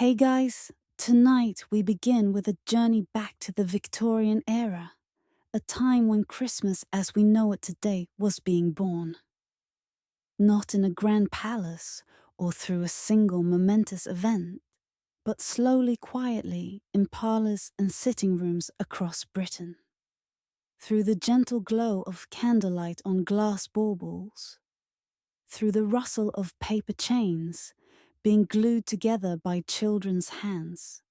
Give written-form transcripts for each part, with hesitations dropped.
Hey guys, tonight we begin with a journey back to the Victorian era, a time when Christmas as we know it today was being born. Not in a grand palace or through a single momentous event, but slowly, quietly in parlours and sitting rooms across Britain. Through the gentle glow of candlelight on glass baubles, through the rustle of paper chains being glued together by children's hands,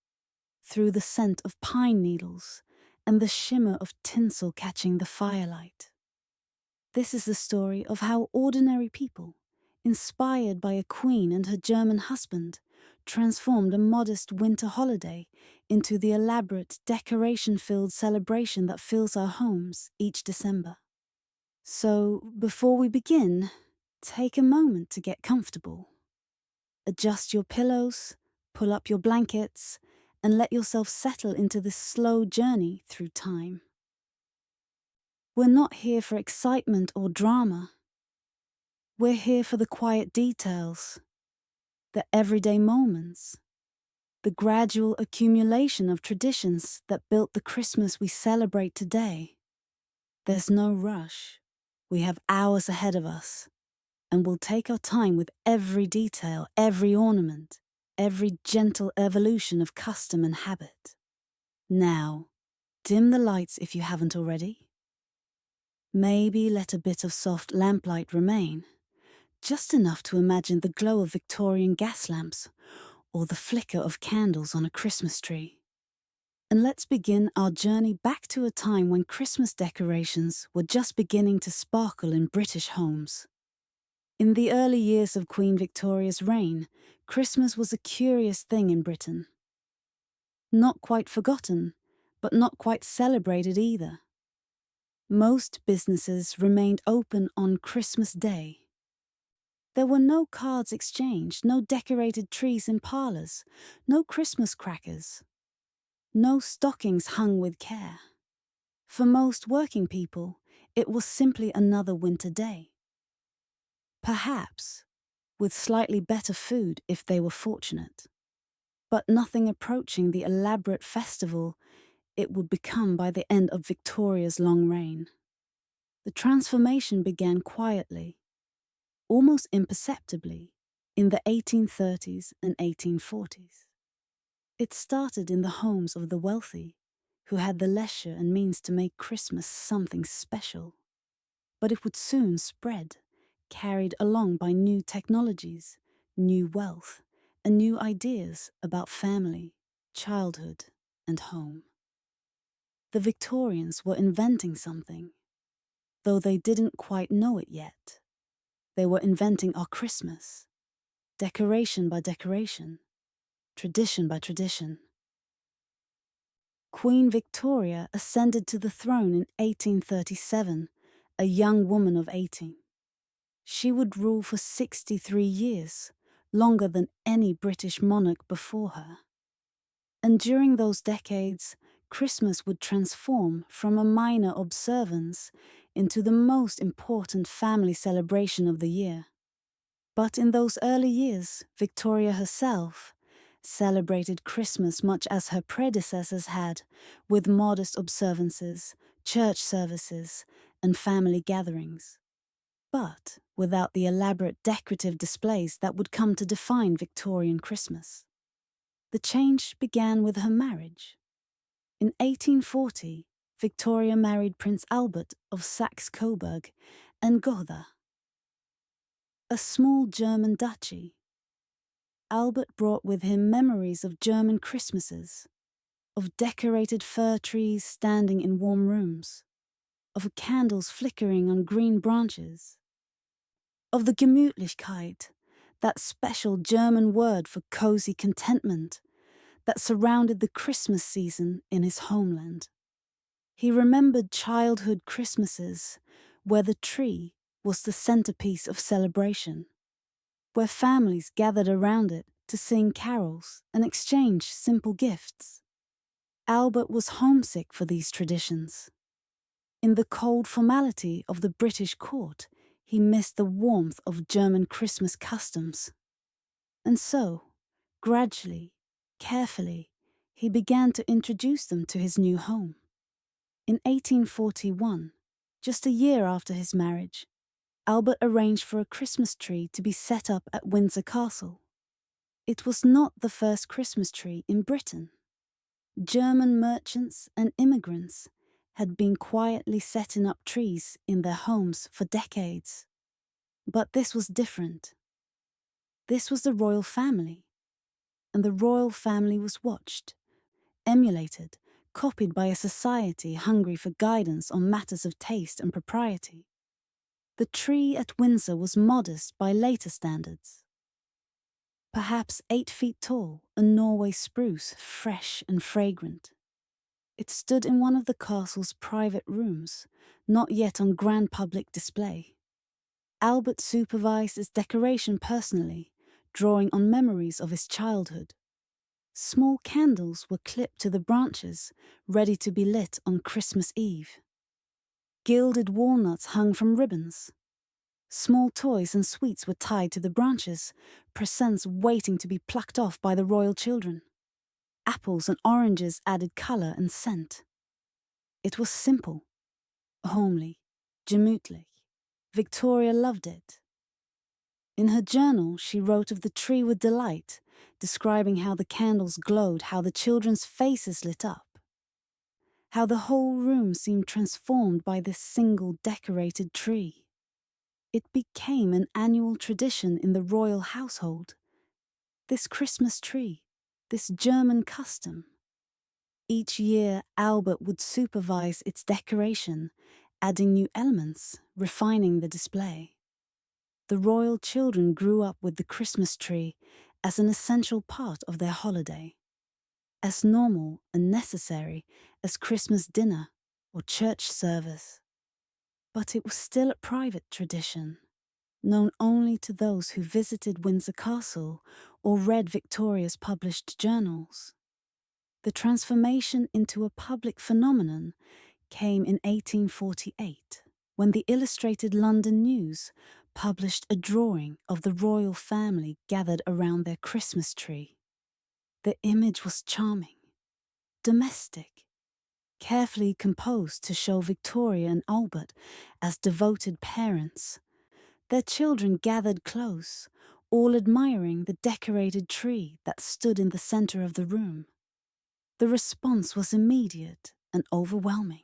through the scent of pine needles and the shimmer of tinsel catching the firelight. This is the story of how ordinary people, inspired by a queen and her German husband, transformed a modest winter holiday into the elaborate, decoration-filled celebration that fills our homes each December. So, before we begin, take a moment to get comfortable. Adjust your pillows, pull up your blankets, and let yourself settle into this slow journey through time. We're not here for excitement or drama. We're here for the quiet details, the everyday moments, the gradual accumulation of traditions that built the Christmas we celebrate today. There's no rush. We have hours ahead of us, and we'll take our time with every detail, every ornament, every gentle evolution of custom and habit. Now, dim the lights if you haven't already. Maybe let a bit of soft lamplight remain, just enough to imagine the glow of Victorian gas lamps or the flicker of candles on a Christmas tree. And let's begin our journey back to a time when Christmas decorations were just beginning to sparkle in British homes. In the early years of Queen Victoria's reign, Christmas was a curious thing in Britain. Not quite forgotten, but not quite celebrated either. Most businesses remained open on Christmas Day. There were no cards exchanged, no decorated trees in parlours, no Christmas crackers, no stockings hung with care. For most working people, it was simply another winter day. Perhaps with slightly better food if they were fortunate, but nothing approaching the elaborate festival it would become by the end of Victoria's long reign. The transformation began quietly, almost imperceptibly, in the 1830s and 1840s. It started in the homes of the wealthy, who had the leisure and means to make Christmas something special. But it would soon spread, carried along by new technologies, new wealth, and new ideas about family, childhood, and home. The Victorians were inventing something, though they didn't quite know it yet. They were inventing our Christmas, decoration by decoration, tradition by tradition. Queen Victoria ascended to the throne in 1837, a young woman of 18. She would rule for 63 years, longer than any British monarch before her. And during those decades, Christmas would transform from a minor observance into the most important family celebration of the year. But in those early years, Victoria herself celebrated Christmas much as her predecessors had, with modest observances, church services, and family gatherings, but without the elaborate decorative displays that would come to define Victorian Christmas. The change began with her marriage. In 1840, Victoria married Prince Albert of Saxe-Coburg and Gotha, a small German duchy. Albert brought with him memories of German Christmases, of decorated fir trees standing in warm rooms, of candles flickering on green branches, of the Gemütlichkeit, that special German word for cozy contentment that surrounded the Christmas season in his homeland. He remembered childhood Christmases where the tree was the centerpiece of celebration, where families gathered around it to sing carols and exchange simple gifts. Albert was homesick for these traditions. In the cold formality of the British court, he missed the warmth of German Christmas customs. And so, gradually, Carefully, he began to introduce them to his new home. In 1841, just a year after his marriage, Albert arranged for a Christmas tree to be set up at Windsor Castle. It was not the first Christmas tree in Britain. German merchants and immigrants had been quietly setting up trees in their homes for decades. But this was different. This was the royal family, and the royal family was watched, emulated, copied by a society hungry for guidance on matters of taste and propriety. The tree at Windsor was modest by later standards. Perhaps 8 feet tall, a Norway spruce, fresh and fragrant. It stood in one of the castle's private rooms, not yet on grand public display. Albert supervised its decoration personally, drawing on memories of his childhood. Small candles were clipped to the branches, ready to be lit on Christmas Eve. Gilded walnuts hung from ribbons. Small toys and sweets were tied to the branches, presents waiting to be plucked off by the royal children. Apples and oranges added colour and scent. It was simple, homely, gemütlich. Victoria loved it. In her journal, she wrote of the tree with delight, describing how the candles glowed, how the children's faces lit up, how the whole room seemed transformed by this single decorated tree. It became an annual tradition in the royal household. This Christmas tree, this German custom. Each year, Albert would supervise its decoration, adding new elements, refining the display. The royal children grew up with the Christmas tree as an essential part of their holiday, as normal and necessary as Christmas dinner or church service. But it was still a private tradition, known only to those who visited Windsor Castle or read Victoria's published journals. The transformation into a public phenomenon came in 1848, when the Illustrated London News published a drawing of the royal family gathered around their Christmas tree. The image was charming, domestic, carefully composed to show Victoria and Albert as devoted parents. Their children gathered close, all admiring the decorated tree that stood in the center of the room. The response was immediate and overwhelming.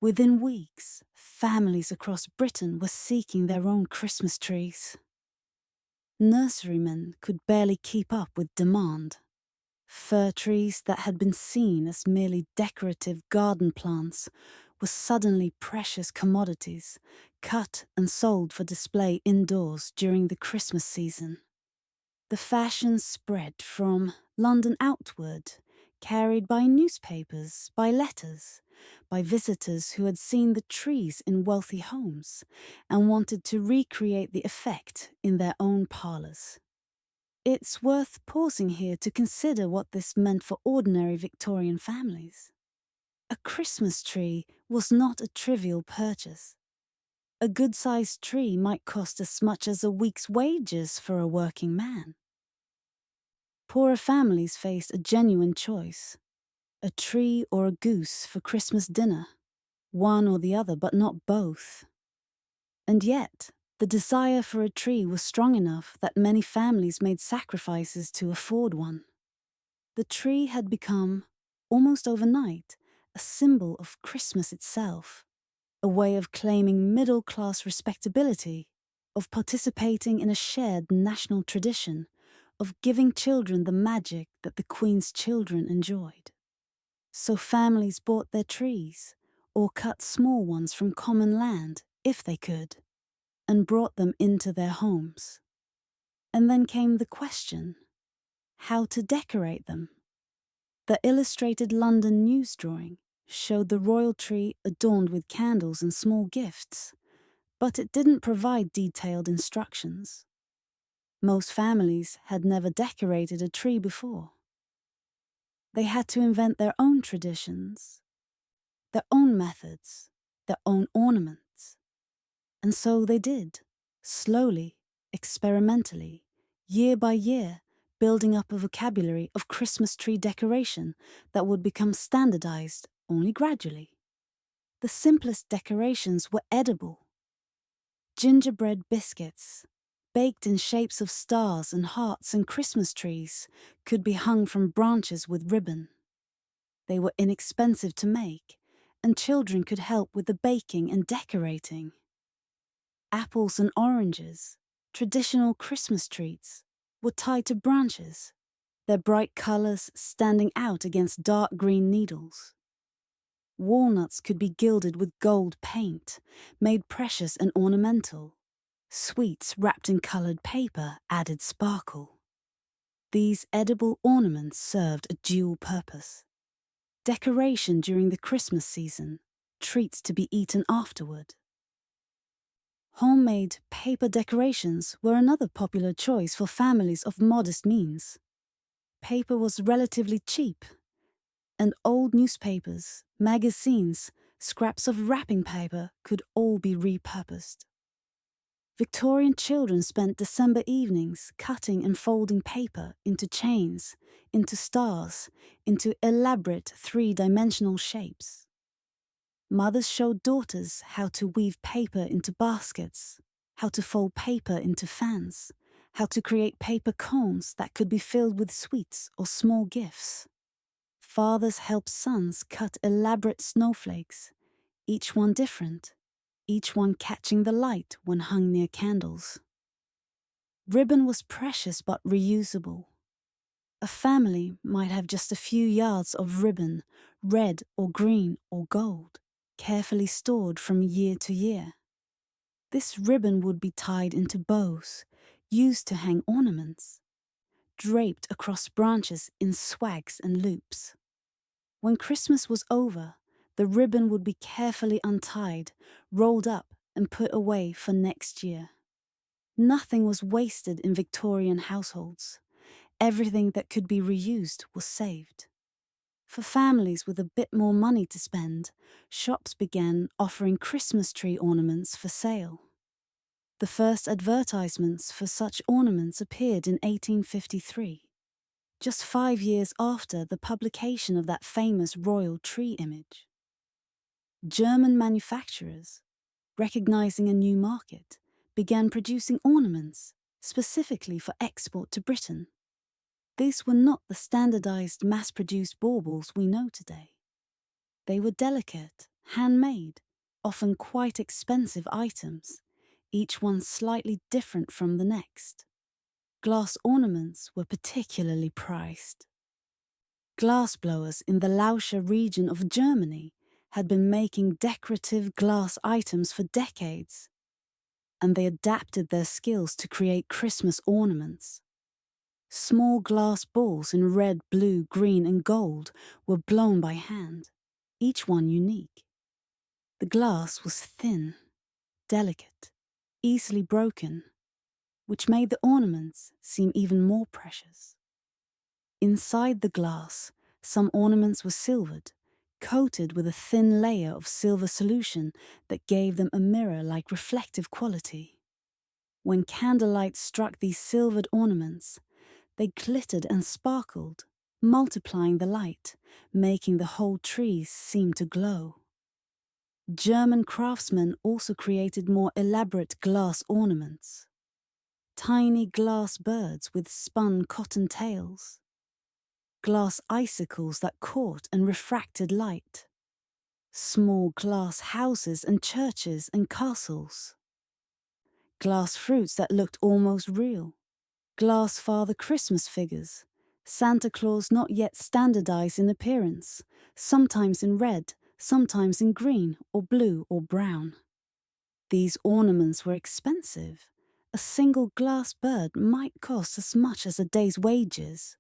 Within weeks, families across Britain were seeking their own Christmas trees. Nurserymen could barely keep up with demand. Fir trees that had been seen as merely decorative garden plants were suddenly precious commodities, cut and sold for display indoors during the Christmas season. The fashion spread from London outward, carried by newspapers, by letters, by visitors who had seen the trees in wealthy homes and wanted to recreate the effect in their own parlours. It's worth pausing here to consider what this meant for ordinary Victorian families. A Christmas tree was not a trivial purchase. A good-sized tree might cost as much as a week's wages for a working man. Poorer families faced a genuine choice: a tree or a goose for Christmas dinner, one or the other, but not both. And yet, the desire for a tree was strong enough that many families made sacrifices to afford one. The tree had become, almost overnight, a symbol of Christmas itself, a way of claiming middle-class respectability, of participating in a shared national tradition, of giving children the magic that the Queen's children enjoyed. So families bought their trees, or cut small ones from common land, if they could, and brought them into their homes. And then came the question: how to decorate them? The Illustrated London News drawing showed the royal tree adorned with candles and small gifts, but it didn't provide detailed instructions. Most families had never decorated a tree before. They had to invent their own traditions, their own methods, their own ornaments. And so they did, slowly, experimentally, year by year, building up a vocabulary of Christmas tree decoration that would become standardized only gradually. The simplest decorations were edible. Gingerbread biscuits, baked in shapes of stars and hearts and Christmas trees, could be hung from branches with ribbon. They were inexpensive to make, and children could help with the baking and decorating. Apples and oranges, traditional Christmas treats, were tied to branches, their bright colors standing out against dark green needles. Walnuts could be gilded with gold paint, made precious and ornamental. Sweets wrapped in colored paper added sparkle. These edible ornaments served a dual purpose: decoration during the Christmas season, treats to be eaten afterward. Homemade paper decorations were another popular choice for families of modest means. Paper was relatively cheap, and old newspapers, magazines, scraps of wrapping paper could all be repurposed. Victorian children spent December evenings cutting and folding paper into chains, into stars, into elaborate three-dimensional shapes. Mothers showed daughters how to weave paper into baskets, how to fold paper into fans, how to create paper cones that could be filled with sweets or small gifts. Fathers helped sons cut elaborate snowflakes, each one different, each one catching the light when hung near candles. Ribbon was precious but reusable. A family might have just a few yards of ribbon, red or green or gold, carefully stored from year to year. This ribbon would be tied into bows, used to hang ornaments, draped across branches in swags and loops. When Christmas was over, the ribbon would be carefully untied, rolled up, and put away for next year. Nothing was wasted in Victorian households. Everything that could be reused was saved. For families with a bit more money to spend, shops began offering Christmas tree ornaments for sale. The first advertisements for such ornaments appeared in 1853. Just 5 years after the publication of that famous royal tree image. German manufacturers, recognizing a new market, began producing ornaments specifically for export to Britain. These were not the standardized mass-produced baubles we know today. They were delicate, handmade, often quite expensive items, each one slightly different from the next. Glass ornaments were particularly prized. Glassblowers in the Lauscher region of Germany had been making decorative glass items for decades, and they adapted their skills to create Christmas ornaments. Small glass balls in red, blue, green, and gold were blown by hand, each one unique. The glass was thin, delicate, easily broken, which made the ornaments seem even more precious. Inside the glass, some ornaments were silvered, coated with a thin layer of silver solution that gave them a mirror-like reflective quality. When candlelight struck these silvered ornaments, they glittered and sparkled, multiplying the light, making the whole trees seem to glow. German craftsmen also created more elaborate glass ornaments. Tiny glass birds with spun cotton tails. Glass icicles that caught and refracted light. Small glass houses and churches and castles. Glass fruits that looked almost real. Glass Father Christmas figures, Santa Claus not yet standardized in appearance, sometimes in red, sometimes in green or blue or brown. These ornaments were expensive. A single glass bird might cost as much as a day's wages,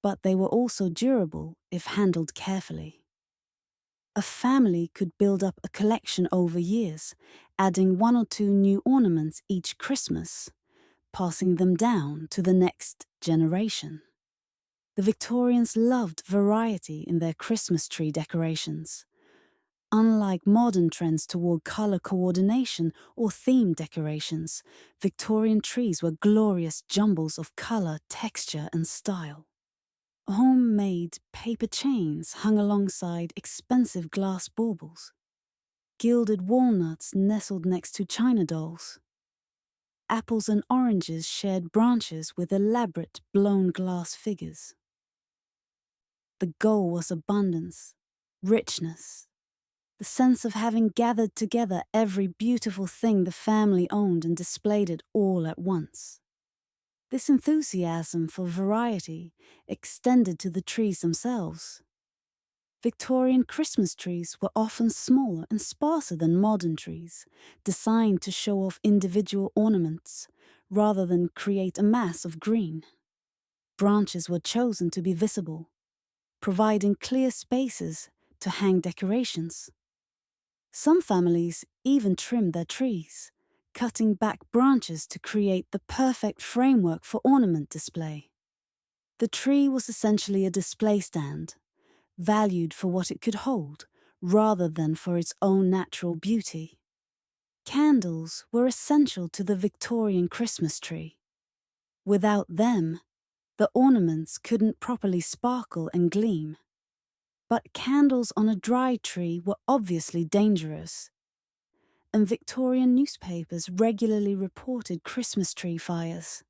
but they were also durable if handled carefully. A family could build up a collection over years, adding 1 or 2 new ornaments each Christmas, passing them down to the next generation. The Victorians loved variety in their Christmas tree decorations. Unlike modern trends toward color coordination or theme decorations, Victorian trees were glorious jumbles of color, texture, and style. Homemade paper chains hung alongside expensive glass baubles. Gilded walnuts nestled next to china dolls. Apples and oranges shared branches with elaborate blown glass figures. The goal was abundance, richness, the sense of having gathered together every beautiful thing the family owned and displayed it all at once. This enthusiasm for variety extended to the trees themselves. Victorian Christmas trees were often smaller and sparser than modern trees, designed to show off individual ornaments rather than create a mass of green. Branches were chosen to be visible, providing clear spaces to hang decorations. Some families even trimmed their trees, cutting back branches to create the perfect framework for ornament display. The tree was essentially a display stand, valued for what it could hold, rather than for its own natural beauty. Candles were essential to the Victorian Christmas tree. Without them, the ornaments couldn't properly sparkle and gleam. But candles on a dry tree were obviously dangerous, and Victorian newspapers regularly reported Christmas tree fires.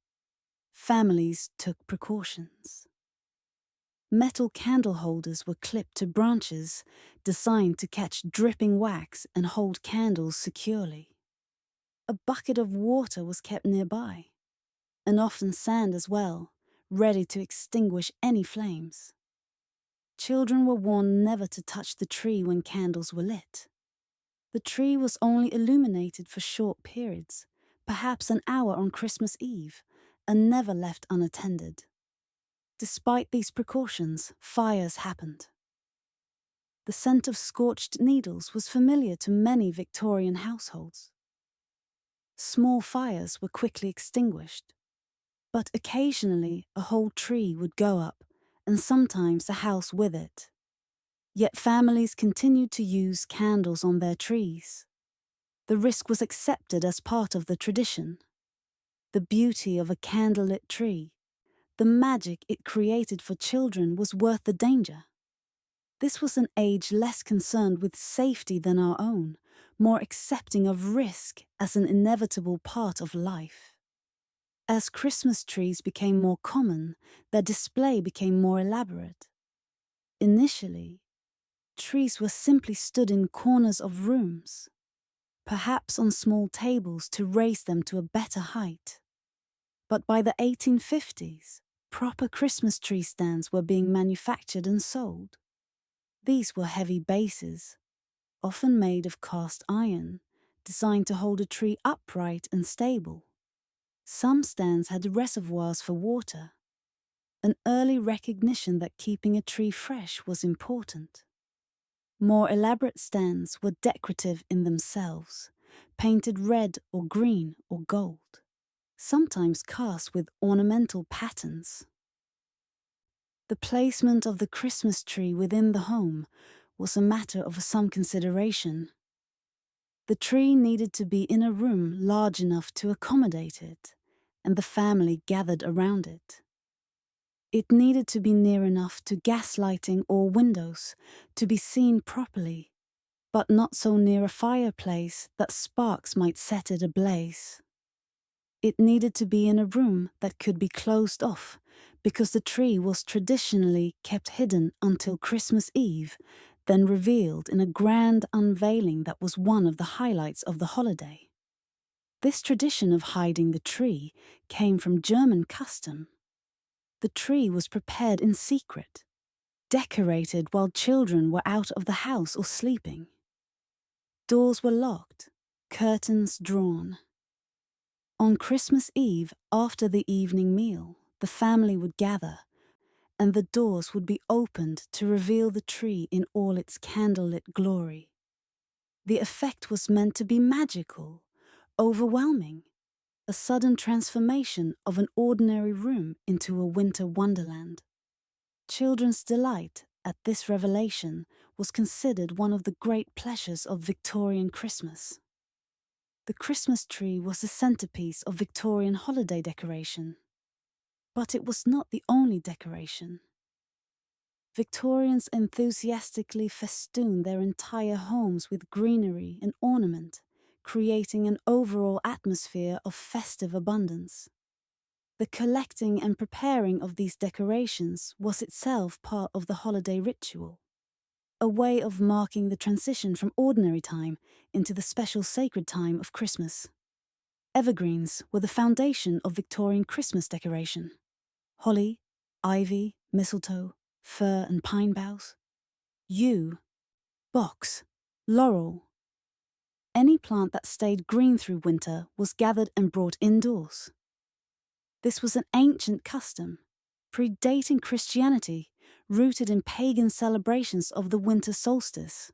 Families took precautions. Metal candle holders were clipped to branches designed to catch dripping wax and hold candles securely. A bucket of water was kept nearby, and often sand as well, ready to extinguish any flames. Children were warned never to touch the tree when candles were lit. The tree was only illuminated for short periods, perhaps an hour on Christmas Eve, and never left unattended. Despite these precautions, fires happened. The scent of scorched needles was familiar to many Victorian households. Small fires were quickly extinguished, but occasionally a whole tree would go up, and sometimes the house with it. Yet families continued to use candles on their trees. The risk was accepted as part of the tradition. The beauty of a candlelit tree, the magic it created for children, was worth the danger. This was an age less concerned with safety than our own, more accepting of risk as an inevitable part of life. As Christmas trees became more common, their display became more elaborate. Initially, trees were simply stood in corners of rooms, perhaps on small tables to raise them to a better height. But by the 1850s, proper Christmas tree stands were being manufactured and sold. These were heavy bases, often made of cast iron, designed to hold a tree upright and stable. Some stands had reservoirs for water, an early recognition that keeping a tree fresh was important. More elaborate stands were decorative in themselves, painted red or green or gold, sometimes cast with ornamental patterns. The placement of the Christmas tree within the home was a matter of some consideration. The tree needed to be in a room large enough to accommodate it, and the family gathered around it. It needed to be near enough to gas lighting or windows to be seen properly, but not so near a fireplace that sparks might set it ablaze. It needed to be in a room that could be closed off, because the tree was traditionally kept hidden until Christmas Eve, then revealed in a grand unveiling that was one of the highlights of the holiday. This tradition of hiding the tree came from German custom. The tree was prepared in secret, decorated while children were out of the house or sleeping. Doors were locked, curtains drawn. On Christmas Eve, after the evening meal, the family would gather, and the doors would be opened to reveal the tree in all its candlelit glory. The effect was meant to be magical, overwhelming, a sudden transformation of an ordinary room into a winter wonderland. Children's delight at this revelation was considered one of the great pleasures of Victorian Christmas. The Christmas tree was the centerpiece of Victorian holiday decoration. But it was not the only decoration. Victorians enthusiastically festooned their entire homes with greenery and ornament, creating an overall atmosphere of festive abundance. The collecting and preparing of these decorations was itself part of the holiday ritual, a way of marking the transition from ordinary time into the special sacred time of Christmas. Evergreens were the foundation of Victorian Christmas decoration. Holly, ivy, mistletoe, fir and pine boughs, yew, box, laurel. Any plant that stayed green through winter was gathered and brought indoors. This was an ancient custom, predating Christianity, rooted in pagan celebrations of the winter solstice.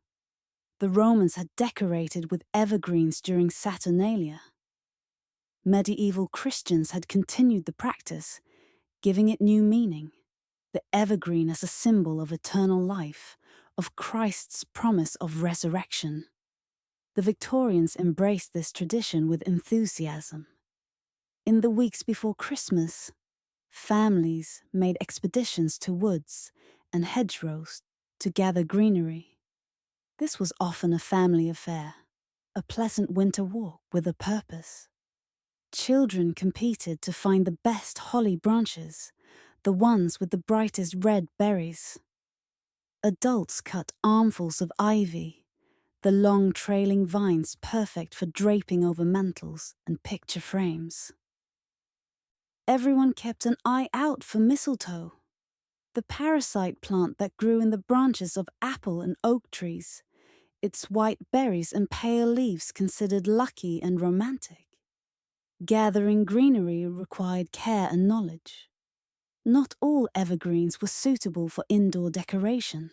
The Romans had decorated with evergreens during Saturnalia. Medieval Christians had continued the practice, giving it new meaning. The evergreen as a symbol of eternal life, of Christ's promise of resurrection. The Victorians embraced this tradition with enthusiasm. In the weeks before Christmas, families made expeditions to woods and hedgerows to gather greenery. This was often a family affair, a pleasant winter walk with a purpose. Children competed to find the best holly branches, the ones with the brightest red berries. Adults cut armfuls of ivy, the long trailing vines perfect for draping over mantels and picture frames. Everyone kept an eye out for mistletoe, the parasite plant that grew in the branches of apple and oak trees, its white berries and pale leaves considered lucky and romantic. Gathering greenery required care and knowledge. Not all evergreens were suitable for indoor decoration.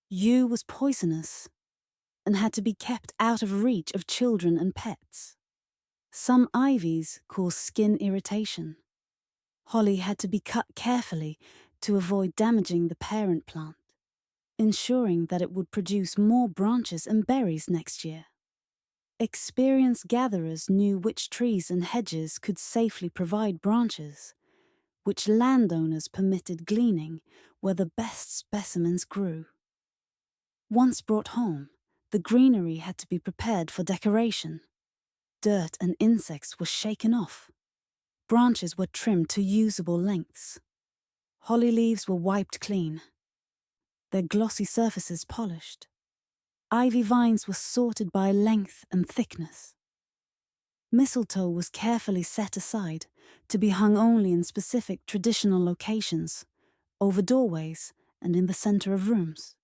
Yew was poisonous and had to be kept out of reach of children and pets. Some ivies caused skin irritation. Holly had to be cut carefully to avoid damaging the parent plant, ensuring that it would produce more branches and berries next year. Experienced gatherers knew which trees and hedges could safely provide branches, which landowners permitted gleaning where the best specimens grew. Once brought home, the greenery had to be prepared for decoration. Dirt and insects were shaken off. Branches were trimmed to usable lengths. Holly leaves were wiped clean, their glossy surfaces polished. Ivy vines were sorted by length and thickness. Mistletoe was carefully set aside to be hung only in specific traditional locations, over doorways and in the center of rooms.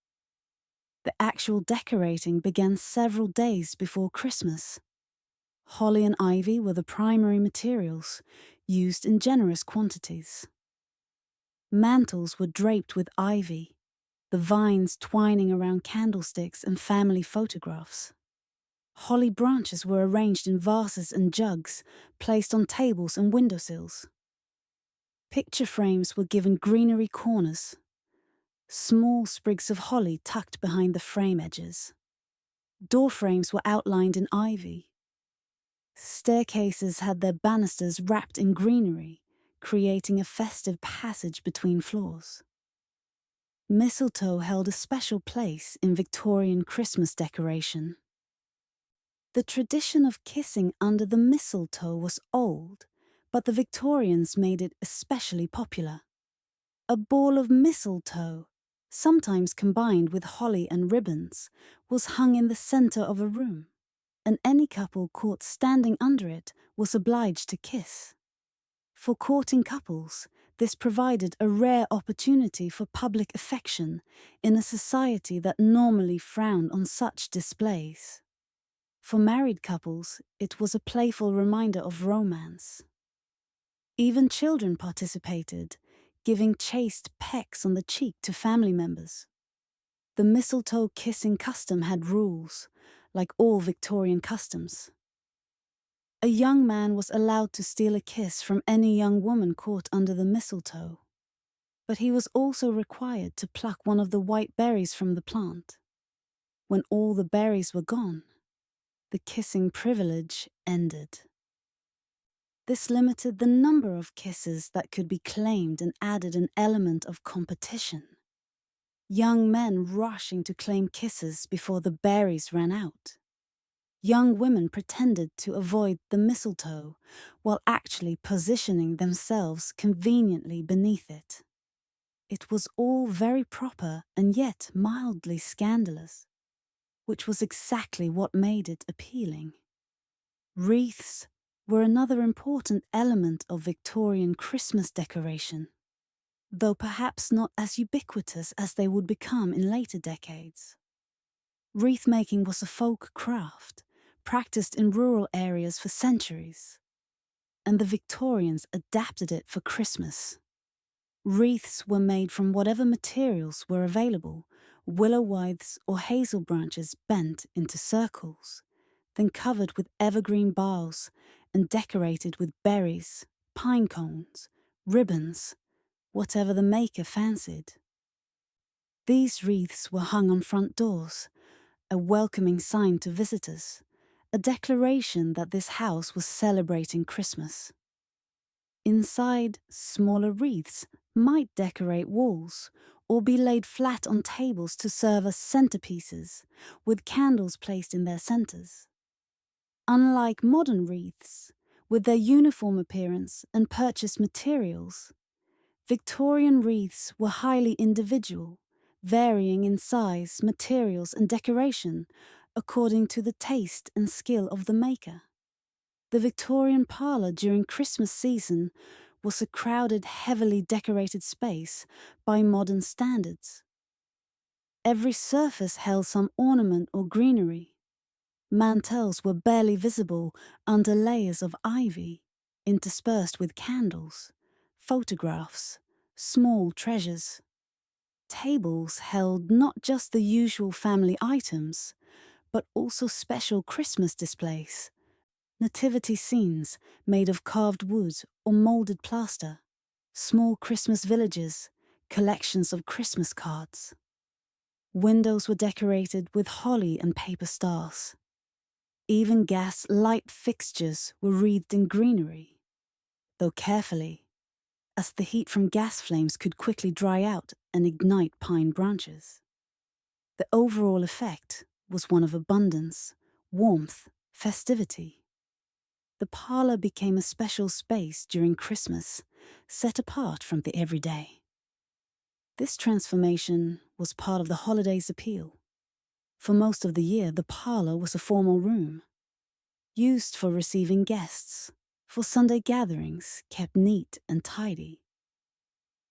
The actual decorating began several days before Christmas. Holly and ivy were the primary materials, used in generous quantities. Mantels were draped with ivy, the vines twining around candlesticks and family photographs. Holly branches were arranged in vases and jugs, placed on tables and windowsills. Picture frames were given greenery corners, small sprigs of holly tucked behind the frame edges. Door frames were outlined in ivy. Staircases had their banisters wrapped in greenery, creating a festive passage between floors. Mistletoe held a special place in Victorian Christmas decoration. The tradition of kissing under the mistletoe was old, but the Victorians made it especially popular. A ball of mistletoe, sometimes combined with holly and ribbons, was hung in the center of a room, and any couple caught standing under it was obliged to kiss. For courting couples, this provided a rare opportunity for public affection in a society that normally frowned on such displays. For married couples, it was a playful reminder of romance. Even children participated, giving chaste pecks on the cheek to family members. The mistletoe kissing custom had rules, like all Victorian customs. A young man was allowed to steal a kiss from any young woman caught under the mistletoe. But he was also required to pluck one of the white berries from the plant. When all the berries were gone, the kissing privilege ended. This limited the number of kisses that could be claimed and added an element of competition. Young men rushing to claim kisses before the berries ran out. Young women pretended to avoid the mistletoe while actually positioning themselves conveniently beneath it. It was all very proper and yet mildly scandalous, which was exactly what made it appealing. Wreaths were another important element of Victorian Christmas decoration, though perhaps not as ubiquitous as they would become in later decades. Wreath making was a folk craft, practiced in rural areas for centuries, and the Victorians adapted it for Christmas. Wreaths were made from whatever materials were available, willow withes or hazel branches bent into circles, then covered with evergreen boughs and decorated with berries, pine cones, ribbons, whatever the maker fancied. These wreaths were hung on front doors, a welcoming sign to visitors, a declaration that this house was celebrating Christmas. Inside, smaller wreaths might decorate walls or be laid flat on tables to serve as centerpieces, with candles placed in their centers. Unlike modern wreaths, with their uniform appearance and purchased materials, Victorian wreaths were highly individual, varying in size, materials, and decoration according to the taste and skill of the maker. The Victorian parlour during Christmas season was a crowded, heavily decorated space by modern standards. Every surface held some ornament or greenery. Mantels were barely visible under layers of ivy, interspersed with candles, photographs, small treasures. Tables held not just the usual family items, but also special Christmas displays, nativity scenes made of carved wood or moulded plaster, small Christmas villages, collections of Christmas cards. Windows were decorated with holly and paper stars. Even gas light fixtures were wreathed in greenery, though carefully, as the heat from gas flames could quickly dry out and ignite pine branches. The overall effect was one of abundance, warmth, festivity. The parlour became a special space during Christmas, set apart from the everyday. This transformation was part of the holiday's appeal. For most of the year, the parlour was a formal room, used for receiving guests, for Sunday gatherings kept neat and tidy.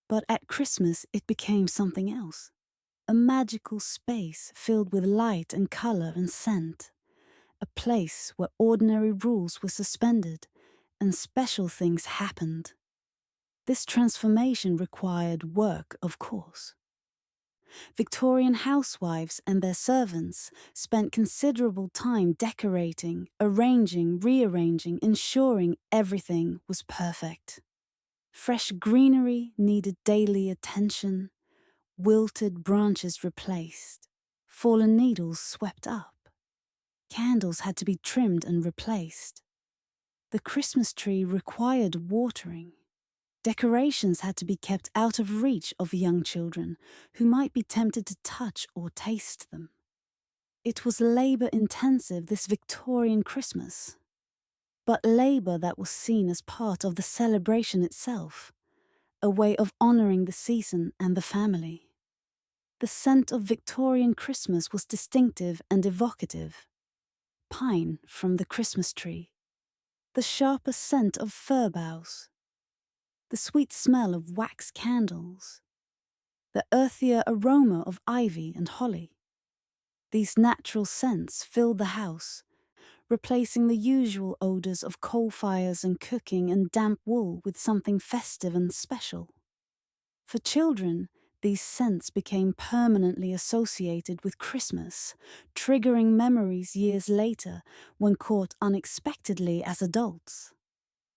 But at Christmas it became something else, a magical space filled with light and colour and scent, a place where ordinary rules were suspended and special things happened. This transformation required work, of course. Victorian housewives and their servants spent considerable time decorating, arranging, rearranging, ensuring everything was perfect. Fresh greenery needed daily attention, wilted branches replaced, fallen needles swept up. Candles had to be trimmed and replaced. The Christmas tree required watering. Decorations had to be kept out of reach of young children who might be tempted to touch or taste them. It was labour-intensive, this Victorian Christmas, but labour that was seen as part of the celebration itself, a way of honouring the season and the family. The scent of Victorian Christmas was distinctive and evocative. Pine from the Christmas tree, the sharper scent of fir boughs, the sweet smell of wax candles, the earthier aroma of ivy and holly. These natural scents filled the house, replacing the usual odours of coal fires and cooking and damp wool with something festive and special. For children, these scents became permanently associated with Christmas, triggering memories years later when caught unexpectedly as adults.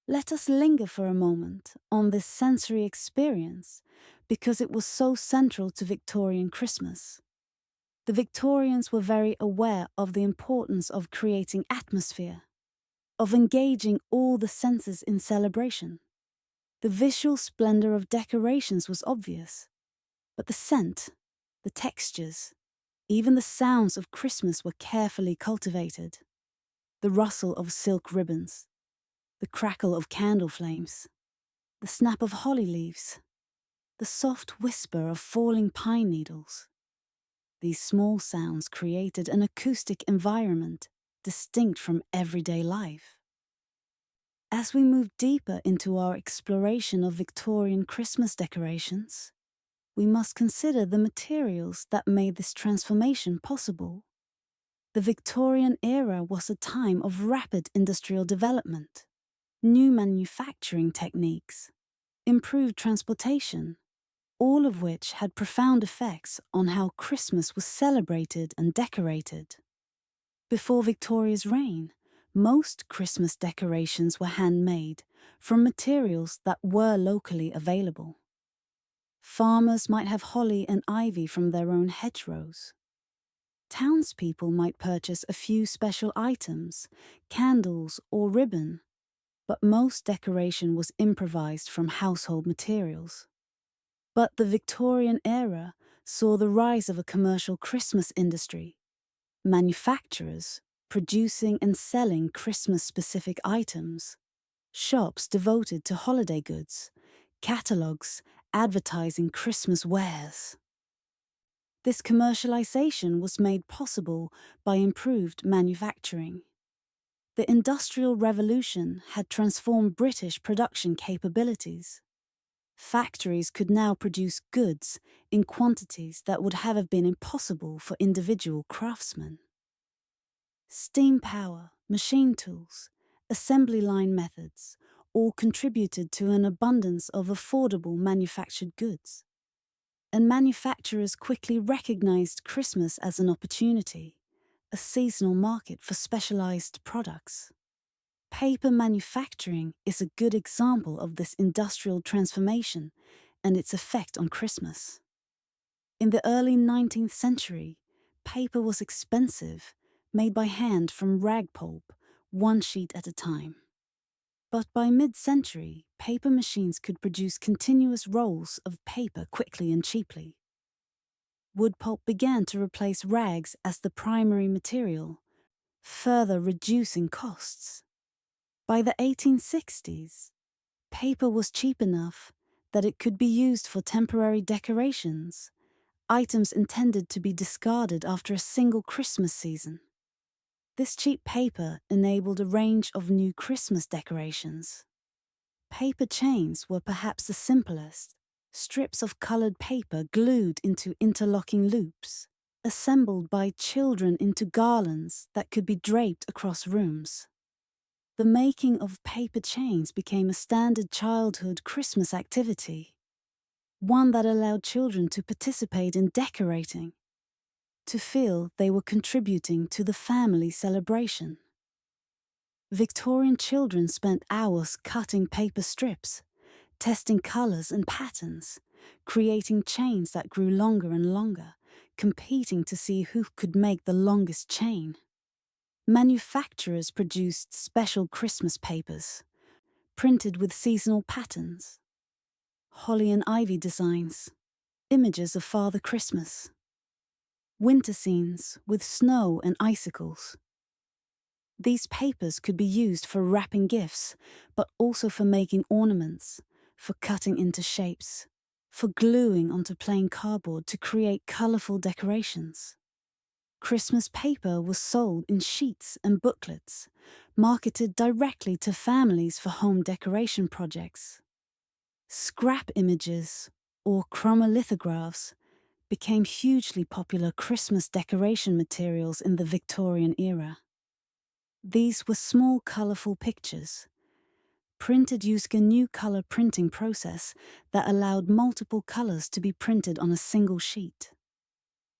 Let us linger for a moment on this sensory experience because it was so central to Victorian Christmas. The Victorians were very aware of the importance of creating atmosphere, of engaging all the senses in celebration. The visual splendor of decorations was obvious, but the scent, the textures, even the sounds of Christmas were carefully cultivated. The rustle of silk ribbons, the crackle of candle flames, the snap of holly leaves, the soft whisper of falling pine needles. These small sounds created an acoustic environment distinct from everyday life. As we move deeper into our exploration of Victorian Christmas decorations, we must consider the materials that made this transformation possible. The Victorian era was a time of rapid industrial development, new manufacturing techniques, improved transportation, all of which had profound effects on how Christmas was celebrated and decorated. Before Victoria's reign, most Christmas decorations were handmade from materials that were locally available. Farmers might have holly and ivy from their own hedgerows. Townspeople might purchase a few special items, candles or ribbon, but most decoration was improvised from household materials. But the Victorian era saw the rise of a commercial Christmas industry, manufacturers producing and selling Christmas-specific items, shops devoted to holiday goods, catalogues advertising Christmas wares. This commercialization was made possible by improved manufacturing. The Industrial Revolution had transformed British production capabilities. Factories could now produce goods in quantities that would have been impossible for individual craftsmen. Steam power, machine tools, assembly line methods all contributed to an abundance of affordable manufactured goods. And manufacturers quickly recognized Christmas as an opportunity, a seasonal market for specialized products. Paper manufacturing is a good example of this industrial transformation and its effect on Christmas. In the early 19th century, paper was expensive, made by hand from rag pulp, one sheet at a time. But by mid-century, paper machines could produce continuous rolls of paper quickly and cheaply. Wood pulp began to replace rags as the primary material, further reducing costs. By the 1860s, paper was cheap enough that it could be used for temporary decorations, items intended to be discarded after a single Christmas season. This cheap paper enabled a range of new Christmas decorations. Paper chains were perhaps the simplest, strips of colored paper glued into interlocking loops, assembled by children into garlands that could be draped across rooms. The making of paper chains became a standard childhood Christmas activity, one that allowed children to participate in decorating, to feel they were contributing to the family celebration. Victorian children spent hours cutting paper strips, testing colors and patterns, creating chains that grew longer and longer, competing to see who could make the longest chain. Manufacturers produced special Christmas papers, printed with seasonal patterns, holly and ivy designs, images of Father Christmas, winter scenes with snow and icicles. These papers could be used for wrapping gifts, but also for making ornaments, for cutting into shapes, for gluing onto plain cardboard to create colorful decorations. Christmas paper was sold in sheets and booklets, marketed directly to families for home decoration projects. Scrap images, or chromolithographs, became hugely popular Christmas decoration materials in the Victorian era. These were small, colorful pictures, printed using a new color printing process that allowed multiple colors to be printed on a single sheet.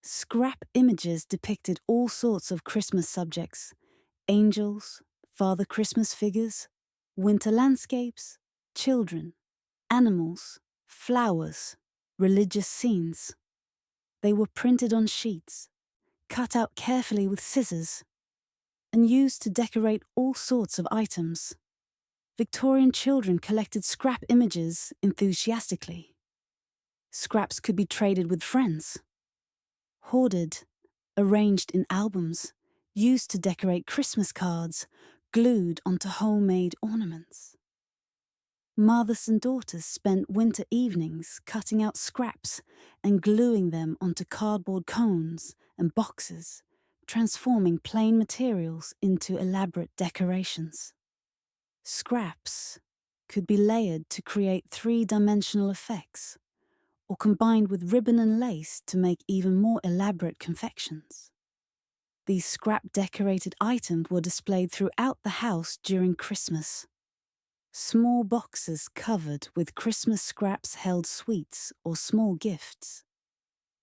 Scrap images depicted all sorts of Christmas subjects: angels, Father Christmas figures, Winter landscapes, children, animals, flowers, religious scenes. They were printed on sheets, cut out carefully with scissors, and used to decorate all sorts of items. Victorian children collected scrap images enthusiastically. Scraps could be traded with friends, hoarded, arranged in albums, used to decorate Christmas cards, glued onto homemade ornaments. Mothers and daughters spent winter evenings cutting out scraps and gluing them onto cardboard cones and boxes, transforming plain materials into elaborate decorations. Scraps could be layered to create three-dimensional effects, or combined with ribbon and lace to make even more elaborate confections. These scrap-decorated items were displayed throughout the house during Christmas. Small boxes covered with Christmas scraps held sweets or small gifts.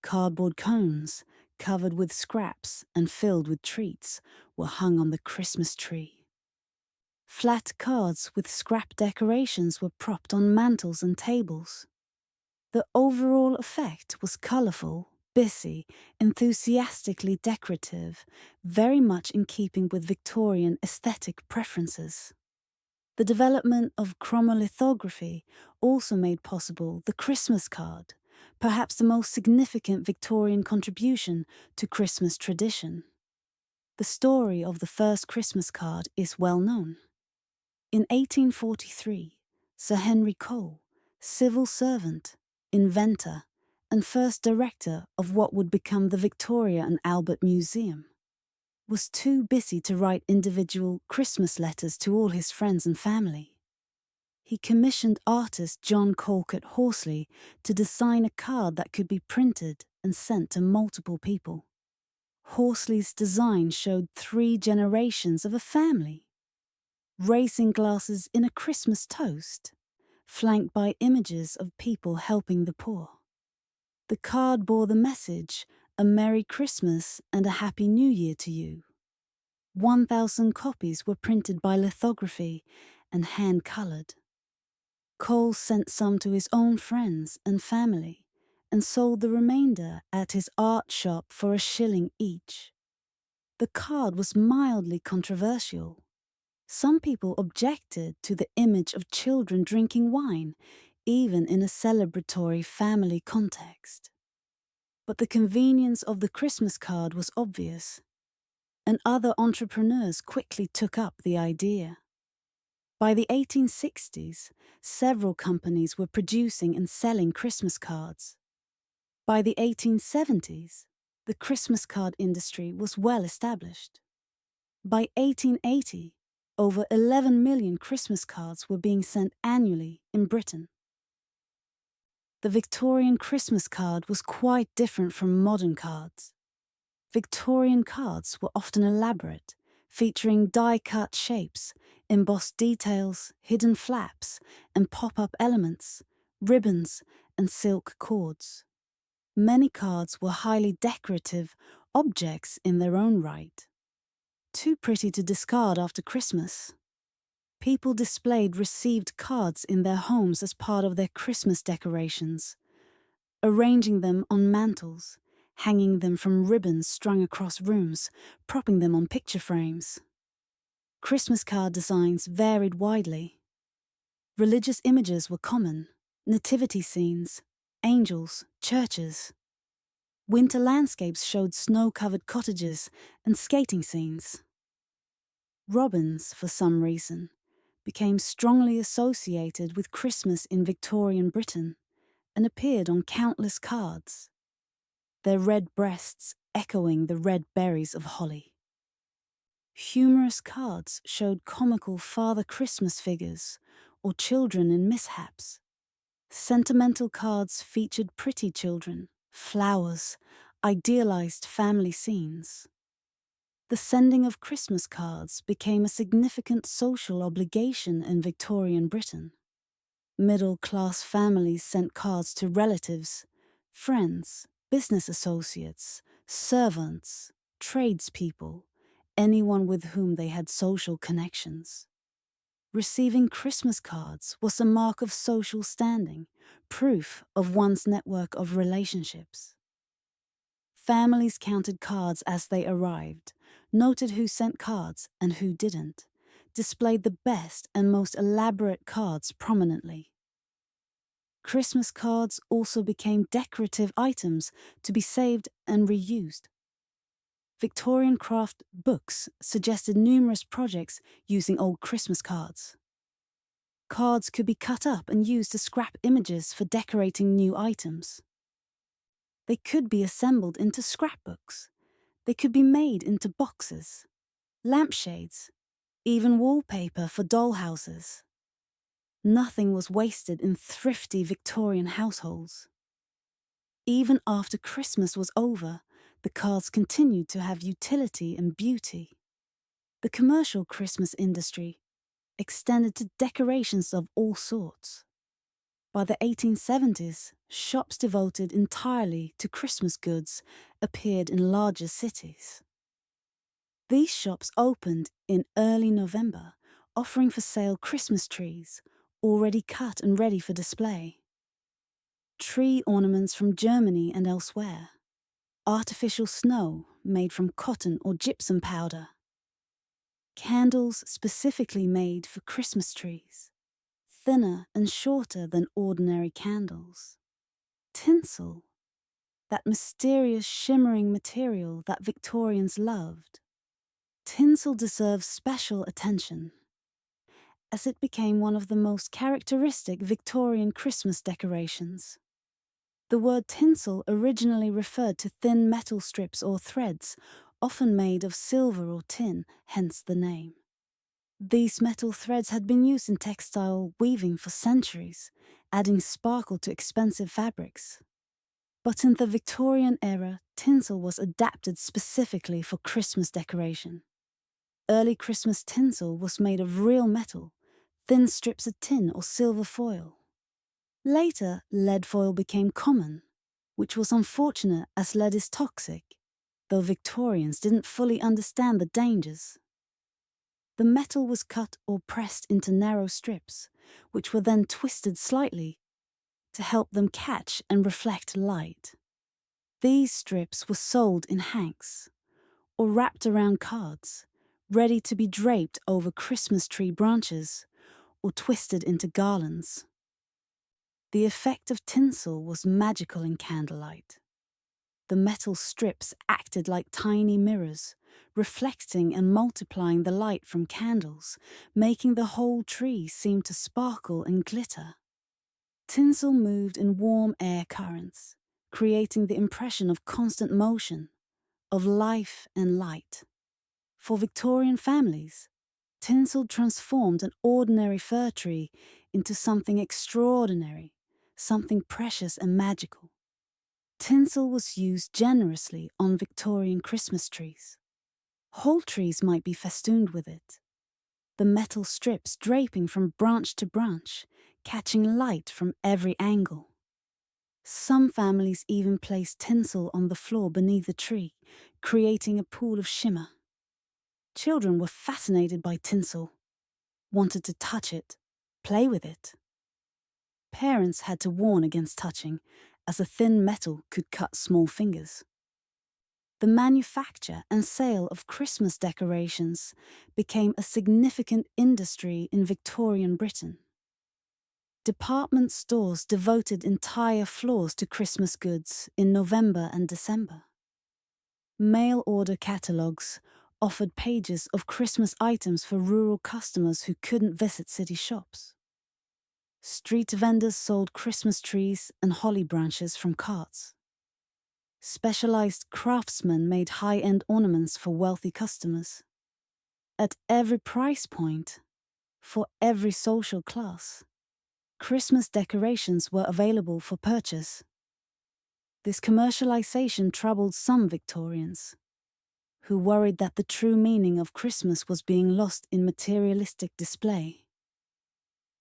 Cardboard cones covered with scraps and filled with treats were hung on the Christmas tree. Flat cards with scrap decorations were propped on mantels and tables. The overall effect was colourful, busy, enthusiastically decorative, very much in keeping with Victorian aesthetic preferences. The development of chromolithography also made possible the Christmas card, perhaps the most significant Victorian contribution to Christmas tradition. The story of the first Christmas card is well known. In 1843, Sir Henry Cole, civil servant, inventor, and first director of what would become the Victoria and Albert Museum, was too busy to write individual Christmas letters to all his friends and family. He commissioned artist John Calcutt Horsley to design a card that could be printed and sent to multiple people. Horsley's design showed 3 generations of a family. Racing glasses in a Christmas toast, flanked by images of people helping the poor. The card bore the message, "A Merry Christmas and a Happy New Year to you." 1,000 copies were printed by lithography and hand-coloured. Cole sent some to his own friends and family and sold the remainder at his art shop for £1 each. The card was mildly controversial. Some people objected to the image of children drinking wine, even in a celebratory family context. But the convenience of the Christmas card was obvious, and other entrepreneurs quickly took up the idea. By the 1860s, several companies were producing and selling Christmas cards. By the 1870s, the Christmas card industry was well established. By 1880, over 11 million Christmas cards were being sent annually in Britain. The Victorian Christmas card was quite different from modern cards. Victorian cards were often elaborate, featuring die-cut shapes, embossed details, hidden flaps, and pop-up elements, ribbons, and silk cords. Many cards were highly decorative objects in their own right. Too pretty to discard after Christmas. People displayed received cards in their homes as part of their Christmas decorations, arranging them on mantels, hanging them from ribbons strung across rooms, propping them on picture frames. Christmas card designs varied widely. Religious images were common, nativity scenes, angels, churches. Winter landscapes showed snow-covered cottages and skating scenes. Robins, for some reason, became strongly associated with Christmas in Victorian Britain and appeared on countless cards, their red breasts echoing the red berries of holly. Humorous cards showed comical Father Christmas figures or children in mishaps. Sentimental cards featured pretty children, flowers, idealized family scenes. The sending of Christmas cards became a significant social obligation in Victorian Britain. Middle-class families sent cards to relatives, friends, business associates, servants, tradespeople, anyone with whom they had social connections. Receiving Christmas cards was a mark of social standing, proof of one's network of relationships. Families counted cards as they arrived, noted who sent cards and who didn't, displayed the best and most elaborate cards prominently. Christmas cards also became decorative items to be saved and reused. Victorian craft books suggested numerous projects using old Christmas cards. Cards could be cut up and used as scrap images for decorating new items. They could be assembled into scrapbooks. They could be made into boxes, lampshades, even wallpaper for dollhouses. Nothing was wasted in thrifty Victorian households. Even after Christmas was over, the cards continued to have utility and beauty. The commercial Christmas industry extended to decorations of all sorts. By the 1870s, shops devoted entirely to Christmas goods appeared in larger cities. These shops opened in early November, offering for sale Christmas trees, already cut and ready for display. Tree ornaments from Germany and elsewhere. Artificial snow made from cotton or gypsum powder. Candles specifically made for Christmas trees, thinner and shorter than ordinary candles. Tinsel, that mysterious shimmering material that Victorians loved. Tinsel deserves special attention, as it became one of the most characteristic Victorian Christmas decorations. The word tinsel originally referred to thin metal strips or threads, often made of silver or tin, hence the name. These metal threads had been used in textile weaving for centuries, adding sparkle to expensive fabrics. But in the Victorian era, tinsel was adapted specifically for Christmas decoration. Early Christmas tinsel was made of real metal, thin strips of tin or silver foil. Later, lead foil became common, which was unfortunate as lead is toxic, though Victorians didn't fully understand the dangers. The metal was cut or pressed into narrow strips, which were then twisted slightly to help them catch and reflect light. These strips were sold in hanks, or wrapped around cards, ready to be draped over Christmas tree branches or twisted into garlands. The effect of tinsel was magical in candlelight. The metal strips acted like tiny mirrors, reflecting and multiplying the light from candles, making the whole tree seem to sparkle and glitter. Tinsel moved in warm air currents, creating the impression of constant motion, of life and light. For Victorian families, tinsel transformed an ordinary fir tree into something extraordinary, something precious and magical. Tinsel was used generously on Victorian Christmas trees. Whole trees might be festooned with it, the metal strips draping from branch to branch, catching light from every angle. Some families even placed tinsel on the floor beneath the tree, creating a pool of shimmer. Children were fascinated by tinsel, wanted to touch it, play with it. Parents had to warn against touching, as a thin metal could cut small fingers. The manufacture and sale of Christmas decorations became a significant industry in Victorian Britain. Department stores devoted entire floors to Christmas goods in November and December. Mail-order catalogues offered pages of Christmas items for rural customers who couldn't visit city shops. Street vendors sold Christmas trees and holly branches from carts. Specialized craftsmen made high-end ornaments for wealthy customers. At every price point, for every social class, Christmas decorations were available for purchase. This commercialization troubled some Victorians, who worried that the true meaning of Christmas was being lost in materialistic display.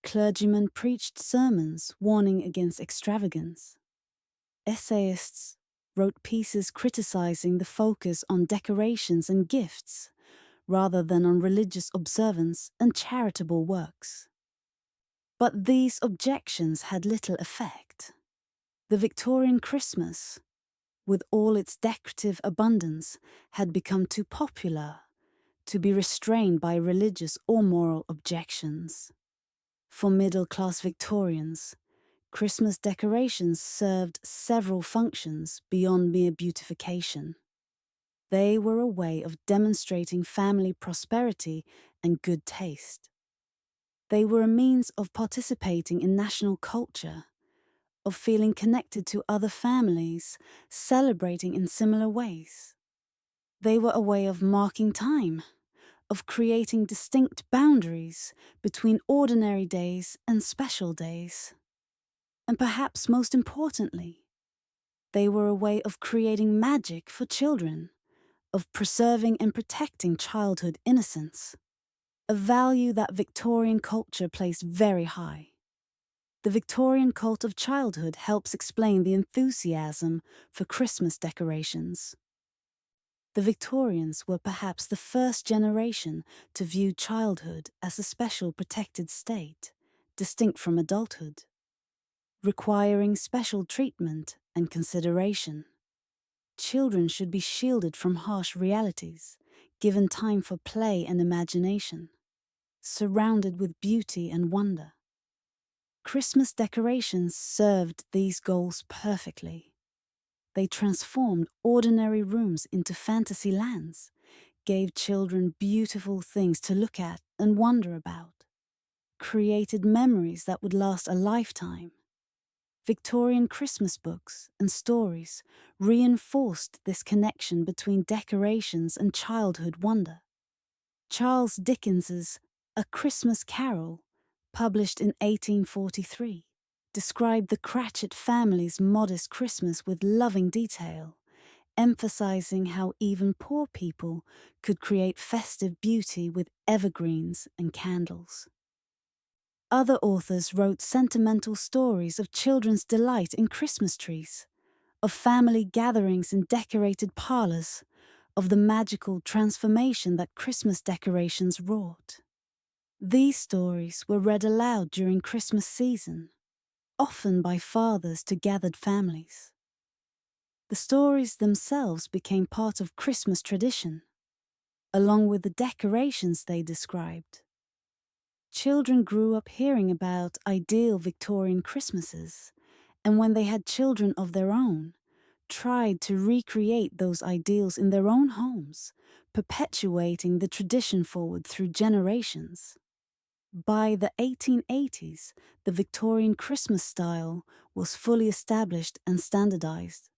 Clergymen preached sermons warning against extravagance. Essayists wrote pieces criticizing the focus on decorations and gifts, rather than on religious observance and charitable works. But these objections had little effect. The Victorian Christmas, with all its decorative abundance, had become too popular to be restrained by religious or moral objections. For middle-class Victorians, Christmas decorations served several functions beyond mere beautification. They were a way of demonstrating family prosperity and good taste. They were a means of participating in national culture, of feeling connected to other families, celebrating in similar ways. They were a way of marking time, of creating distinct boundaries between ordinary days and special days. And perhaps most importantly, they were a way of creating magic for children, of preserving and protecting childhood innocence, a value that Victorian culture placed very high. The Victorian cult of childhood helps explain the enthusiasm for Christmas decorations. The Victorians were perhaps the first generation to view childhood as a special protected state, distinct from adulthood, requiring special treatment and consideration. Children should be shielded from harsh realities, given time for play and imagination, surrounded with beauty and wonder. Christmas decorations served these goals perfectly. They transformed ordinary rooms into fantasy lands, gave children beautiful things to look at and wonder about, created memories that would last a lifetime. Victorian Christmas books and stories reinforced this connection between decorations and childhood wonder. Charles Dickens's A Christmas Carol, published in 1843, described the Cratchit family's modest Christmas with loving detail, emphasizing how even poor people could create festive beauty with evergreens and candles. Other authors wrote sentimental stories of children's delight in Christmas trees, of family gatherings in decorated parlors, of the magical transformation that Christmas decorations wrought. These stories were read aloud during Christmas season, often by fathers to gathered families. The stories themselves became part of Christmas tradition, along with the decorations they described. Children grew up hearing about ideal Victorian Christmases, and when they had children of their own, tried to recreate those ideals in their own homes, perpetuating the tradition forward through generations. By the 1880s, the Victorian Christmas style was fully established and standardized.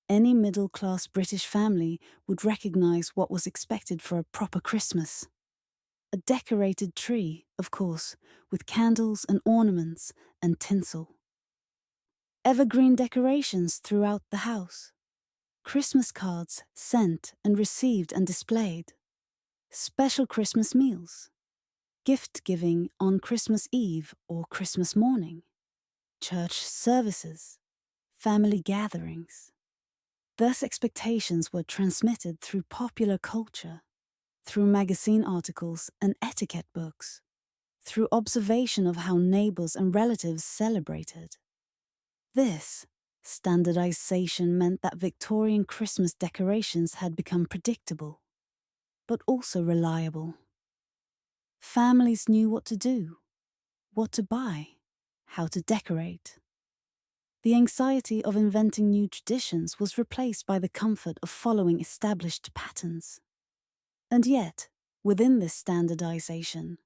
Any middle-class British family would recognize what was expected for a proper Christmas. A decorated tree, of course, with candles and ornaments and tinsel. Evergreen decorations throughout the house. Christmas cards sent and received and displayed. Special Christmas meals. Gift-giving on Christmas Eve or Christmas morning, church services, family gatherings. Thus expectations were transmitted through popular culture, through magazine articles and etiquette books, through observation of how neighbors and relatives celebrated. This standardization meant that Victorian Christmas decorations had become predictable, but also reliable. Families knew what to do, what to buy, how to decorate. The anxiety of inventing new traditions was replaced by the comfort of following established patterns. And yet, within this standardization,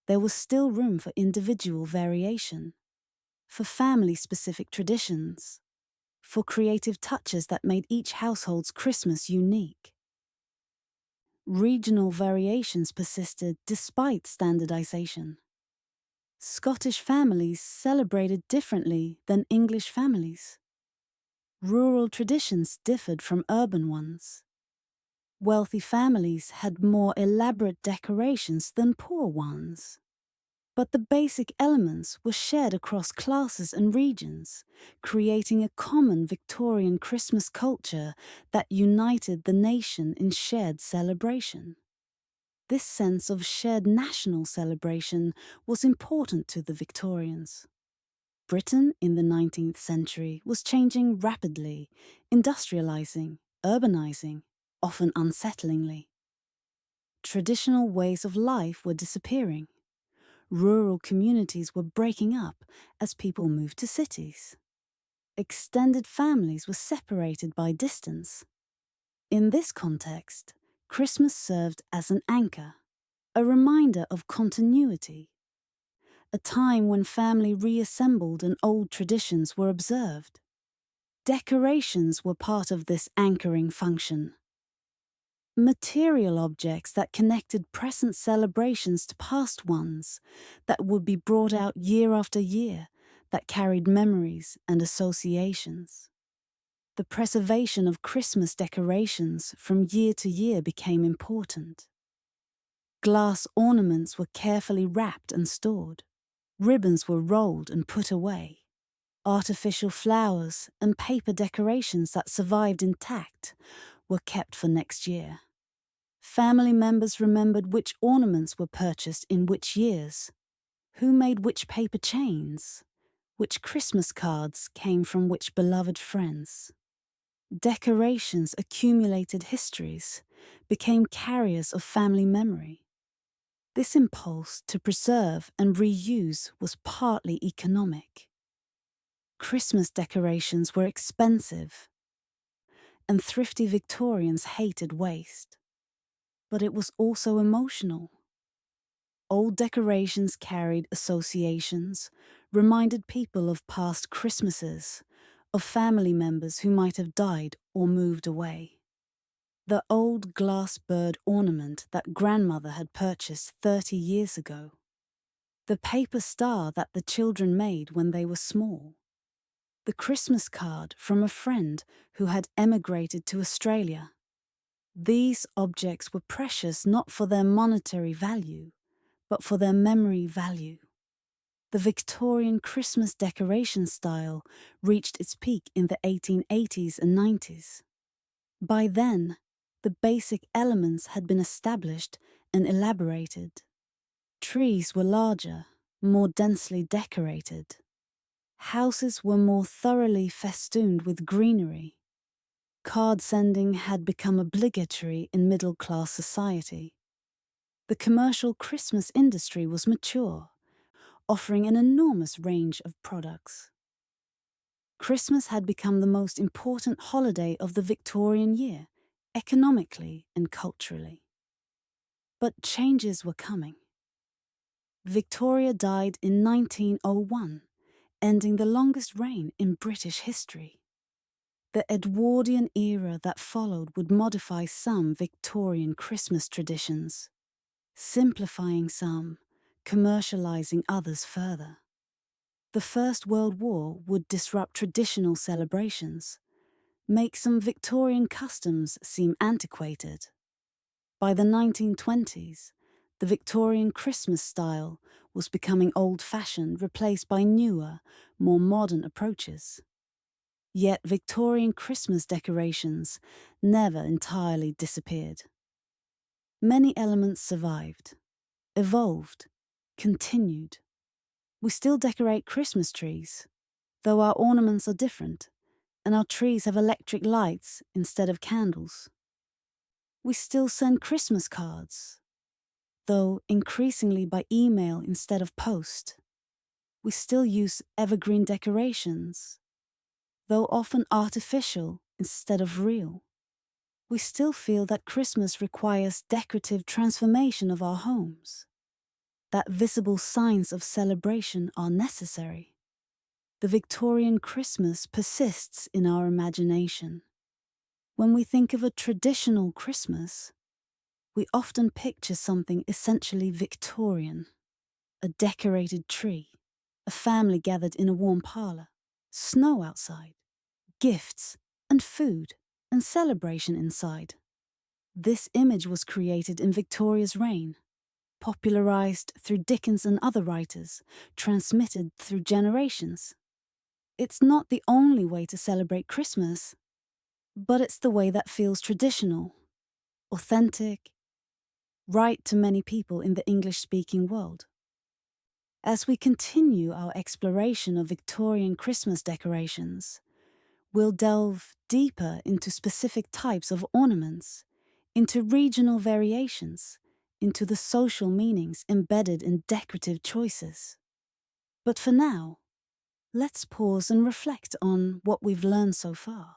there was still room for individual variation, for family-specific traditions, for creative touches that made each household's Christmas unique. Regional variations persisted despite standardization. Scottish families celebrated differently than English families. Rural traditions differed from urban ones. Wealthy families had more elaborate decorations than poor ones. But the basic elements were shared across classes and regions, creating a common Victorian Christmas culture that united the nation in shared celebration. This sense of shared national celebration was important to the Victorians. Britain in the 19th century was changing rapidly, industrializing, urbanizing, often unsettlingly. Traditional ways of life were disappearing. Rural communities were breaking up as people moved to cities. Extended families were separated by distance. In this context, Christmas served as an anchor, a reminder of continuity, a time when family reassembled and old traditions were observed. Decorations were part of this anchoring function. Material objects that connected present celebrations to past ones, that would be brought out year after year, that carried memories and associations. The preservation of Christmas decorations from year to year became important. Glass ornaments were carefully wrapped and stored. Ribbons were rolled and put away. Artificial flowers and paper decorations that survived intact were kept for next year. Family members remembered which ornaments were purchased in which years, who made which paper chains, which Christmas cards came from which beloved friends. Decorations accumulated histories, became carriers of family memory. This impulse to preserve and reuse was partly economic. Christmas decorations were expensive, and thrifty Victorians hated waste. But it was also emotional. Old decorations carried associations, reminded people of past Christmases, of family members who might have died or moved away. The old glass bird ornament that grandmother had purchased 30 years ago. The paper star that the children made when they were small. The Christmas card from a friend who had emigrated to Australia. These objects were precious not for their monetary value, but for their memory value. The Victorian Christmas decoration style reached its peak in the 1880s and 90s. By then, the basic elements had been established and elaborated. Trees were larger, more densely decorated. Houses were more thoroughly festooned with greenery. Card sending had become obligatory in middle-class society. The commercial Christmas industry was mature, offering an enormous range of products. Christmas had become the most important holiday of the Victorian year, economically and culturally. But changes were coming. Victoria died in 1901, ending the longest reign in British history. The Edwardian era that followed would modify some Victorian Christmas traditions, simplifying some, commercializing others further. The First World War would disrupt traditional celebrations, make some Victorian customs seem antiquated. By the 1920s, the Victorian Christmas style was becoming old-fashioned, replaced by newer, more modern approaches. Yet Victorian Christmas decorations never entirely disappeared. Many elements survived, evolved, continued. We still decorate Christmas trees, though our ornaments are different, and our trees have electric lights instead of candles. We still send Christmas cards, though increasingly by email instead of post. We still use evergreen decorations, though often artificial instead of real. We still feel that Christmas requires decorative transformation of our homes, that visible signs of celebration are necessary. The Victorian Christmas persists in our imagination. When we think of a traditional Christmas, we often picture something essentially Victorian. A decorated tree, a family gathered in a warm parlour, snow outside, gifts and food and celebration inside. This image was created in Victoria's reign, popularised through Dickens and other writers, transmitted through generations. It's not the only way to celebrate Christmas, but it's the way that feels traditional, authentic, right to many people in the English-speaking world. As we continue our exploration of Victorian Christmas decorations, we'll delve deeper into specific types of ornaments, into regional variations, into the social meanings embedded in decorative choices. But for now, let's pause and reflect on what we've learned so far.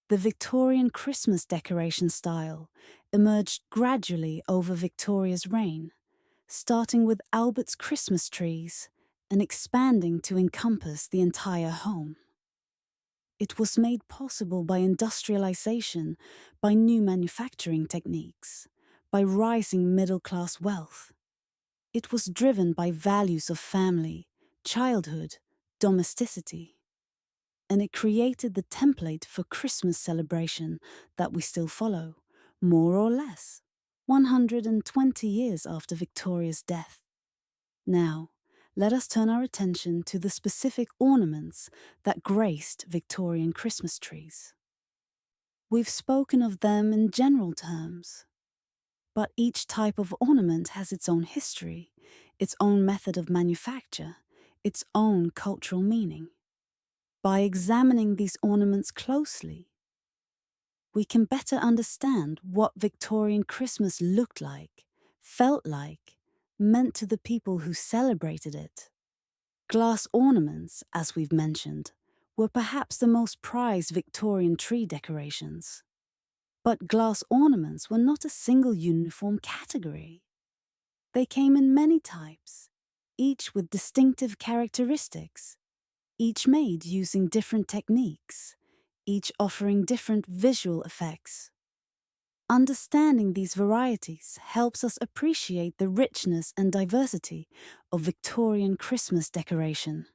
The Victorian Christmas decoration style emerged gradually over Victoria's reign, starting with Albert's Christmas trees and expanding to encompass the entire home. It was made possible by industrialization, by new manufacturing techniques, by rising middle-class wealth. It was driven by values of family, childhood, domesticity. And it created the template for Christmas celebration that we still follow, more or less, 120 years after Victoria's death. Now, let us turn our attention to the specific ornaments that graced Victorian Christmas trees. We've spoken of them in general terms, but each type of ornament has its own history, its own method of manufacture, its own cultural meaning. By examining these ornaments closely, we can better understand what Victorian Christmas looked like, felt like, meant to the people who celebrated it. Glass ornaments, as we've mentioned, were perhaps the most prized Victorian tree decorations. But glass ornaments were not a single uniform category. They came in many types, each with distinctive characteristics, each made using different techniques, each offering different visual effects. Understanding these varieties helps us appreciate the richness and diversity of Victorian Christmas decoration.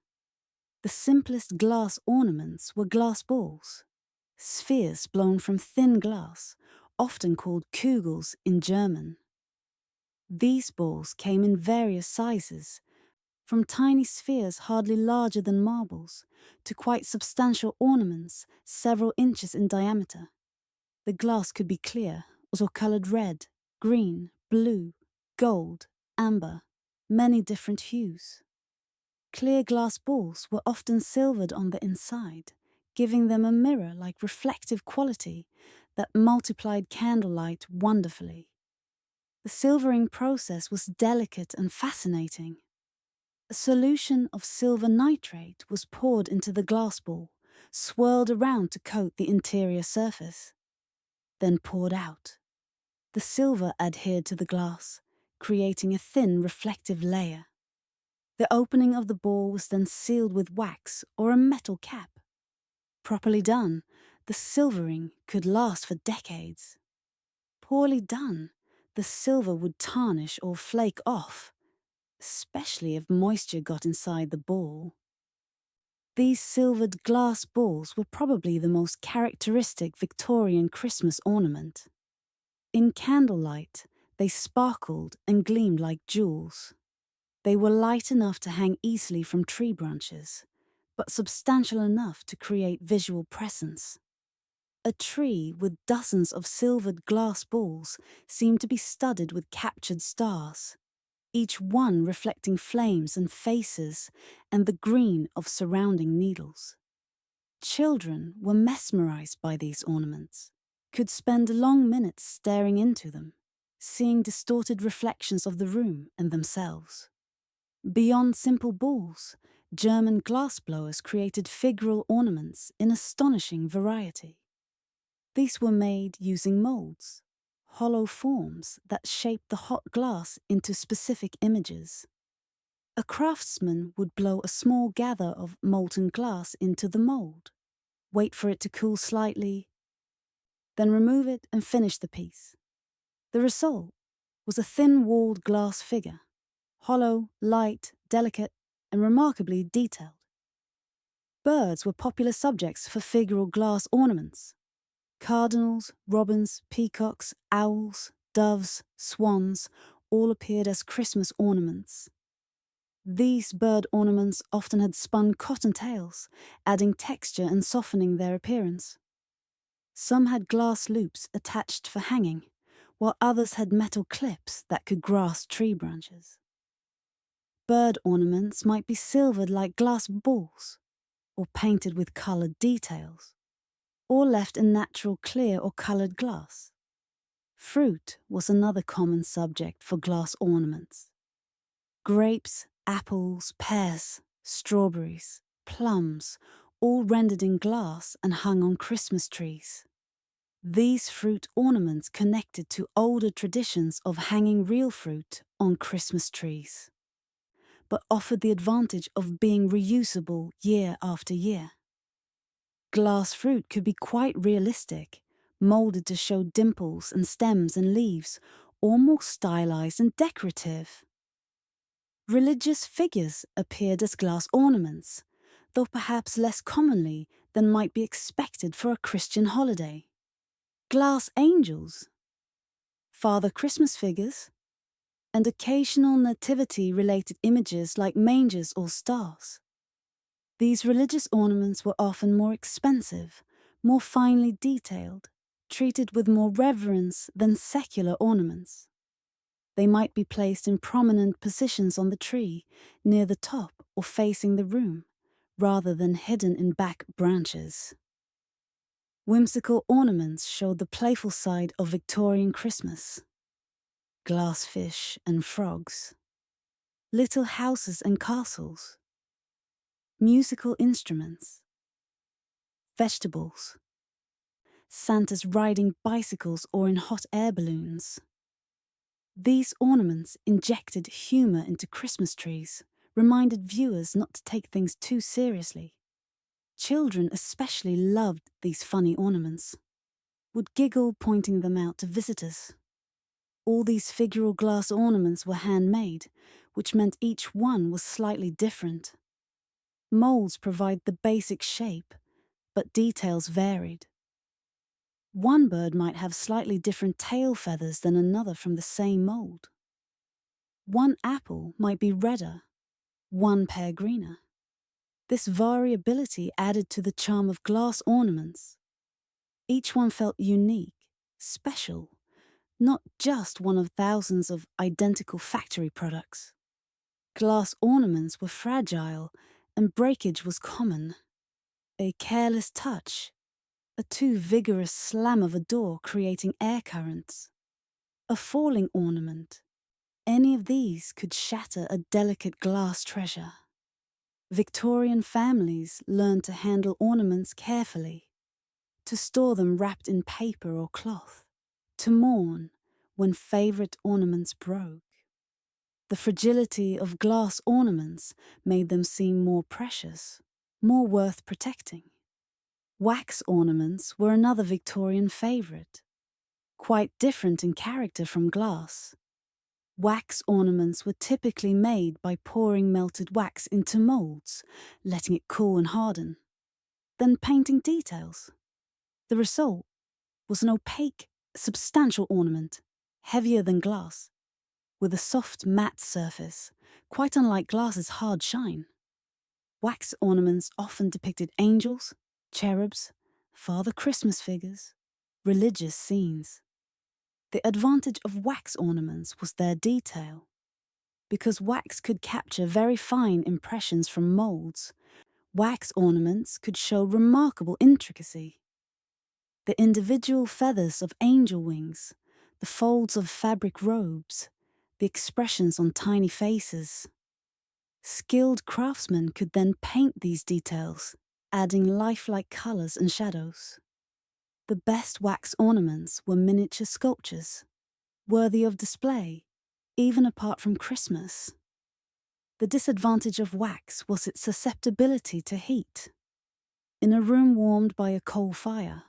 The simplest glass ornaments were glass balls, spheres blown from thin glass, often called Kugels in German. These balls came in various sizes, from tiny spheres hardly larger than marbles to quite substantial ornaments several inches in diameter. The glass could be clear or coloured red, green, blue, gold, amber, many different hues. Clear glass balls were often silvered on the inside, giving them a mirror-like reflective quality that multiplied candlelight wonderfully. The silvering process was delicate and fascinating. A solution of silver nitrate was poured into the glass ball, swirled around to coat the interior surface, then poured out. The silver adhered to the glass, creating a thin reflective layer. The opening of the ball was then sealed with wax or a metal cap. Properly done, the silvering could last for decades. Poorly done, the silver would tarnish or flake off, especially if moisture got inside the ball. These silvered glass balls were probably the most characteristic Victorian Christmas ornament. In candlelight, they sparkled and gleamed like jewels. They were light enough to hang easily from tree branches, but substantial enough to create visual presence. A tree with dozens of silvered glass balls seemed to be studded with captured stars, each one reflecting flames and faces and the green of surrounding needles. Children were mesmerized by these ornaments, could spend long minutes staring into them, seeing distorted reflections of the room and themselves. Beyond simple balls, German glassblowers created figural ornaments in astonishing variety. These were made using molds, hollow forms that shaped the hot glass into specific images. A craftsman would blow a small gather of molten glass into the mold, wait for it to cool slightly, then remove it and finish the piece. The result was a thin-walled glass figure, hollow, light, delicate, and remarkably detailed. Birds were popular subjects for figural glass ornaments. Cardinals, robins, peacocks, owls, doves, swans all appeared as Christmas ornaments. These bird ornaments often had spun cotton tails, adding texture and softening their appearance. Some had glass loops attached for hanging, while others had metal clips that could grasp tree branches. Bird ornaments might be silvered like glass balls, or painted with coloured details, or left in natural clear or coloured glass. Fruit was another common subject for glass ornaments. Grapes, apples, pears, strawberries, plums, all rendered in glass and hung on Christmas trees. These fruit ornaments connected to older traditions of hanging real fruit on Christmas trees, but offered the advantage of being reusable year after year. Glass fruit could be quite realistic, molded to show dimples and stems and leaves, or more stylized and decorative. Religious figures appeared as glass ornaments, though perhaps less commonly than might be expected for a Christian holiday. Glass angels, Father Christmas figures, and occasional nativity-related images like mangers or stars. These religious ornaments were often more expensive, more finely detailed, treated with more reverence than secular ornaments. They might be placed in prominent positions on the tree, near the top or facing the room, rather than hidden in back branches. Whimsical ornaments showed the playful side of Victorian Christmas. Glass fish and frogs, little houses and castles, musical instruments, vegetables, Santas riding bicycles or in hot air balloons. These ornaments injected humour into Christmas trees, reminded viewers not to take things too seriously. Children especially loved these funny ornaments, would giggle pointing them out to visitors. All these figural glass ornaments were handmade, which meant each one was slightly different. Moulds provide the basic shape, but details varied. One bird might have slightly different tail feathers than another from the same mould. One apple might be redder, one pear greener. This variability added to the charm of glass ornaments. Each one felt unique, special, not just one of thousands of identical factory products. Glass ornaments were fragile and breakage was common. A careless touch, a too vigorous slam of a door creating air currents, a falling ornament, any of these could shatter a delicate glass treasure. Victorian families learned to handle ornaments carefully, to store them wrapped in paper or cloth, to mourn when favourite ornaments broke. The fragility of glass ornaments made them seem more precious, more worth protecting. Wax ornaments were another Victorian favourite, quite different in character from glass. Wax ornaments were typically made by pouring melted wax into moulds, letting it cool and harden, then painting details. The result was an opaque, substantial ornament, heavier than glass, with a soft matte surface, quite unlike glass's hard shine. Wax ornaments often depicted angels, cherubs, Father Christmas figures, religious scenes. The advantage of wax ornaments was their detail. Because wax could capture very fine impressions from moulds, wax ornaments could show remarkable intricacy. The individual feathers of angel wings, the folds of fabric robes, the expressions on tiny faces. Skilled craftsmen could then paint these details, adding lifelike colours and shadows. The best wax ornaments were miniature sculptures, worthy of display, even apart from Christmas. The disadvantage of wax was its susceptibility to heat. In a room warmed by a coal fire,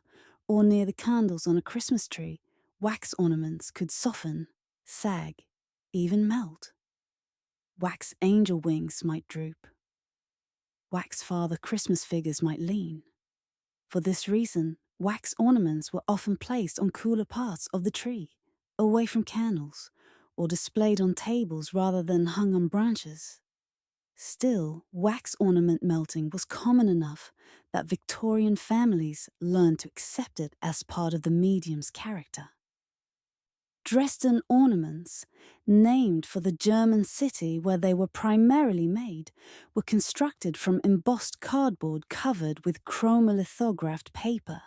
or near the candles on a Christmas tree, wax ornaments could soften, sag, even melt. Wax angel wings might droop. Wax Father Christmas figures might lean. For this reason, wax ornaments were often placed on cooler parts of the tree, away from candles, or displayed on tables rather than hung on branches. Still, wax ornament melting was common enough that Victorian families learned to accept it as part of the medium's character. Dresden ornaments, named for the German city where they were primarily made, were constructed from embossed cardboard covered with chromolithographed paper.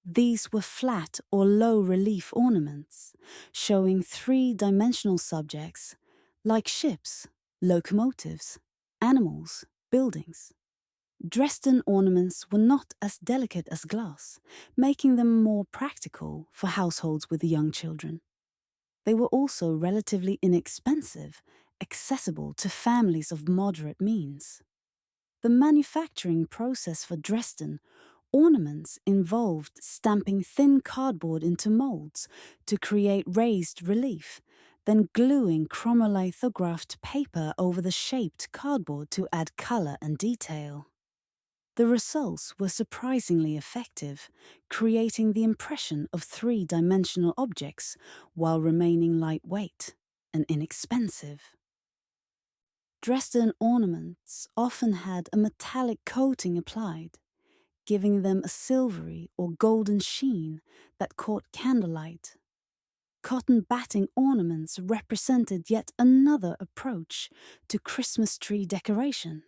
These were flat or low-relief ornaments, showing three-dimensional subjects like ships, locomotives, animals, buildings. Dresden ornaments were not as delicate as glass, making them more practical for households with young children. They were also relatively inexpensive, accessible to families of moderate means. The manufacturing process for Dresden ornaments involved stamping thin cardboard into molds to create raised relief, then gluing chromolithographed paper over the shaped cardboard to add color and detail. The results were surprisingly effective, creating the impression of three-dimensional objects while remaining lightweight and inexpensive. Dresden ornaments often had a metallic coating applied, giving them a silvery or golden sheen that caught candlelight. Cotton batting ornaments represented yet another approach to Christmas tree decoration.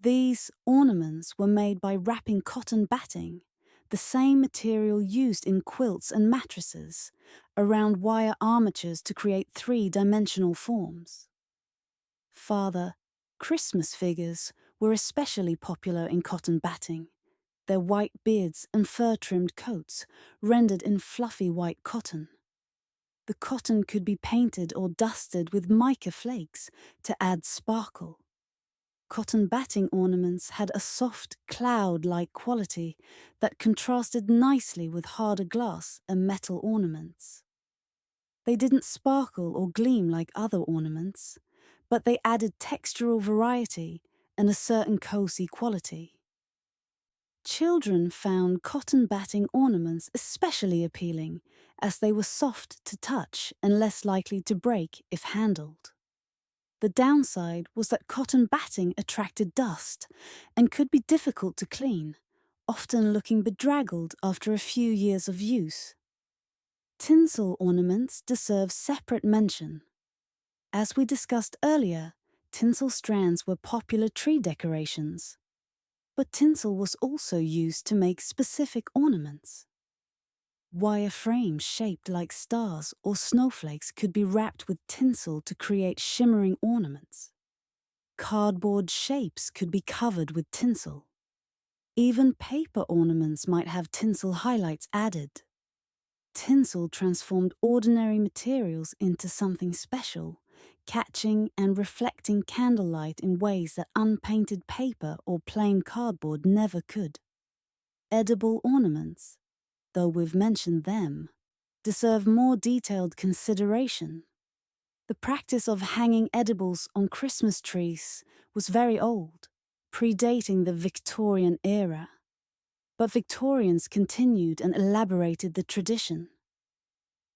These ornaments were made by wrapping cotton batting, the same material used in quilts and mattresses, around wire armatures to create three-dimensional forms. Father Christmas figures were especially popular in cotton batting, their white beards and fur-trimmed coats rendered in fluffy white cotton. The cotton could be painted or dusted with mica flakes to add sparkle. Cotton batting ornaments had a soft, cloud-like quality that contrasted nicely with harder glass and metal ornaments. They didn't sparkle or gleam like other ornaments, but they added textural variety and a certain cozy quality. Children found cotton batting ornaments especially appealing, as they were soft to touch and less likely to break if handled. The downside was that cotton batting attracted dust and could be difficult to clean, often looking bedraggled after a few years of use. Tinsel ornaments deserve separate mention. As we discussed earlier, tinsel strands were popular tree decorations. But tinsel was also used to make specific ornaments. Wire frames shaped like stars or snowflakes could be wrapped with tinsel to create shimmering ornaments. Cardboard shapes could be covered with tinsel. Even paper ornaments might have tinsel highlights added. Tinsel transformed ordinary materials into something special, catching and reflecting candlelight in ways that unpainted paper or plain cardboard never could. Edible ornaments, though we've mentioned them, deserve more detailed consideration. The practice of hanging edibles on Christmas trees was very old, predating the Victorian era. But Victorians continued and elaborated the tradition.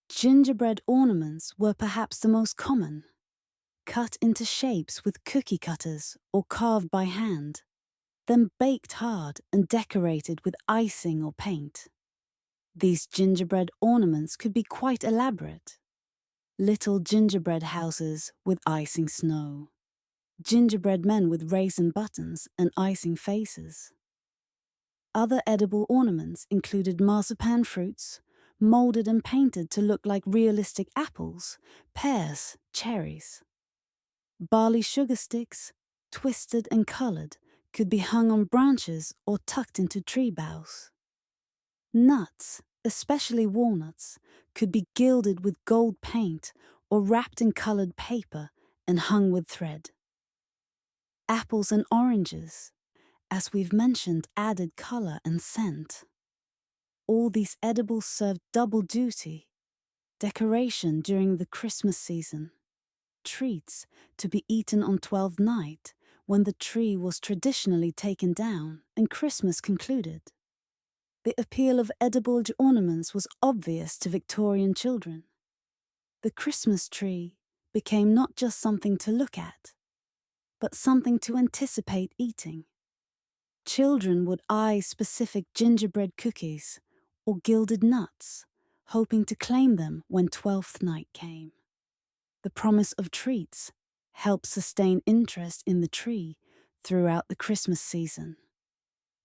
Gingerbread ornaments were perhaps the most common, cut into shapes with cookie cutters or carved by hand, then baked hard and decorated with icing or paint. These gingerbread ornaments could be quite elaborate. Little gingerbread houses with icing snow, gingerbread men with raisin buttons and icing faces. Other edible ornaments included marzipan fruits, molded and painted to look like realistic apples, pears, cherries. Barley sugar sticks, twisted and colored, could be hung on branches or tucked into tree boughs. Nuts, especially walnuts, could be gilded with gold paint or wrapped in colored paper and hung with thread. Apples and oranges, as we've mentioned, added color and scent. All these edibles served double duty: decoration during the Christmas season, treats to be eaten on 12th night when the tree was traditionally taken down and Christmas concluded. The appeal of edible ornaments was obvious to Victorian children. The Christmas tree became not just something to look at, but something to anticipate eating. Children would eye specific gingerbread cookies or gilded nuts, hoping to claim them when Twelfth Night came. The promise of treats helped sustain interest in the tree throughout the Christmas season.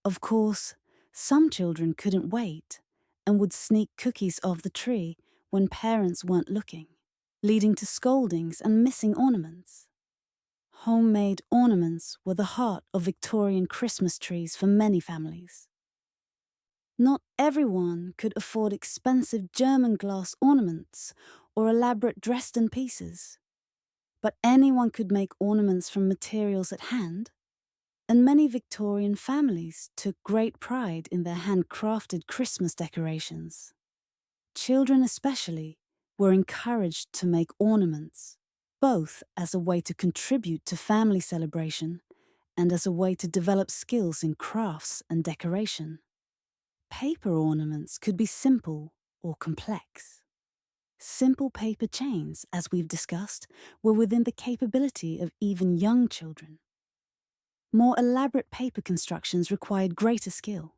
Of course, some children couldn't wait and would sneak cookies off the tree when parents weren't looking, leading to scoldings and missing ornaments. Homemade ornaments were the heart of Victorian Christmas trees for many families. Not everyone could afford expensive German glass ornaments or elaborate Dresden pieces, but anyone could make ornaments from materials at hand, and many Victorian families took great pride in their handcrafted Christmas decorations. Children especially were encouraged to make ornaments, both as a way to contribute to family celebration and as a way to develop skills in crafts and decoration. Paper ornaments could be simple or complex. Simple paper chains, as we've discussed, were within the capability of even young children. More elaborate paper constructions required greater skill.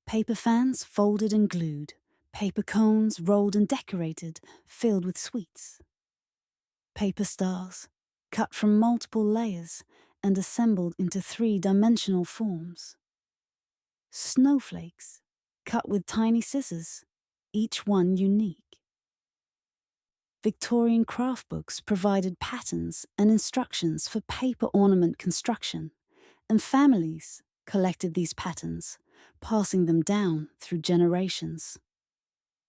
Paper fans folded and glued, paper cones rolled and decorated, filled with sweets. Paper stars, cut from multiple layers and assembled into three-dimensional forms. Snowflakes, cut with tiny scissors, each one unique. Victorian craft books provided patterns and instructions for paper ornament construction, and families collected these patterns, passing them down through generations.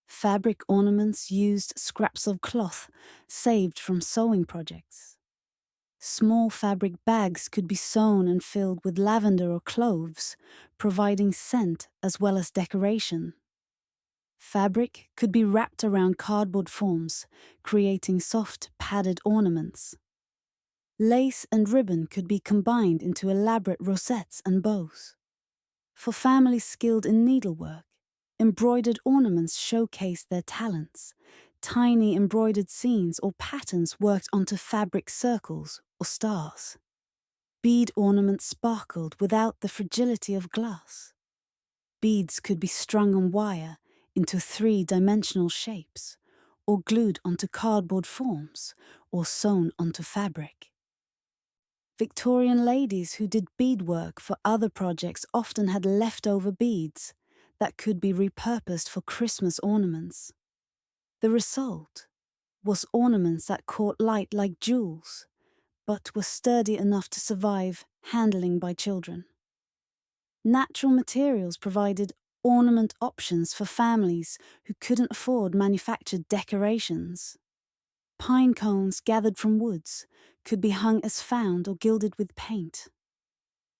Fabric ornaments used scraps of cloth saved from sewing projects. Small fabric bags could be sewn and filled with lavender or cloves, providing scent as well as decoration. Fabric could be wrapped around cardboard forms, creating soft, padded ornaments. Lace and ribbon could be combined into elaborate rosettes and bows. For families skilled in needlework, embroidered ornaments showcased their talents. Tiny embroidered scenes or patterns worked onto fabric circles or stars. Bead ornaments sparkled without the fragility of glass. Beads could be strung on wire into three-dimensional shapes, or glued onto cardboard forms, or sewn onto fabric. Victorian ladies who did beadwork for other projects often had leftover beads that could be repurposed for Christmas ornaments. The result was ornaments that caught light like jewels, but were sturdy enough to survive handling by children. Natural materials provided ornament options for families who couldn't afford manufactured decorations. Pine cones gathered from woods could be hung as found or gilded with paint.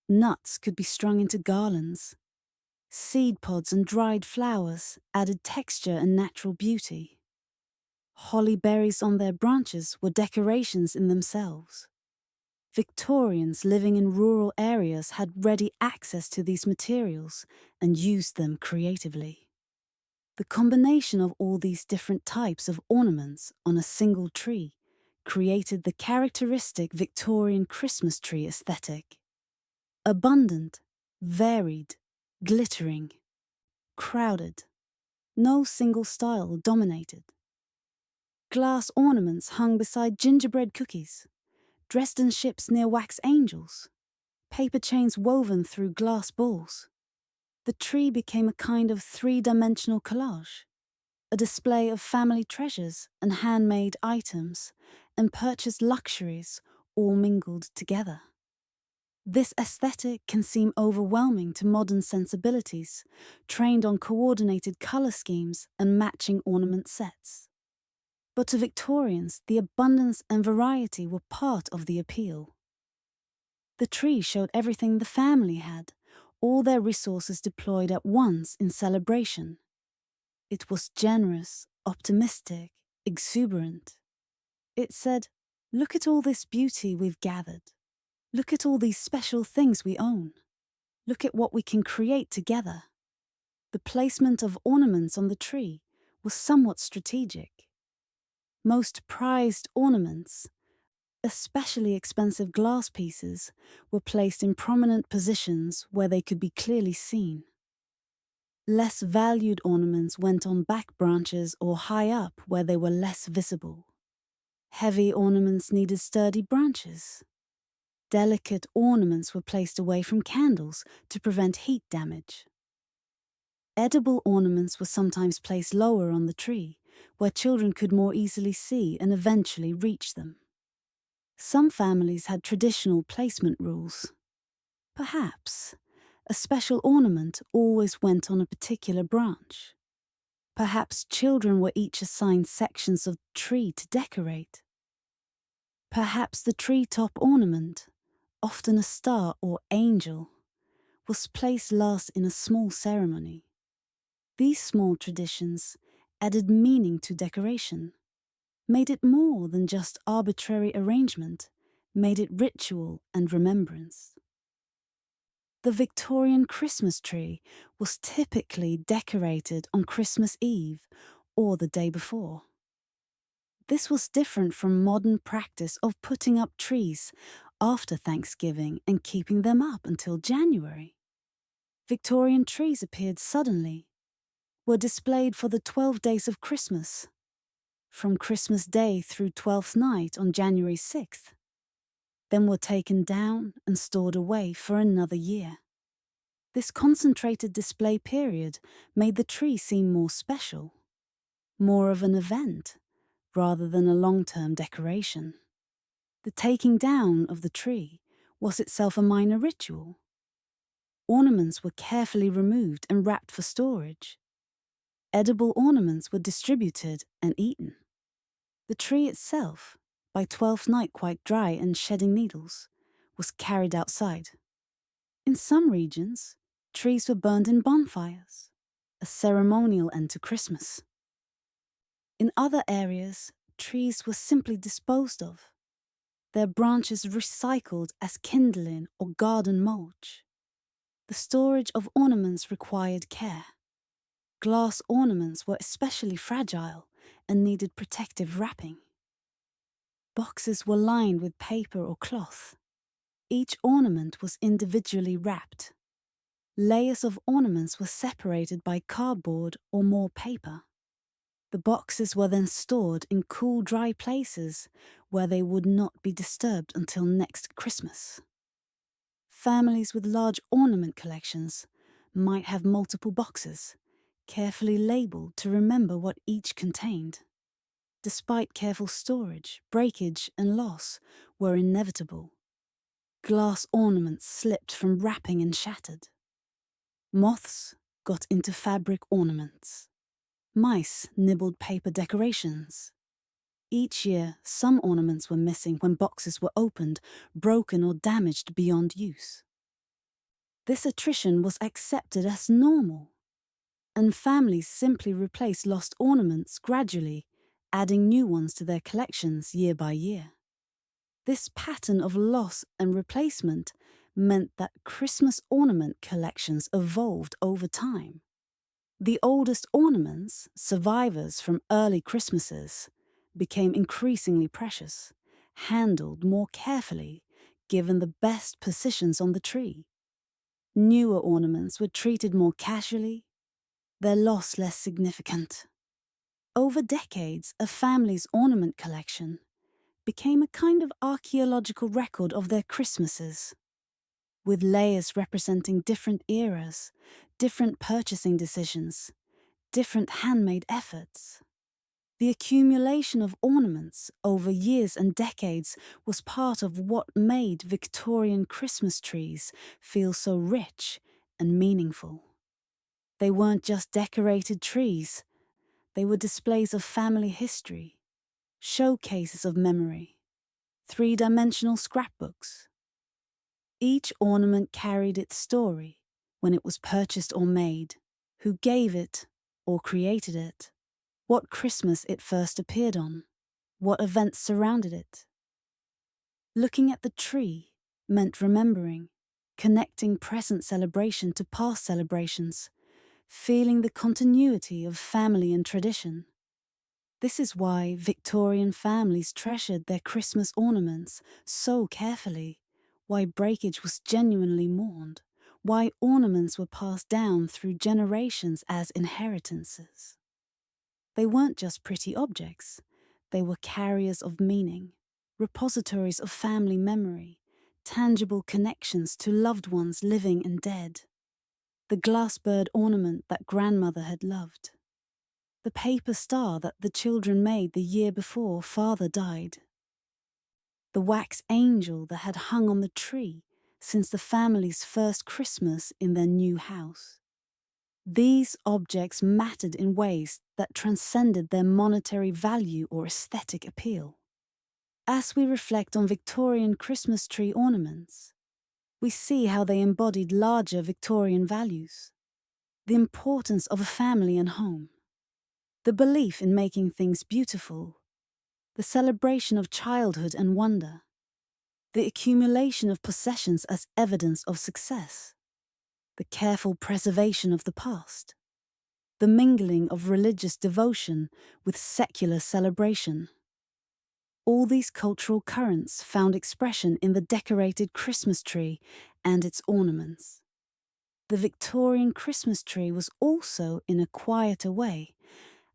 Nuts could be strung into garlands. Seed pods and dried flowers added texture and natural beauty. Holly berries on their branches were decorations in themselves. Victorians living in rural areas had ready access to these materials and used them creatively. The combination of all these different types of ornaments on a single tree created the characteristic Victorian Christmas tree aesthetic. Abundant, varied, glittering, crowded. No single style dominated. Glass ornaments hung beside gingerbread cookies, Dresden ships near wax angels, paper chains woven through glass balls. The tree became a kind of three-dimensional collage, a display of family treasures and handmade items, and purchased luxuries all mingled together. This aesthetic can seem overwhelming to modern sensibilities, trained on coordinated colour schemes and matching ornament sets. But to Victorians, the abundance and variety were part of the appeal. The tree showed everything the family had, all their resources deployed at once in celebration. It was generous, optimistic, exuberant. It said, "Look at all this beauty we've gathered. Look at all these special things we own. Look at what we can create together." The placement of ornaments on the tree was somewhat strategic. Most prized ornaments, especially expensive glass pieces, were placed in prominent positions where they could be clearly seen. Less valued ornaments went on back branches or high up where they were less visible. Heavy ornaments needed sturdy branches. Delicate ornaments were placed away from candles to prevent heat damage. Edible ornaments were sometimes placed lower on the tree, where children could more easily see and eventually reach them. Some families had traditional placement rules. Perhaps a special ornament always went on a particular branch. Perhaps children were each assigned sections of the tree to decorate. Perhaps the treetop ornament, often a star or angel, was placed last in a small ceremony. These small traditions added meaning to decoration, made it more than just arbitrary arrangement, made it ritual and remembrance. The Victorian Christmas tree was typically decorated on Christmas Eve or the day before. This was different from modern practice of putting up trees after Thanksgiving and keeping them up until January. Victorian trees appeared suddenly, were displayed for the 12 days of Christmas, from Christmas Day through 12th night on January 6th, then were taken down and stored away for another year. This concentrated display period made the tree seem more special, more of an event, rather than a long-term decoration. The taking down of the tree was itself a minor ritual. Ornaments were carefully removed and wrapped for storage. Edible ornaments were distributed and eaten. The tree itself, by 12th night quite dry and shedding needles, was carried outside. In some regions, trees were burned in bonfires, a ceremonial end to Christmas. In other areas, trees were simply disposed of, their branches recycled as kindling or garden mulch. The storage of ornaments required care. Glass ornaments were especially fragile and needed protective wrapping. Boxes were lined with paper or cloth. Each ornament was individually wrapped. Layers of ornaments were separated by cardboard or more paper. The boxes were then stored in cool, dry places where they would not be disturbed until next Christmas. Families with large ornament collections might have multiple boxes, carefully labeled to remember what each contained. Despite careful storage, breakage and loss were inevitable. Glass ornaments slipped from wrapping and shattered. Moths got into fabric ornaments. Mice nibbled paper decorations. Each year, some ornaments were missing when boxes were opened, broken or damaged beyond use. This attrition was accepted as normal, and families simply replaced lost ornaments gradually, adding new ones to their collections year by year. This pattern of loss and replacement meant that Christmas ornament collections evolved over time. The oldest ornaments, survivors from early Christmases, became increasingly precious, handled more carefully, given the best positions on the tree. Newer ornaments were treated more casually, their loss less significant. Over decades, a family's ornament collection became a kind of archaeological record of their Christmases, with layers representing different eras, different purchasing decisions, different handmade efforts. The accumulation of ornaments over years and decades was part of what made Victorian Christmas trees feel so rich and meaningful. They weren't just decorated trees, they were displays of family history, showcases of memory, three-dimensional scrapbooks. Each ornament carried its story when it was purchased or made, who gave it or created it, what Christmas it first appeared on, what events surrounded it. Looking at the tree meant remembering, connecting present celebration to past celebrations, feeling the continuity of family and tradition. This is why Victorian families treasured their Christmas ornaments so carefully, why breakage was genuinely mourned, why ornaments were passed down through generations as inheritances. They weren't just pretty objects, they were carriers of meaning, repositories of family memory, tangible connections to loved ones living and dead. The glass bird ornament that grandmother had loved. The paper star that the children made the year before father died. The wax angel that had hung on the tree since the family's first Christmas in their new house. These objects mattered in ways that transcended their monetary value or aesthetic appeal. As we reflect on Victorian Christmas tree ornaments, we see how they embodied larger Victorian values. The importance of a family and home. The belief in making things beautiful. The celebration of childhood and wonder. The accumulation of possessions as evidence of success. The careful preservation of the past. The mingling of religious devotion with secular celebration. All these cultural currents found expression in the decorated Christmas tree and its ornaments. The Victorian Christmas tree was also, in a quieter way,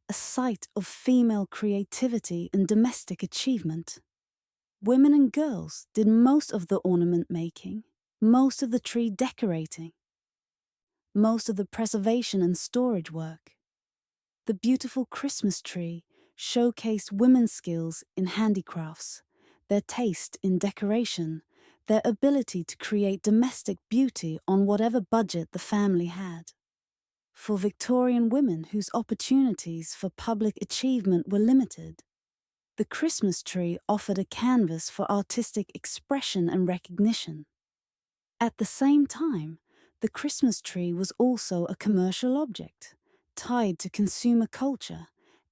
a site of female creativity and domestic achievement. Women and girls did most of the ornament making, most of the tree decorating, most of the preservation and storage work. The beautiful Christmas tree showcased women's skills in handicrafts, their taste in decoration, their ability to create domestic beauty on whatever budget the family had. For Victorian women whose opportunities for public achievement were limited, the Christmas tree offered a canvas for artistic expression and recognition. At the same time, the Christmas tree was also a commercial object, tied to consumer culture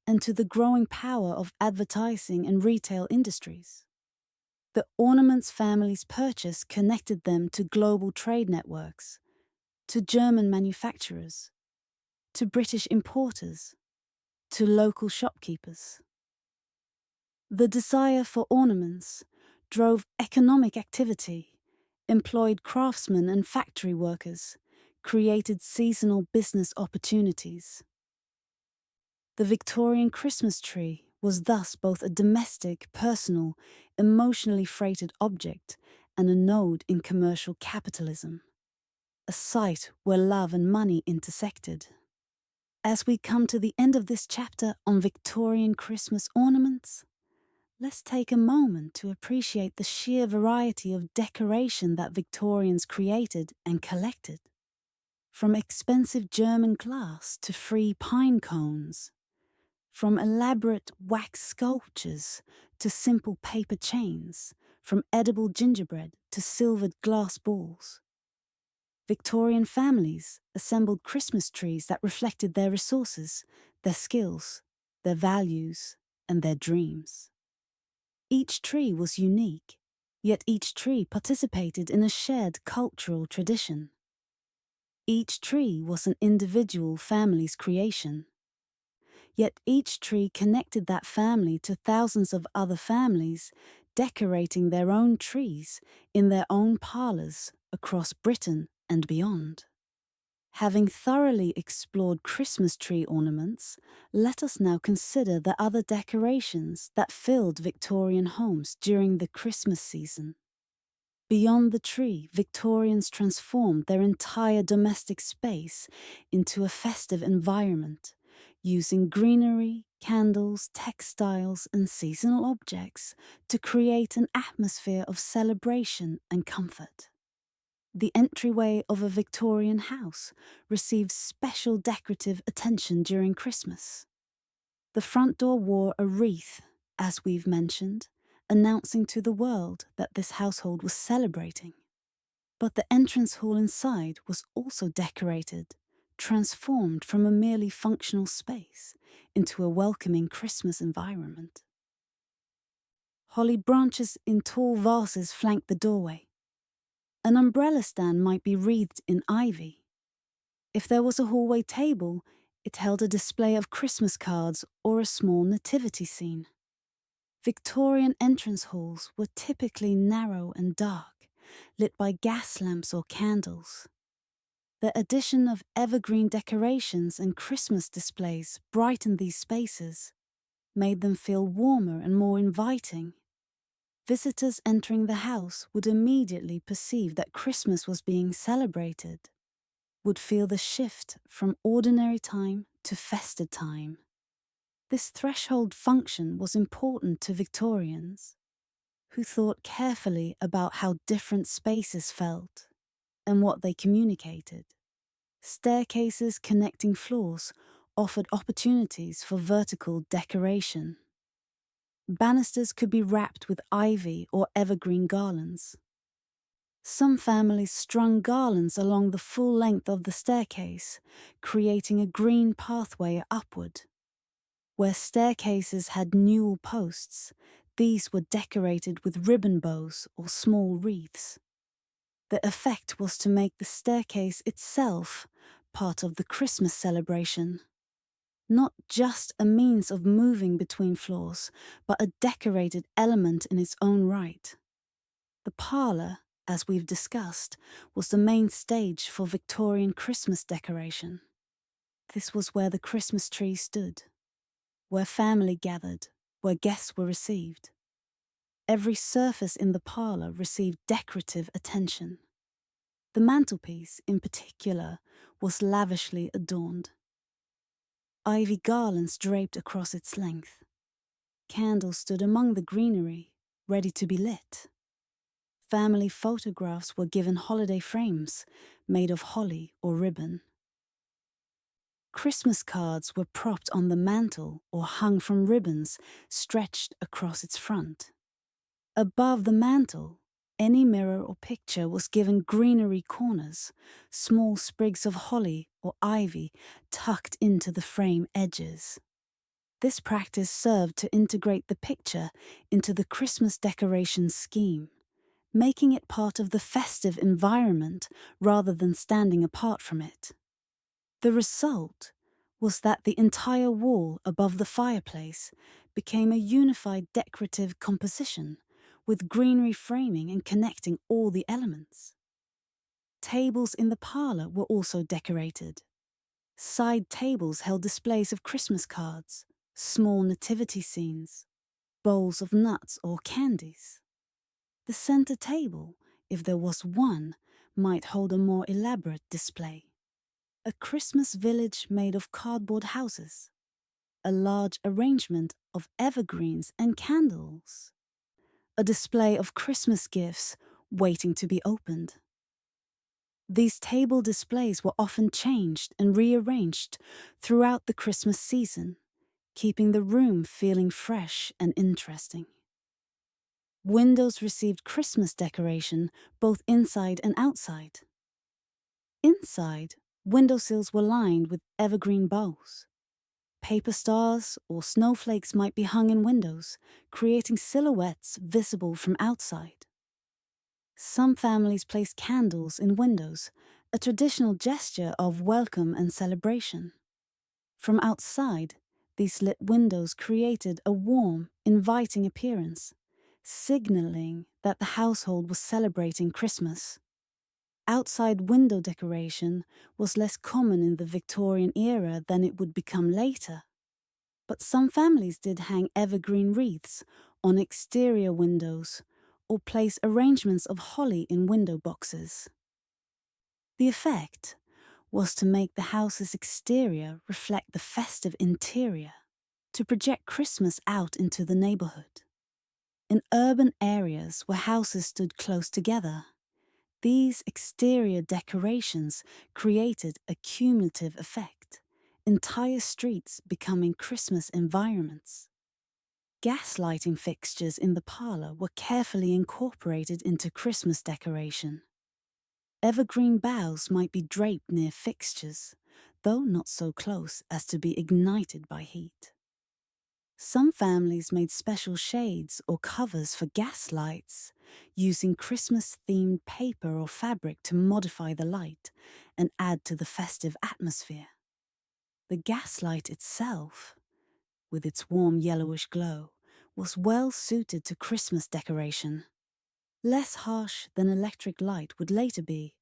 and to the growing power of advertising and retail industries. The ornaments families purchased connected them to global trade networks, to German manufacturers, to British importers, to local shopkeepers. The desire for ornaments drove economic activity, employed craftsmen and factory workers, created seasonal business opportunities. The Victorian Christmas tree was thus both a domestic, personal, emotionally freighted object and a node in commercial capitalism, a site where love and money intersected. As we come to the end of this chapter on Victorian Christmas ornaments, let's take a moment to appreciate the sheer variety of decoration that Victorians created and collected. From expensive German glass to free pine cones, from elaborate wax sculptures to simple paper chains, from edible gingerbread to silvered glass balls. Victorian families assembled Christmas trees that reflected their resources, their skills, their values, and their dreams. Each tree was unique, yet each tree participated in a shared cultural tradition. Each tree was an individual family's creation. Yet each tree connected that family to thousands of other families, decorating their own trees in their own parlours across Britain and beyond. Having thoroughly explored Christmas tree ornaments, let us now consider the other decorations that filled Victorian homes during the Christmas season. Beyond the tree, Victorians transformed their entire domestic space into a festive environment, using greenery, candles, textiles, and seasonal objects to create an atmosphere of celebration and comfort. The entryway of a Victorian house receives special decorative attention during Christmas. The front door wore a wreath, as we've mentioned, announcing to the world that this household was celebrating. But the entrance hall inside was also decorated, transformed from a merely functional space into a welcoming Christmas environment. Holly branches in tall vases flanked the doorway. An umbrella stand might be wreathed in ivy. If there was a hallway table, it held a display of Christmas cards or a small nativity scene. Victorian entrance halls were typically narrow and dark, lit by gas lamps or candles. The addition of evergreen decorations and Christmas displays brightened these spaces, made them feel warmer and more inviting. Visitors entering the house would immediately perceive that Christmas was being celebrated, would feel the shift from ordinary time to festive time. This threshold function was important to Victorians, who thought carefully about how different spaces felt and what they communicated. Staircases connecting floors offered opportunities for vertical decoration. Banisters could be wrapped with ivy or evergreen garlands. Some families strung garlands along the full length of the staircase, creating a green pathway upward. Where staircases had newel posts, these were decorated with ribbon bows or small wreaths. The effect was to make the staircase itself part of the Christmas celebration. Not just a means of moving between floors, but a decorated element in its own right. The parlour, as we've discussed, was the main stage for Victorian Christmas decoration. This was where the Christmas tree stood, where family gathered, where guests were received. Every surface in the parlour received decorative attention. The mantelpiece, in particular, was lavishly adorned. Ivy garlands draped across its length. Candles stood among the greenery, ready to be lit. Family photographs were given holiday frames made of holly or ribbon. Christmas cards were propped on the mantel or hung from ribbons stretched across its front. Above the mantel, any mirror or picture was given greenery corners, small sprigs of holly or ivy tucked into the frame edges. This practice served to integrate the picture into the Christmas decoration scheme, making it part of the festive environment rather than standing apart from it. The result was that the entire wall above the fireplace became a unified decorative composition, with greenery framing and connecting all the elements. Tables in the parlour were also decorated. Side tables held displays of Christmas cards, small nativity scenes, bowls of nuts or candies. The centre table, if there was one, might hold a more elaborate display. A Christmas village made of cardboard houses, a large arrangement of evergreens and candles, a display of Christmas gifts waiting to be opened. These table displays were often changed and rearranged throughout the Christmas season, keeping the room feeling fresh and interesting. Windows received Christmas decoration both inside and outside. Inside, windowsills were lined with evergreen bows. Paper stars or snowflakes might be hung in windows, creating silhouettes visible from outside. Some families placed candles in windows, a traditional gesture of welcome and celebration. From outside, these lit windows created a warm, inviting appearance, signaling that the household was celebrating Christmas. Outside window decoration was less common in the Victorian era than it would become later. But some families did hang evergreen wreaths on exterior windows or place arrangements of holly in window boxes. The effect was to make the house's exterior reflect the festive interior, to project Christmas out into the neighbourhood. In urban areas where houses stood close together, these exterior decorations created a cumulative effect, entire streets becoming Christmas environments. Gas lighting fixtures in the parlour were carefully incorporated into Christmas decoration. Evergreen boughs might be draped near fixtures, though not so close as to be ignited by heat. Some families made special shades or covers for gas lights, using Christmas-themed paper or fabric to modify the light and add to the festive atmosphere. The gas light itself, with its warm yellowish glow, was well suited to Christmas decoration. Less harsh than electric light would later be,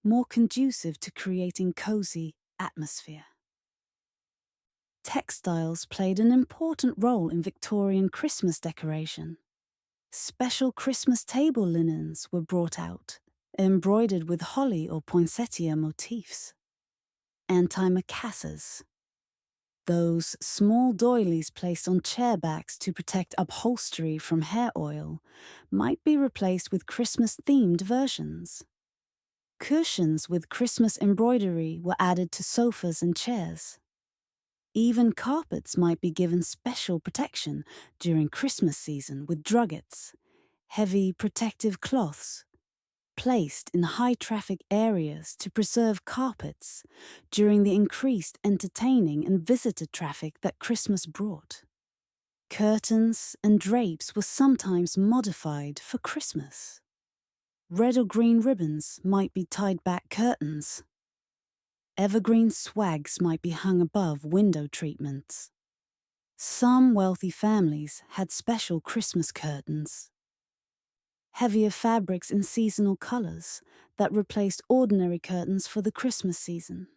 more conducive to creating cozy atmosphere. Textiles played an important role in Victorian Christmas decoration. Special Christmas table linens were brought out, embroidered with holly or poinsettia motifs. Antimacassars, those small doilies placed on chair backs to protect upholstery from hair oil, might be replaced with Christmas-themed versions. Cushions with Christmas embroidery were added to sofas and chairs. Even carpets might be given special protection during Christmas season with druggets, heavy protective cloths, placed in high-traffic areas to preserve carpets during the increased entertaining and visitor traffic that Christmas brought. Curtains and drapes were sometimes modified for Christmas. Red or green ribbons might be tied back curtains. Evergreen swags might be hung above window treatments. Some wealthy families had special Christmas curtains. Heavier fabrics in seasonal colors that replaced ordinary curtains for the Christmas season.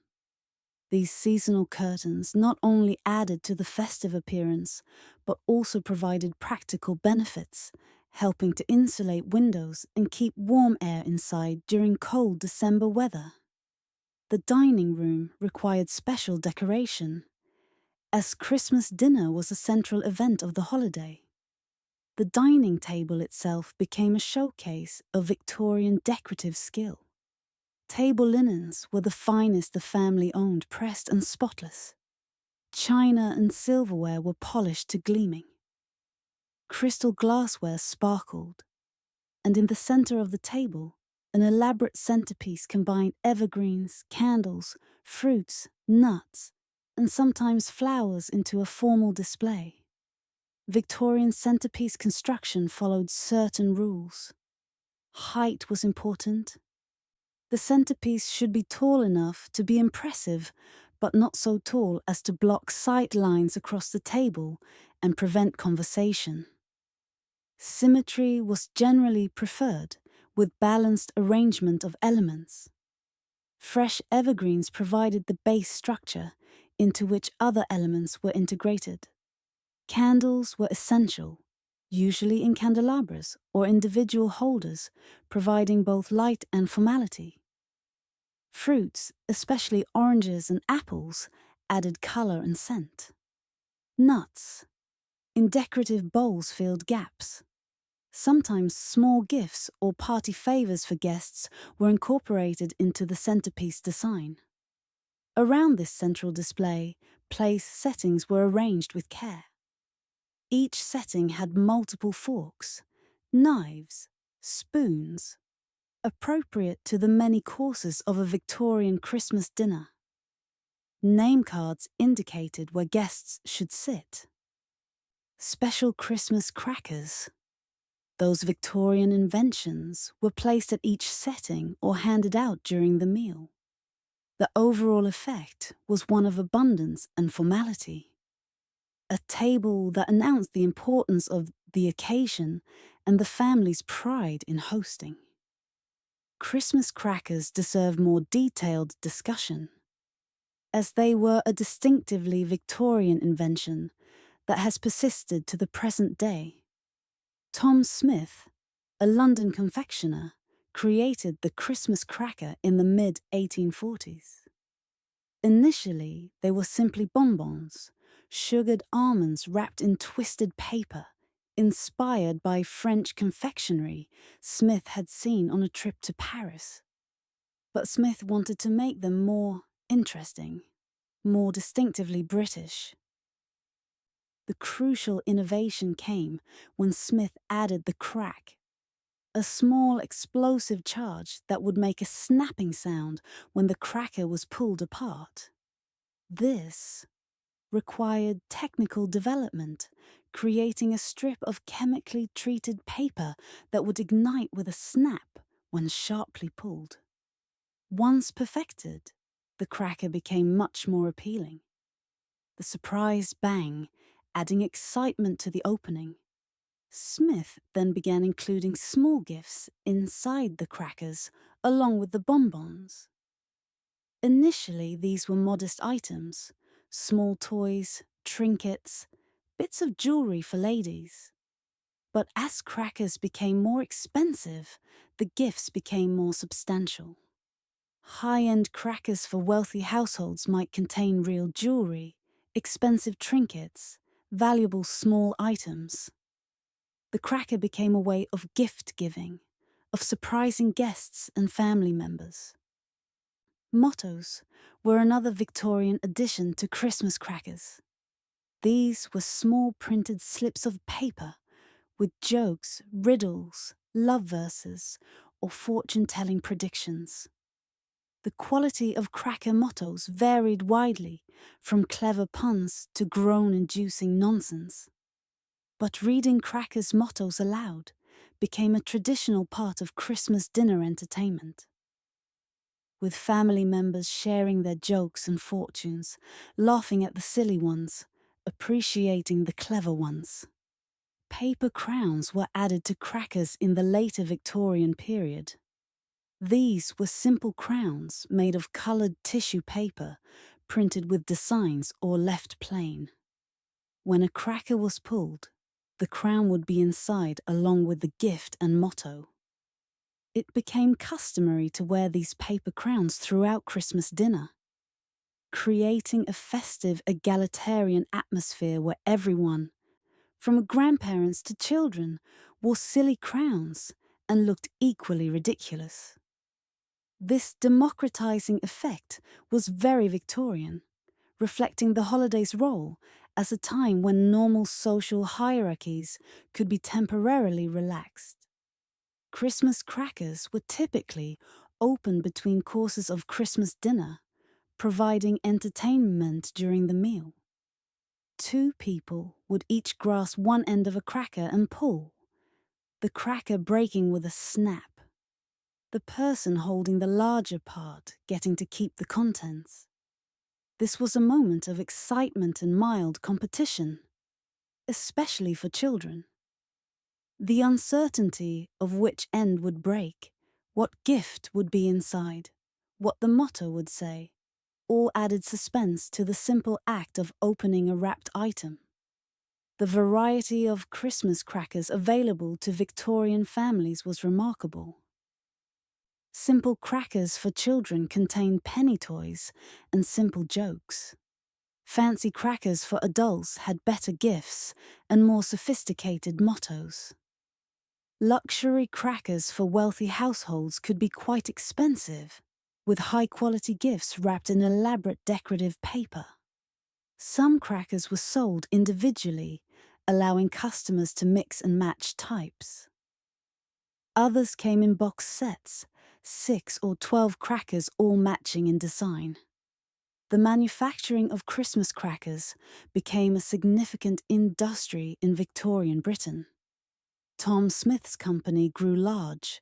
These seasonal curtains not only added to the festive appearance, but also provided practical benefits, helping to insulate windows and keep warm air inside during cold December weather. The dining room required special decoration, as Christmas dinner was a central event of the holiday. The dining table itself became a showcase of Victorian decorative skill. Table linens were the finest the family owned, pressed and spotless. China and silverware were polished to gleaming. Crystal glassware sparkled, and in the center of the table, an elaborate centerpiece combined evergreens, candles, fruits, nuts, and sometimes flowers into a formal display. Victorian centerpiece construction followed certain rules. Height was important. The centerpiece should be tall enough to be impressive, but not so tall as to block sight lines across the table and prevent conversation. Symmetry was generally preferred, with balanced arrangement of elements. Fresh evergreens provided the base structure into which other elements were integrated. Candles were essential, usually in candelabras or individual holders, providing both light and formality. Fruits, especially oranges and apples, added color and scent. Nuts, in decorative bowls, filled gaps. Sometimes small gifts or party favors for guests were incorporated into the centerpiece design. Around this central display, place settings were arranged with care. Each setting had multiple forks, knives, spoons, appropriate to the many courses of a Victorian Christmas dinner. Name cards indicated where guests should sit. Special Christmas crackers, those Victorian inventions, were placed at each setting or handed out during the meal. The overall effect was one of abundance and formality. A table that announced the importance of the occasion and the family's pride in hosting. Christmas crackers deserve more detailed discussion, as they were a distinctively Victorian invention that has persisted to the present day. Tom Smith, a London confectioner, created the Christmas cracker in the mid-1840s. Initially, they were simply bonbons, sugared almonds wrapped in twisted paper, inspired by French confectionery Smith had seen on a trip to Paris. But Smith wanted to make them more interesting, more distinctively British. The crucial innovation came when Smith added the crack, a small explosive charge that would make a snapping sound when the cracker was pulled apart. This required technical development, creating a strip of chemically treated paper that would ignite with a snap when sharply pulled. Once perfected, the cracker became much more appealing. The surprise bang, adding excitement to the opening. Smith then began including small gifts inside the crackers, along with the bonbons. Initially, these were modest items, small toys, trinkets, bits of jewelry for ladies. But as crackers became more expensive, the gifts became more substantial. High-end crackers for wealthy households might contain real jewelry, expensive trinkets, valuable small items. The cracker became a way of gift-giving, of surprising guests and family members. Mottos were another Victorian addition to Christmas crackers. These were small printed slips of paper with jokes, riddles, love verses, or fortune-telling predictions. The quality of cracker mottos varied widely, from clever puns to groan-inducing nonsense. But reading crackers' mottos aloud became a traditional part of Christmas dinner entertainment. With family members sharing their jokes and fortunes, laughing at the silly ones, appreciating the clever ones. Paper crowns were added to crackers in the later Victorian period. These were simple crowns made of coloured tissue paper, printed with designs or left plain. When a cracker was pulled, the crown would be inside along with the gift and motto. It became customary to wear these paper crowns throughout Christmas dinner, creating a festive, egalitarian atmosphere where everyone, from grandparents to children, wore silly crowns and looked equally ridiculous. This democratizing effect was very Victorian, reflecting the holiday's role as a time when normal social hierarchies could be temporarily relaxed. Christmas crackers were typically opened between courses of Christmas dinner, providing entertainment during the meal. Two people would each grasp one end of a cracker and pull, the cracker breaking with a snap. The person holding the larger part getting to keep the contents. This was a moment of excitement and mild competition, especially for children. The uncertainty of which end would break, what gift would be inside, what the motto would say, all added suspense to the simple act of opening a wrapped item. The variety of Christmas crackers available to Victorian families was remarkable. Simple crackers for children contained penny toys and simple jokes. Fancy crackers for adults had better gifts and more sophisticated mottos. Luxury crackers for wealthy households could be quite expensive, with high-quality gifts wrapped in elaborate decorative paper. Some crackers were sold individually, allowing customers to mix and match types. Others came in box sets, 6 or 12 crackers all matching in design. The manufacturing of Christmas crackers became a significant industry in Victorian Britain. Tom Smith's company grew large,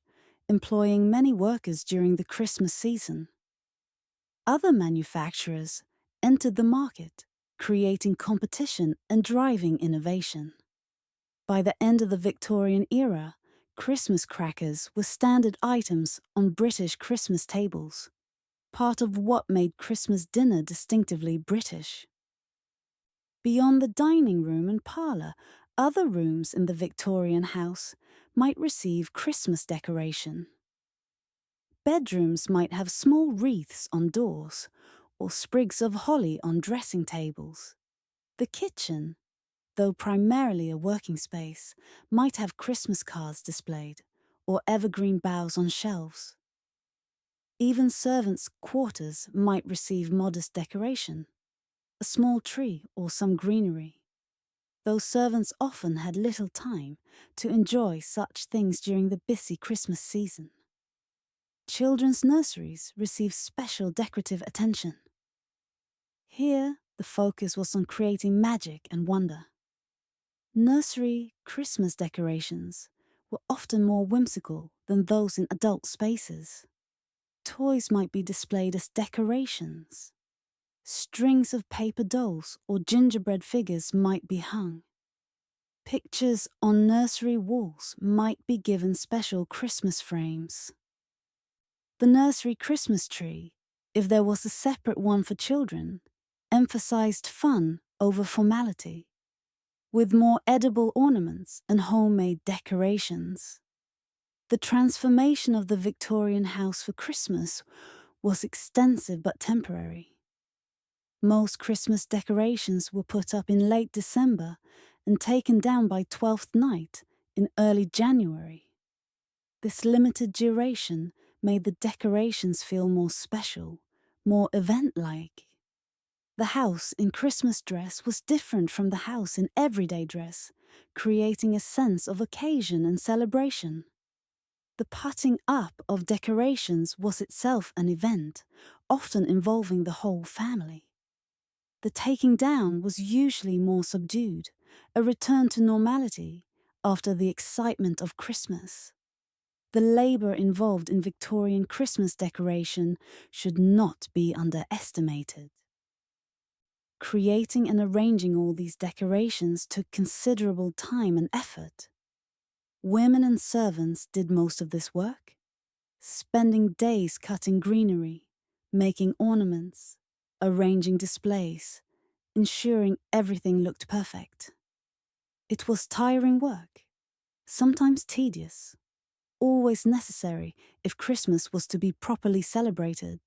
employing many workers during the Christmas season. Other manufacturers entered the market, creating competition and driving innovation. By the end of the Victorian era, Christmas crackers were standard items on British Christmas tables, part of what made Christmas dinner distinctively British. Beyond the dining room and parlour, other rooms in the Victorian house might receive Christmas decoration. Bedrooms might have small wreaths on doors or sprigs of holly on dressing tables. The kitchen, though primarily a working space, might have Christmas cards displayed or evergreen boughs on shelves. Even servants' quarters might receive modest decoration, a small tree or some greenery, though servants often had little time to enjoy such things during the busy Christmas season. Children's nurseries received special decorative attention. Here, the focus was on creating magic and wonder. Nursery Christmas decorations were often more whimsical than those in adult spaces. Toys might be displayed as decorations. Strings of paper dolls or gingerbread figures might be hung. Pictures on nursery walls might be given special Christmas frames. The nursery Christmas tree, if there was a separate one for children, emphasized fun over formality, with more edible ornaments and homemade decorations. The transformation of the Victorian house for Christmas was extensive but temporary. Most Christmas decorations were put up in late December and taken down by Twelfth Night in early January. This limited duration made the decorations feel more special, more event-like. The house in Christmas dress was different from the house in everyday dress, creating a sense of occasion and celebration. The putting up of decorations was itself an event, often involving the whole family. The taking down was usually more subdued, a return to normality after the excitement of Christmas. The labor involved in Victorian Christmas decoration should not be underestimated. Creating and arranging all these decorations took considerable time and effort. Women and servants did most of this work, spending days cutting greenery, making ornaments, arranging displays, ensuring everything looked perfect. It was tiring work, sometimes tedious, always necessary if Christmas was to be properly celebrated.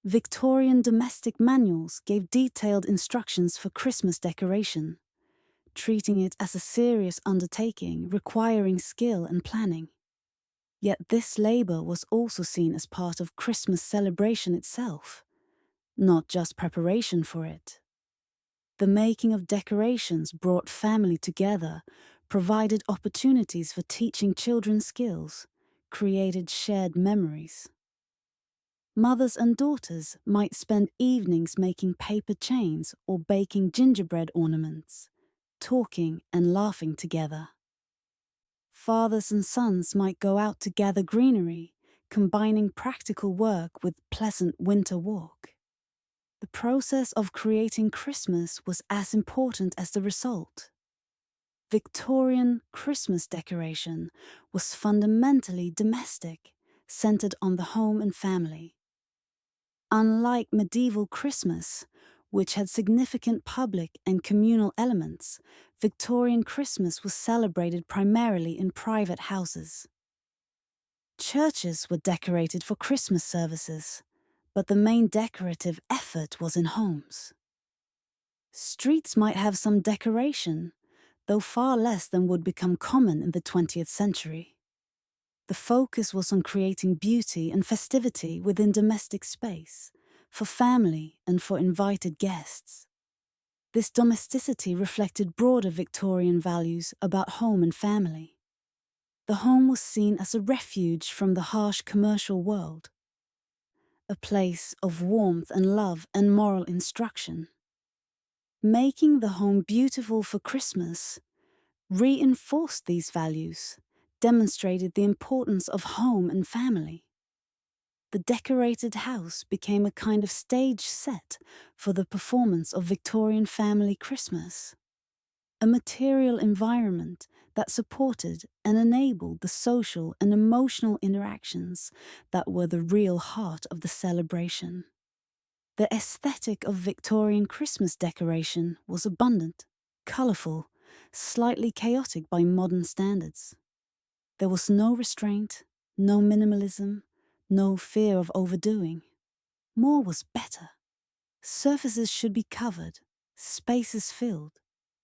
Victorian domestic manuals gave detailed instructions for Christmas decoration, treating it as a serious undertaking requiring skill and planning. Yet this labor was also seen as part of Christmas celebration itself, not just preparation for it. The making of decorations brought family together, provided opportunities for teaching children skills, created shared memories. Mothers and daughters might spend evenings making paper chains or baking gingerbread ornaments, talking and laughing together. Fathers and sons might go out to gather greenery, combining practical work with pleasant winter walk. The process of creating Christmas was as important as the result. Victorian Christmas decoration was fundamentally domestic, centered on the home and family. Unlike medieval Christmas, which had significant public and communal elements, Victorian Christmas was celebrated primarily in private houses. Churches were decorated for Christmas services, but the main decorative effort was in homes. Streets might have some decoration, though far less than would become common in the 20th century. The focus was on creating beauty and festivity within domestic space, for family and for invited guests. This domesticity reflected broader Victorian values about home and family. The home was seen as a refuge from the harsh commercial world, a place of warmth and love and moral instruction. Making the home beautiful for Christmas reinforced these values, demonstrated the importance of home and family. The decorated house became a kind of stage set for the performance of Victorian family Christmas, a material environment that supported and enabled the social and emotional interactions that were the real heart of the celebration. The aesthetic of Victorian Christmas decoration was abundant, colourful, slightly chaotic by modern standards. There was no restraint, no minimalism, no fear of overdoing. More was better. Surfaces should be covered, spaces filled,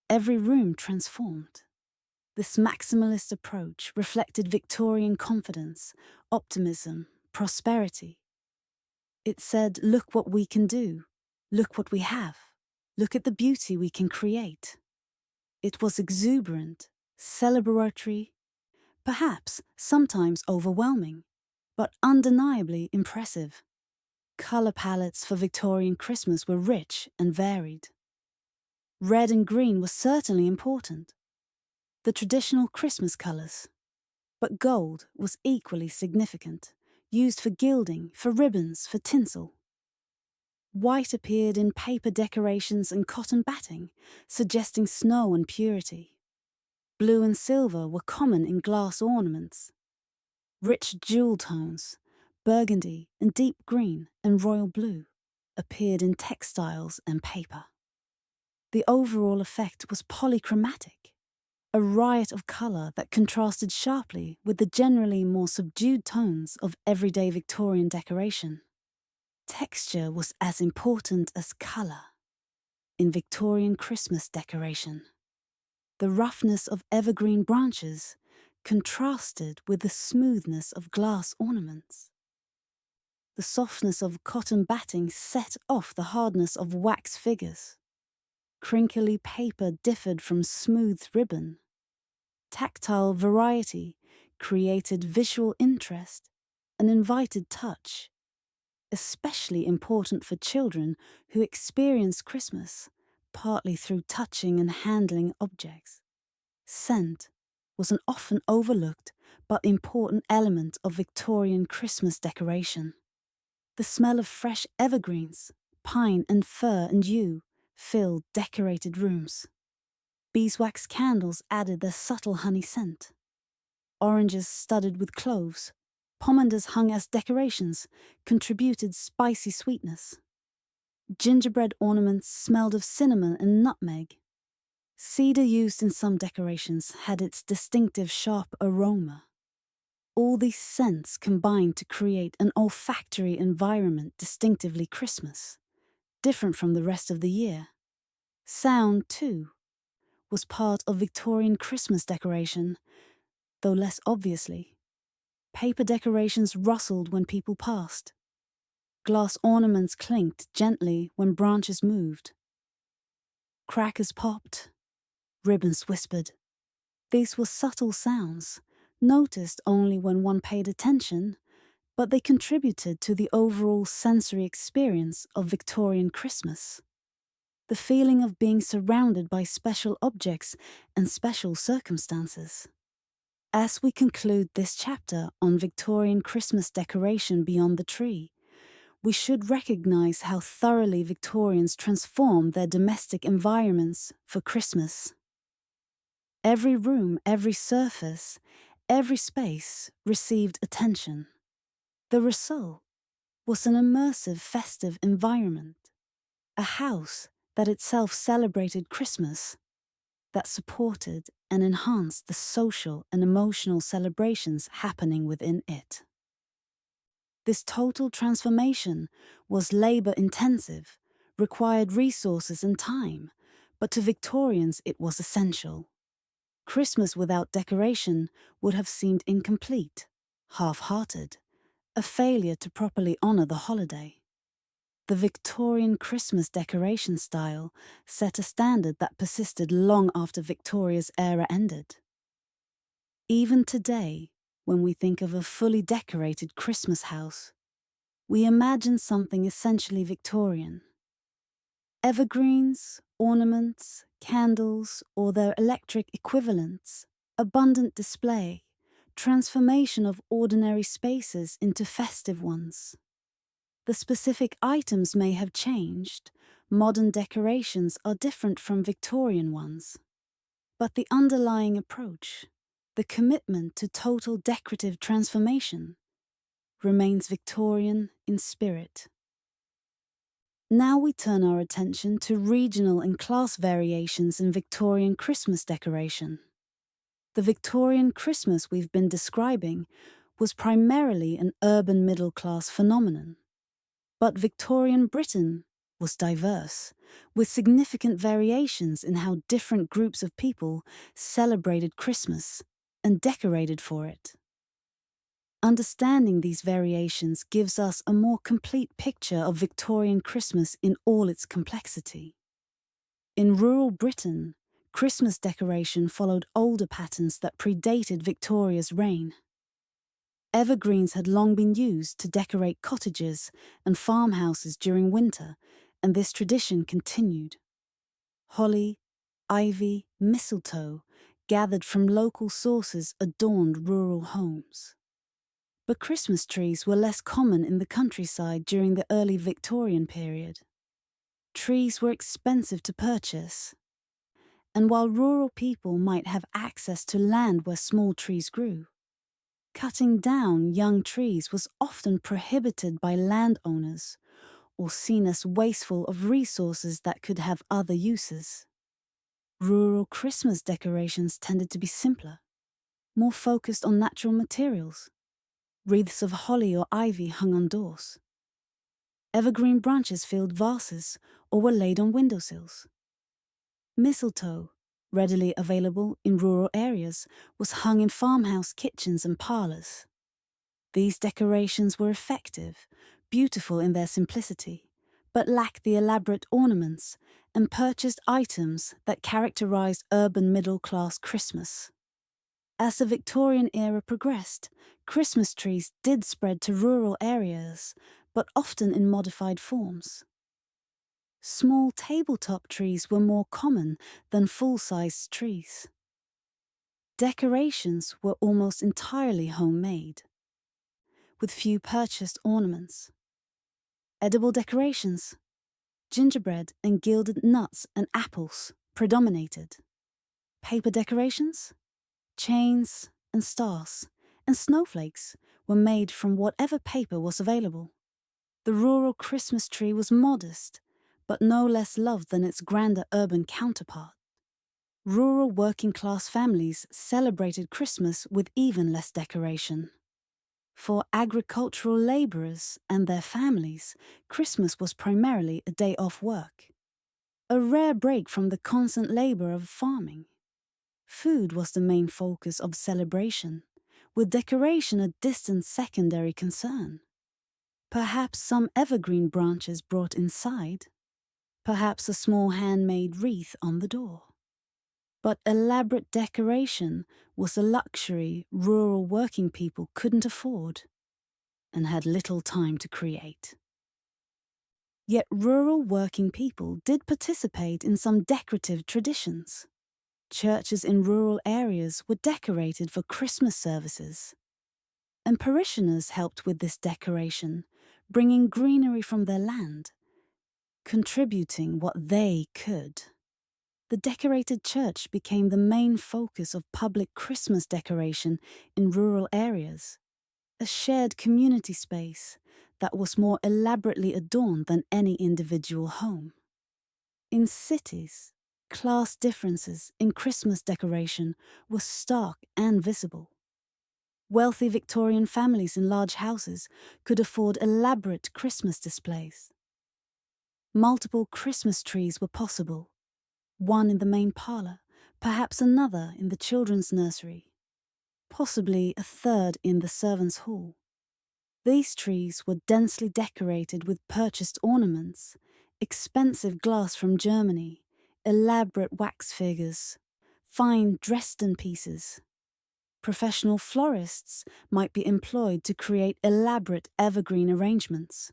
every room transformed. This maximalist approach reflected Victorian confidence, optimism, prosperity. It said, look what we can do, look what we have, look at the beauty we can create. It was exuberant, celebratory, perhaps sometimes overwhelming, but undeniably impressive. Colour palettes for Victorian Christmas were rich and varied. Red and green were certainly important, the traditional Christmas colours, but gold was equally significant, used for gilding, for ribbons, for tinsel. White appeared in paper decorations and cotton batting, suggesting snow and purity. Blue and silver were common in glass ornaments. Rich jewel tones, burgundy and deep green and royal blue, appeared in textiles and paper. The overall effect was polychromatic, a riot of colour that contrasted sharply with the generally more subdued tones of everyday Victorian decoration. Texture was as important as colour in Victorian Christmas decoration. The roughness of evergreen branches contrasted with the smoothness of glass ornaments. The softness of cotton batting set off the hardness of wax figures. Crinkly paper differed from smoothed ribbon. Tactile variety created visual interest and invited touch, especially important for children who experience Christmas partly through touching and handling objects. Scent was an often overlooked but important element of Victorian Christmas decoration. The smell of fresh evergreens, pine and fir and yew, filled decorated rooms. Beeswax candles added their subtle honey scent. Oranges studded with cloves, pomanders hung as decorations, contributed spicy sweetness. Gingerbread ornaments smelled of cinnamon and nutmeg. Cedar used in some decorations had its distinctive sharp aroma. All these scents combined to create an olfactory environment distinctively Christmas, different from the rest of the year. Sound, too, was part of Victorian Christmas decoration, though less obviously. Paper decorations rustled when people passed. Glass ornaments clinked gently when branches moved. Crackers popped. Ribbons whispered. These were subtle sounds, noticed only when one paid attention, but they contributed to the overall sensory experience of Victorian Christmas. The feeling of being surrounded by special objects and special circumstances. As we conclude this chapter on Victorian Christmas decoration beyond the tree, we should recognize how thoroughly Victorians transformed their domestic environments for Christmas. Every room, every surface, every space received attention. The result was an immersive festive environment, a house that itself celebrated Christmas, that supported and enhanced the social and emotional celebrations happening within it. This total transformation was labor-intensive, required resources and time, but to Victorians it was essential. Christmas without decoration would have seemed incomplete, half-hearted, a failure to properly honor the holiday. The Victorian Christmas decoration style set a standard that persisted long after Victoria's era ended. Even today, when we think of a fully decorated Christmas house, we imagine something essentially Victorian. Evergreens, ornaments, candles, or their electric equivalents, abundant display, transformation of ordinary spaces into festive ones. The specific items may have changed, modern decorations are different from Victorian ones, but the underlying approach, the commitment to total decorative transformation, remains Victorian in spirit. Now we turn our attention to regional and class variations in Victorian Christmas decoration. The Victorian Christmas we've been describing was primarily an urban middle-class phenomenon. But Victorian Britain was diverse, with significant variations in how different groups of people celebrated Christmas and decorated for it. Understanding these variations gives us a more complete picture of Victorian Christmas in all its complexity. In rural Britain, Christmas decoration followed older patterns that predated Victoria's reign. Evergreens had long been used to decorate cottages and farmhouses during winter, and this tradition continued. Holly, ivy, mistletoe, gathered from local sources adorned rural homes. But Christmas trees were less common in the countryside during the early Victorian period. Trees were expensive to purchase, And while rural people might have access to land where small trees grew, cutting down young trees was often prohibited by landowners or seen as wasteful of resources that could have other uses. Rural Christmas decorations tended to be simpler, more focused on natural materials. Wreaths of holly or ivy hung on doors. Evergreen branches filled vases or were laid on windowsills. Mistletoe, readily available in rural areas, was hung in farmhouse kitchens and parlours. These decorations were effective, beautiful in their simplicity, but lacked the elaborate ornaments and purchased items that characterized urban middle-class Christmas. As the Victorian era progressed, Christmas trees did spread to rural areas, but often in modified forms. Small tabletop trees were more common than full-sized trees. Decorations were almost entirely homemade, with few purchased ornaments. Edible decorations, gingerbread and gilded nuts and apples predominated. Paper decorations, chains and stars, and snowflakes were made from whatever paper was available. The rural Christmas tree was modest, but no less loved than its grander urban counterpart. Rural working-class families celebrated Christmas with even less decoration. For agricultural labourers and their families, Christmas was primarily a day off work, a rare break from the constant labour of farming. Food was the main focus of celebration, with decoration a distant secondary concern. Perhaps some evergreen branches brought inside, perhaps a small handmade wreath on the door. But elaborate decoration was a luxury rural working people couldn't afford and had little time to create. Yet rural working people did participate in some decorative traditions. Churches in rural areas were decorated for Christmas services, and parishioners helped with this decoration, bringing greenery from their land, contributing what they could. The decorated church became the main focus of public Christmas decoration in rural areas, a shared community space that was more elaborately adorned than any individual home. In cities, class differences in Christmas decoration were stark and visible. Wealthy Victorian families in large houses could afford elaborate Christmas displays. Multiple Christmas trees were possible, one in the main parlour, perhaps another in the children's nursery, possibly a third in the servants' hall. These trees were densely decorated with purchased ornaments, expensive glass from Germany, elaborate wax figures, fine Dresden pieces. Professional florists might be employed to create elaborate evergreen arrangements.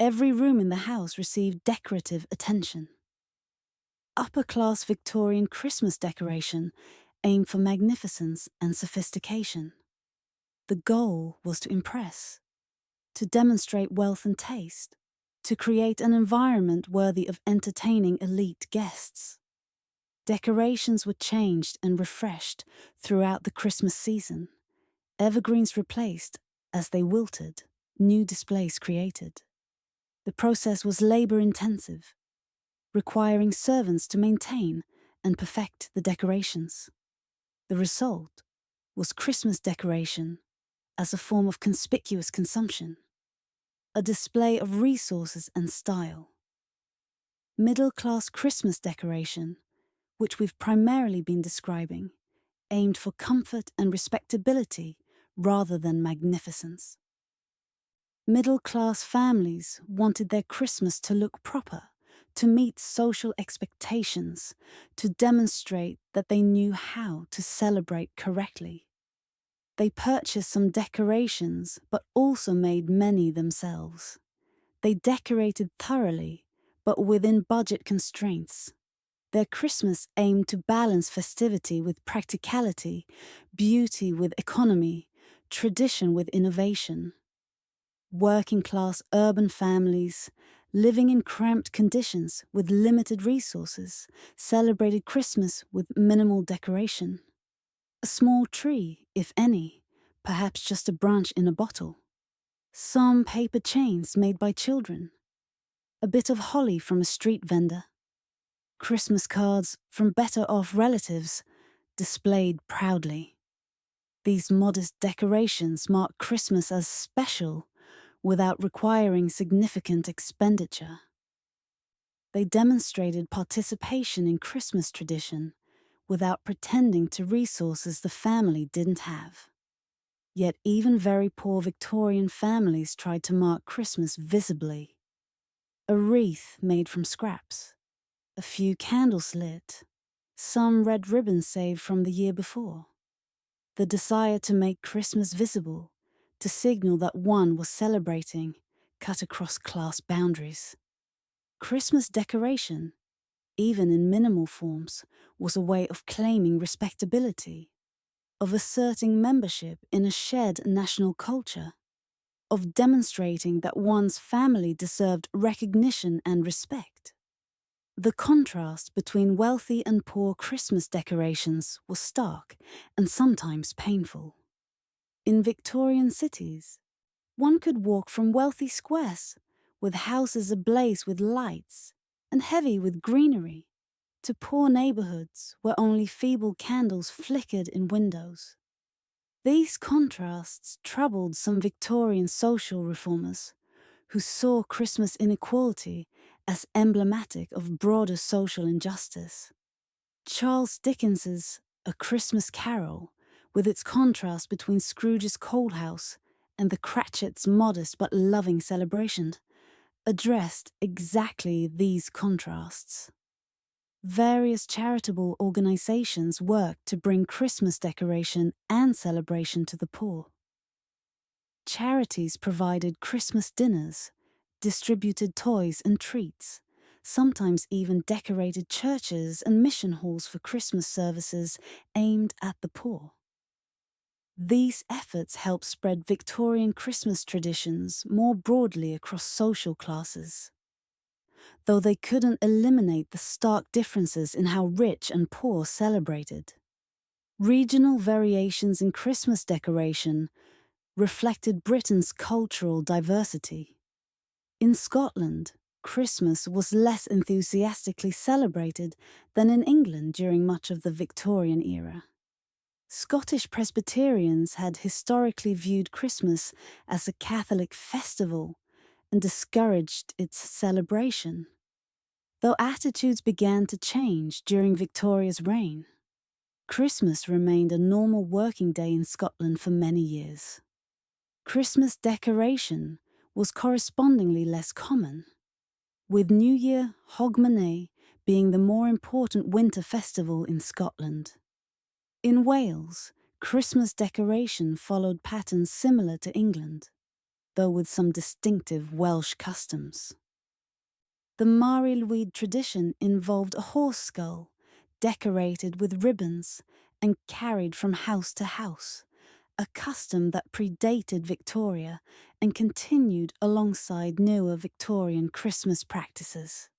Every room in the house received decorative attention. Upper-class Victorian Christmas decoration aimed for magnificence and sophistication. The goal was to impress, to demonstrate wealth and taste, to create an environment worthy of entertaining elite guests. Decorations were changed and refreshed throughout the Christmas season. Evergreens replaced, as they wilted, new displays created. The process was labour-intensive, requiring servants to maintain and perfect the decorations. The result was Christmas decoration as a form of conspicuous consumption, a display of resources and style. Middle-class Christmas decoration, which we've primarily been describing, aimed for comfort and respectability rather than magnificence. Middle-class families wanted their Christmas to look proper, to meet social expectations, to demonstrate that they knew how to celebrate correctly. They purchased some decorations, but also made many themselves. They decorated thoroughly, but within budget constraints. Their Christmas aimed to balance festivity with practicality, beauty with economy, tradition with innovation. Working-class urban families, living in cramped conditions with limited resources, celebrated Christmas with minimal decoration. A small tree, if any, perhaps just a branch in a bottle. Some paper chains made by children. A bit of holly from a street vendor. Christmas cards from better-off relatives displayed proudly. These modest decorations mark Christmas as special without requiring significant expenditure. They demonstrated participation in Christmas tradition without pretending to resources the family didn't have. Yet even very poor Victorian families tried to mark Christmas visibly. A wreath made from scraps, a few candles lit, some red ribbons saved from the year before. The desire to make Christmas visible, to signal that one was celebrating, cut across class boundaries. Christmas decoration, even in minimal forms, was a way of claiming respectability, of asserting membership in a shared national culture, of demonstrating that one's family deserved recognition and respect. The contrast between wealthy and poor Christmas decorations was stark and sometimes painful. In Victorian cities, one could walk from wealthy squares, with houses ablaze with lights and heavy with greenery, to poor neighbourhoods where only feeble candles flickered in windows. These contrasts troubled some Victorian social reformers, who saw Christmas inequality as emblematic of broader social injustice. Charles Dickens's A Christmas Carol, with its contrast between Scrooge's coal house and the Cratchits' modest but loving celebration, addressed exactly these contrasts. Various charitable organizations worked to bring Christmas decoration and celebration to the poor. Charities provided Christmas dinners, distributed toys and treats, sometimes even decorated churches and mission halls for Christmas services aimed at the poor. These efforts helped spread Victorian Christmas traditions more broadly across social classes. Though they couldn't eliminate the stark differences in how rich and poor celebrated. Regional variations in Christmas decoration reflected Britain's cultural diversity. In Scotland, Christmas was less enthusiastically celebrated than in England during much of the Victorian era. Scottish Presbyterians had historically viewed Christmas as a Catholic festival and discouraged its celebration, though attitudes began to change during Victoria's reign. Christmas remained a normal working day in Scotland for many years. Christmas decoration was correspondingly less common, with New Year Hogmanay being the more important winter festival in Scotland. In Wales, Christmas decoration followed patterns similar to England, though with some distinctive Welsh customs. The Mari Lwyd tradition involved a horse skull, decorated with ribbons and carried from house to house, a custom that predated Victoria and continued alongside newer Victorian Christmas practices.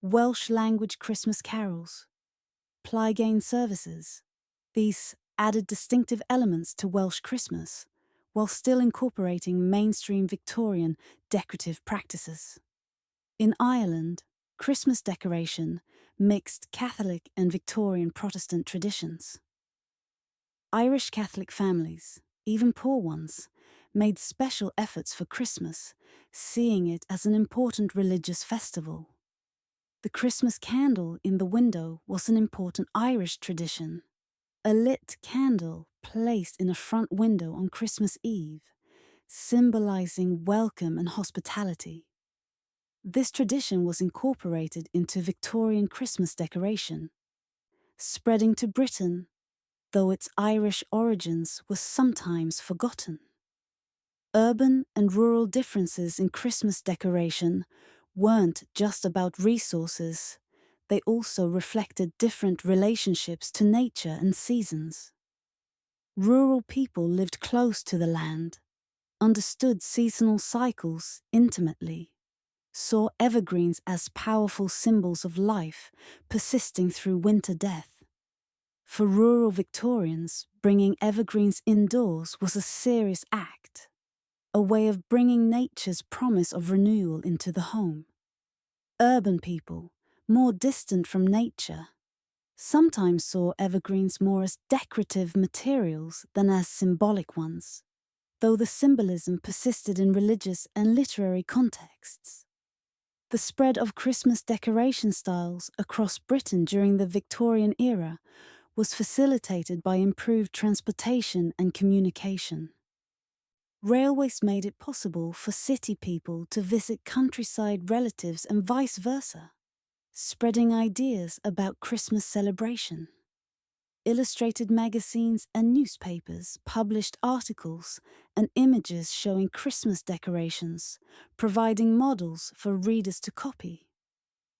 Welsh language Christmas carols, Plygain services. These added distinctive elements to Welsh Christmas, while still incorporating mainstream Victorian decorative practices. In Ireland, Christmas decoration mixed Catholic and Victorian Protestant traditions. Irish Catholic families, even poor ones, made special efforts for Christmas, seeing it as an important religious festival. The Christmas candle in the window was an important Irish tradition. A lit candle placed in a front window on Christmas Eve, symbolizing welcome and hospitality. This tradition was incorporated into Victorian Christmas decoration, spreading to Britain, though its Irish origins were sometimes forgotten. Urban and rural differences in Christmas decoration weren't just about resources, they also reflected different relationships to nature and seasons. Rural people lived close to the land, understood seasonal cycles intimately. saw evergreens as powerful symbols of life, persisting through winter death. For rural Victorians, bringing evergreens indoors was a serious act, a way of bringing nature's promise of renewal into the home. Urban people, more distant from nature, sometimes saw evergreens more as decorative materials than as symbolic ones, though the symbolism persisted in religious and literary contexts. The spread of Christmas decoration styles across Britain during the Victorian era was facilitated by improved transportation and communication. Railways made it possible for city people to visit countryside relatives and vice versa, spreading ideas about Christmas celebration. Illustrated magazines and newspapers published articles and images showing Christmas decorations, providing models for readers to copy.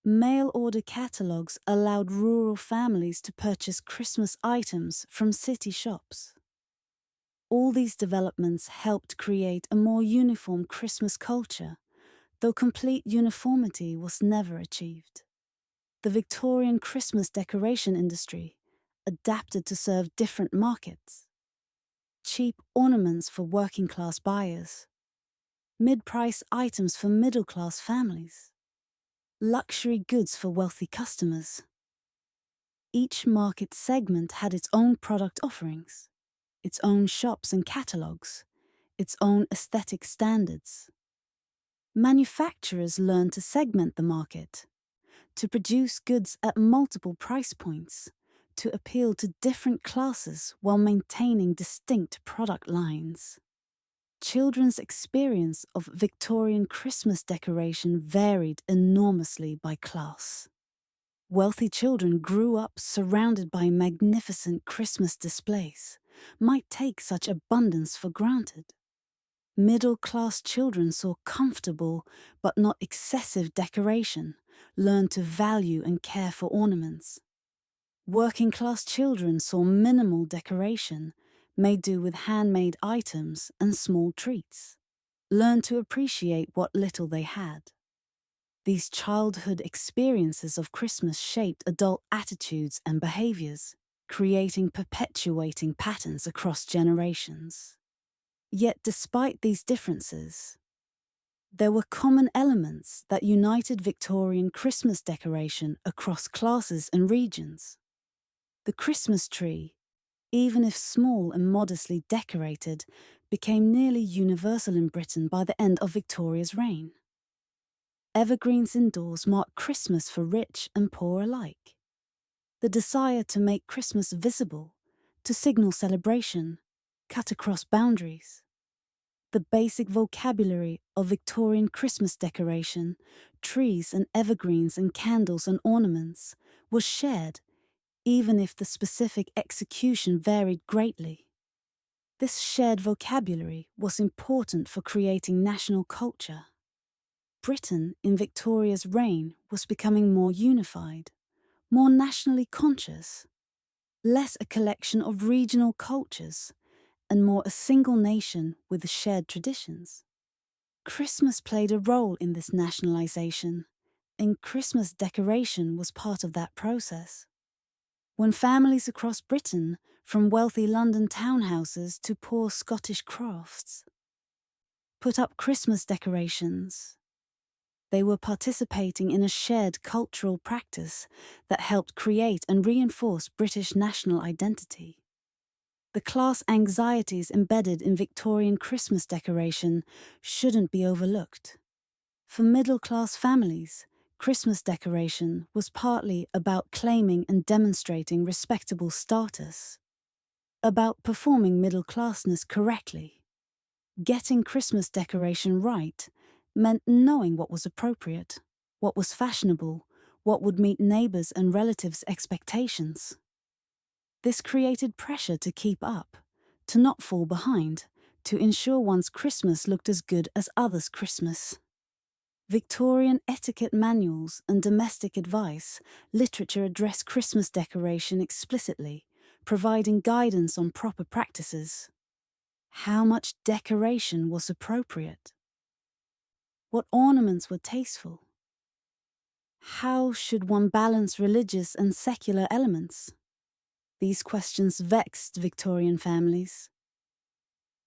Mail-order catalogues allowed rural families to purchase Christmas items from city shops. All these developments helped create a more uniform Christmas culture, though complete uniformity was never achieved. The Victorian Christmas decoration industry adapted to serve different markets. Cheap ornaments for working-class buyers, mid-price items for middle-class families, luxury goods for wealthy customers. Each market segment had its own product offerings, its own shops and catalogues, its own aesthetic standards. Manufacturers learned to segment the market, to produce goods at multiple price points, to appeal to different classes while maintaining distinct product lines. Children's experience of Victorian Christmas decoration varied enormously by class. Wealthy children grew up surrounded by magnificent Christmas displays, might take such abundance for granted. Middle-class children saw comfortable but not excessive decoration, learned to value and care for ornaments. Working-class children saw minimal decoration, made do with handmade items and small treats, learned to appreciate what little they had. These childhood experiences of Christmas shaped adult attitudes and behaviors, creating perpetuating patterns across generations. Yet despite these differences, there were common elements that united Victorian Christmas decoration across classes and regions. The Christmas tree, even if small and modestly decorated, became nearly universal in Britain by the end of Victoria's reign. Evergreens indoors marked Christmas for rich and poor alike. The desire to make Christmas visible, to signal celebration, cut across boundaries. The basic vocabulary of Victorian Christmas decoration, trees and evergreens and candles and ornaments, was shared, even if the specific execution varied greatly. This shared vocabulary was important for creating national culture. Britain in Victoria's reign was becoming more unified, more nationally conscious, less a collection of regional cultures, and more a single nation with shared traditions. Christmas played a role in this nationalisation, and Christmas decoration was part of that process. When families across Britain, from wealthy London townhouses to poor Scottish crofts, put up Christmas decorations, they were participating in a shared cultural practice that helped create and reinforce British national identity. The class anxieties embedded in Victorian Christmas decoration shouldn't be overlooked. For middle-class families, Christmas decoration was partly about claiming and demonstrating respectable status, about performing middle-classness correctly. Getting Christmas decoration right meant knowing what was appropriate, what was fashionable, what would meet neighbours' and relatives' expectations. This created pressure to keep up, to not fall behind, to ensure one's Christmas looked as good as others' Christmas. Victorian etiquette manuals and domestic advice, literature addressed Christmas decoration explicitly, providing guidance on proper practices. How much decoration was appropriate? What ornaments were tasteful? How should one balance religious and secular elements? These questions vexed Victorian families,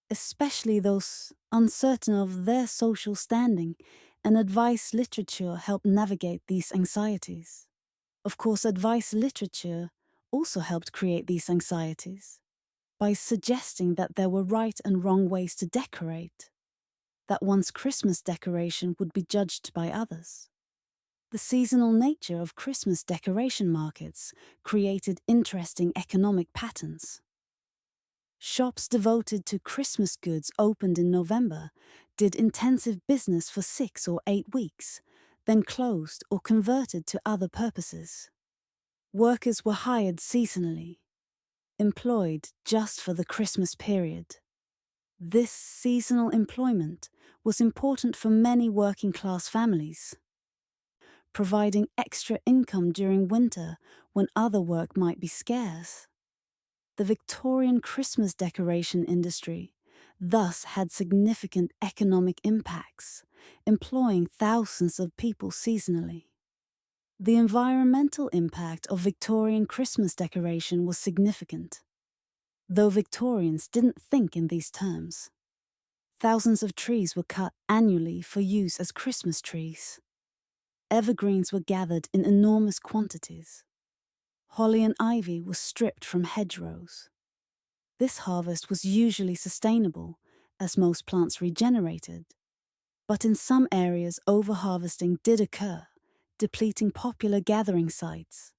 especially those uncertain of their social standing, and advice literature helped navigate these anxieties. Of course, advice literature also helped create these anxieties by suggesting that there were right and wrong ways to decorate, that one's Christmas decoration would be judged by others. The seasonal nature of Christmas decoration markets created interesting economic patterns. Shops devoted to Christmas goods opened in November, did intensive business for 6 or 8 weeks, then closed or converted to other purposes. Workers were hired seasonally, employed just for the Christmas period. This seasonal employment was important for many working-class families, providing extra income during winter when other work might be scarce. The Victorian Christmas decoration industry thus had significant economic impacts, employing thousands of people seasonally. The environmental impact of Victorian Christmas decoration was significant, though Victorians didn't think in these terms. Thousands of trees were cut annually for use as Christmas trees. Evergreens were gathered in enormous quantities. Holly and ivy was stripped from hedgerows. This harvest was usually sustainable, as most plants regenerated, but in some areas overharvesting did occur, depleting popular gathering sites.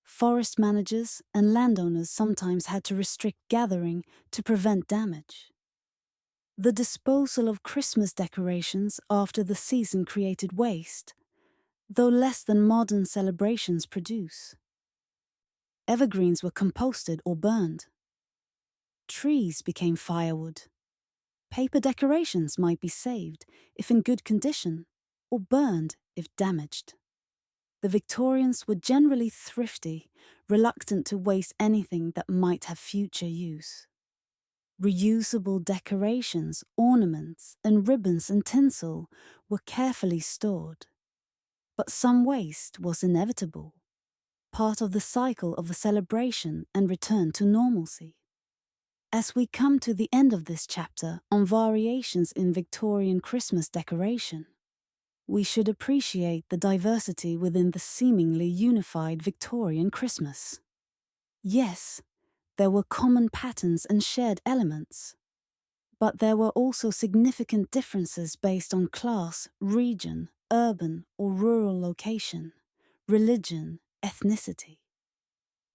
Forest managers and landowners sometimes had to restrict gathering to prevent damage. The disposal of Christmas decorations after the season created waste, though less than modern celebrations produce. Evergreens were composted or burned. Trees became firewood. Paper decorations might be saved if in good condition, or burned if damaged. The Victorians were generally thrifty, reluctant to waste anything that might have future use. Reusable decorations, ornaments, and ribbons and tinsel were carefully stored. But some waste was inevitable, part of the cycle of the celebration and return to normalcy. As we come to the end of this chapter on variations in Victorian Christmas decoration, we should appreciate the diversity within the seemingly unified Victorian Christmas. Yes, there were common patterns and shared elements, but there were also significant differences based on class, region, urban or rural location, religion, ethnicity.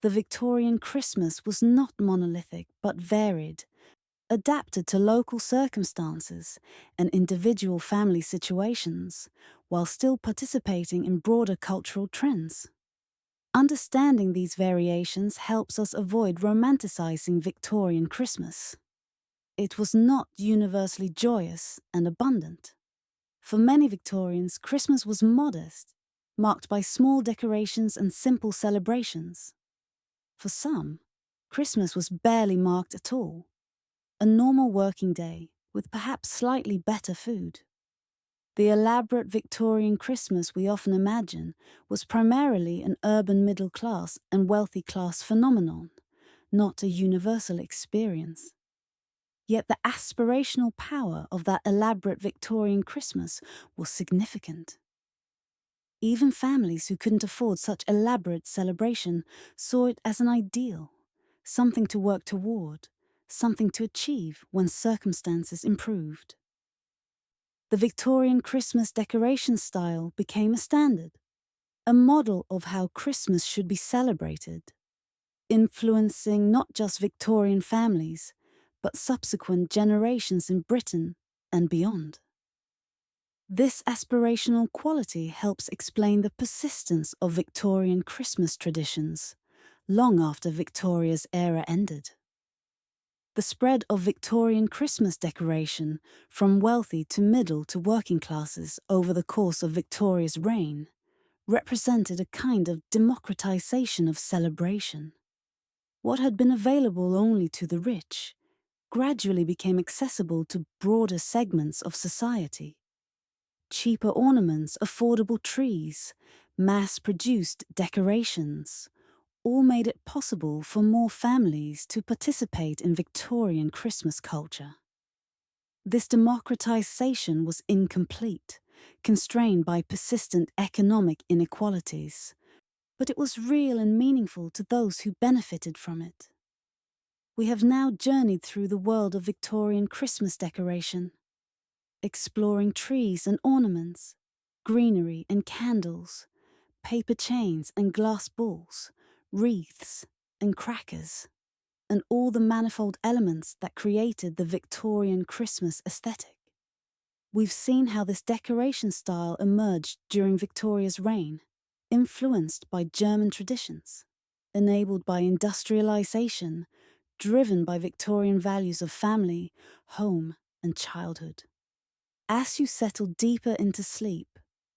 The Victorian Christmas was not monolithic but varied, adapted to local circumstances and individual family situations, while still participating in broader cultural trends. Understanding these variations helps us avoid romanticizing Victorian Christmas. It was not universally joyous and abundant. For many Victorians, Christmas was modest, marked by small decorations and simple celebrations. For some, Christmas was barely marked at all, a normal working day with perhaps slightly better food. The elaborate Victorian Christmas we often imagine was primarily an urban middle class and wealthy class phenomenon, not a universal experience. Yet the aspirational power of that elaborate Victorian Christmas was significant. Even families who couldn't afford such elaborate celebration saw it as an ideal, something to work toward, something to achieve when circumstances improved. The Victorian Christmas decoration style became a standard, a model of how Christmas should be celebrated, influencing not just Victorian families, but subsequent generations in Britain and beyond. This aspirational quality helps explain the persistence of Victorian Christmas traditions long after Victoria's era ended. The spread of Victorian Christmas decoration from wealthy to middle to working classes over the course of Victoria's reign represented a kind of democratization of celebration. What had been available only to the rich gradually became accessible to broader segments of society. Cheaper ornaments, affordable trees, mass-produced decorations, all made it possible for more families to participate in Victorian Christmas culture. This democratization was incomplete, constrained by persistent economic inequalities, but it was real and meaningful to those who benefited from it. We have now journeyed through the world of Victorian Christmas decoration, exploring trees and ornaments, greenery and candles, paper chains and glass balls, wreaths and crackers, and all the manifold elements that created the Victorian Christmas aesthetic. We've seen how this decoration style emerged during Victoria's reign, influenced by German traditions, enabled by industrialization, driven by Victorian values of family, home, and childhood. As you settle deeper into sleep,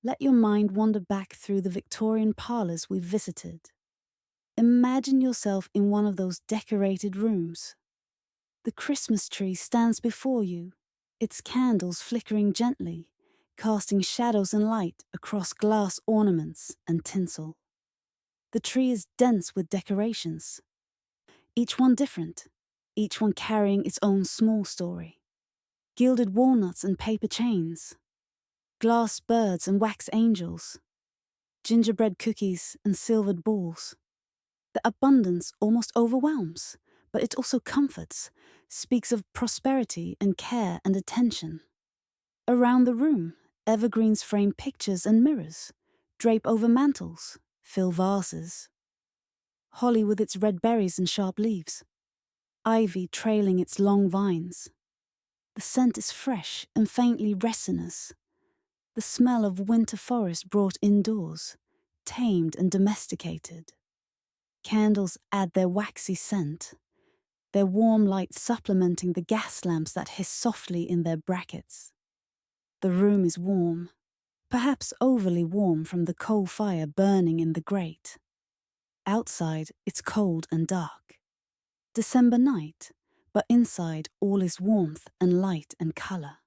let your mind wander back through the Victorian parlours we've visited. Imagine yourself in one of those decorated rooms. The Christmas tree stands before you, its candles flickering gently, casting shadows and light across glass ornaments and tinsel. The tree is dense with decorations, each one different, each one carrying its own small story. Gilded walnuts and paper chains, glass birds and wax angels, gingerbread cookies and silvered balls. The abundance almost overwhelms, but it also comforts, speaks of prosperity and care and attention. Around the room, evergreens frame pictures and mirrors, drape over mantels, fill vases. Holly with its red berries and sharp leaves, ivy trailing its long vines. The scent is fresh and faintly resinous, the smell of winter forest brought indoors, tamed and domesticated. Candles add their waxy scent, their warm light supplementing the gas lamps that hiss softly in their brackets. The room is warm, perhaps overly warm from the coal fire burning in the grate. Outside, it's cold and dark. December night, but inside all is warmth and light and colour.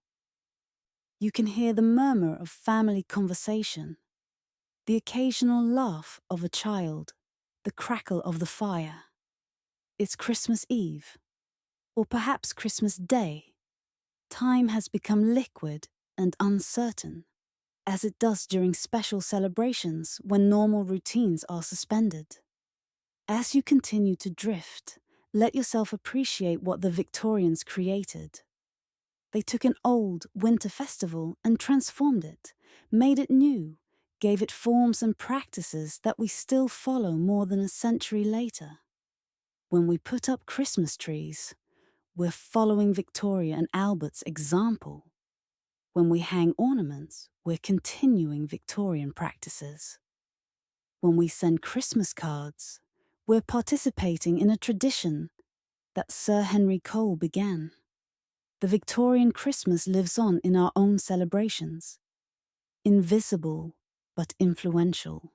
You can hear the murmur of family conversation, the occasional laugh of a child, the crackle of the fire. It's Christmas Eve, or perhaps Christmas Day. Time has become liquid and uncertain, as it does during special celebrations when normal routines are suspended. As you continue to drift, let yourself appreciate what the Victorians created. They took an old winter festival and transformed it, made it new, gave it forms and practices that we still follow more than a century later. When we put up Christmas trees, we're following Victoria and Albert's example. When we hang ornaments, we're continuing Victorian practices. When we send Christmas cards, we're participating in a tradition that Sir Henry Cole began. The Victorian Christmas lives on in our own celebrations, invisible but influential.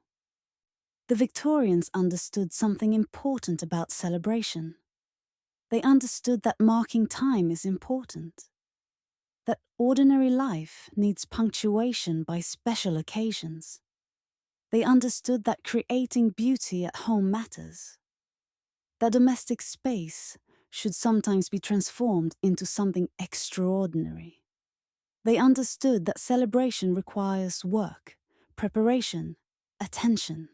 The Victorians understood something important about celebration. They understood that marking time is important, that ordinary life needs punctuation by special occasions. They understood that creating beauty at home matters, that domestic space should sometimes be transformed into something extraordinary. They understood that celebration requires work, preparation, attention,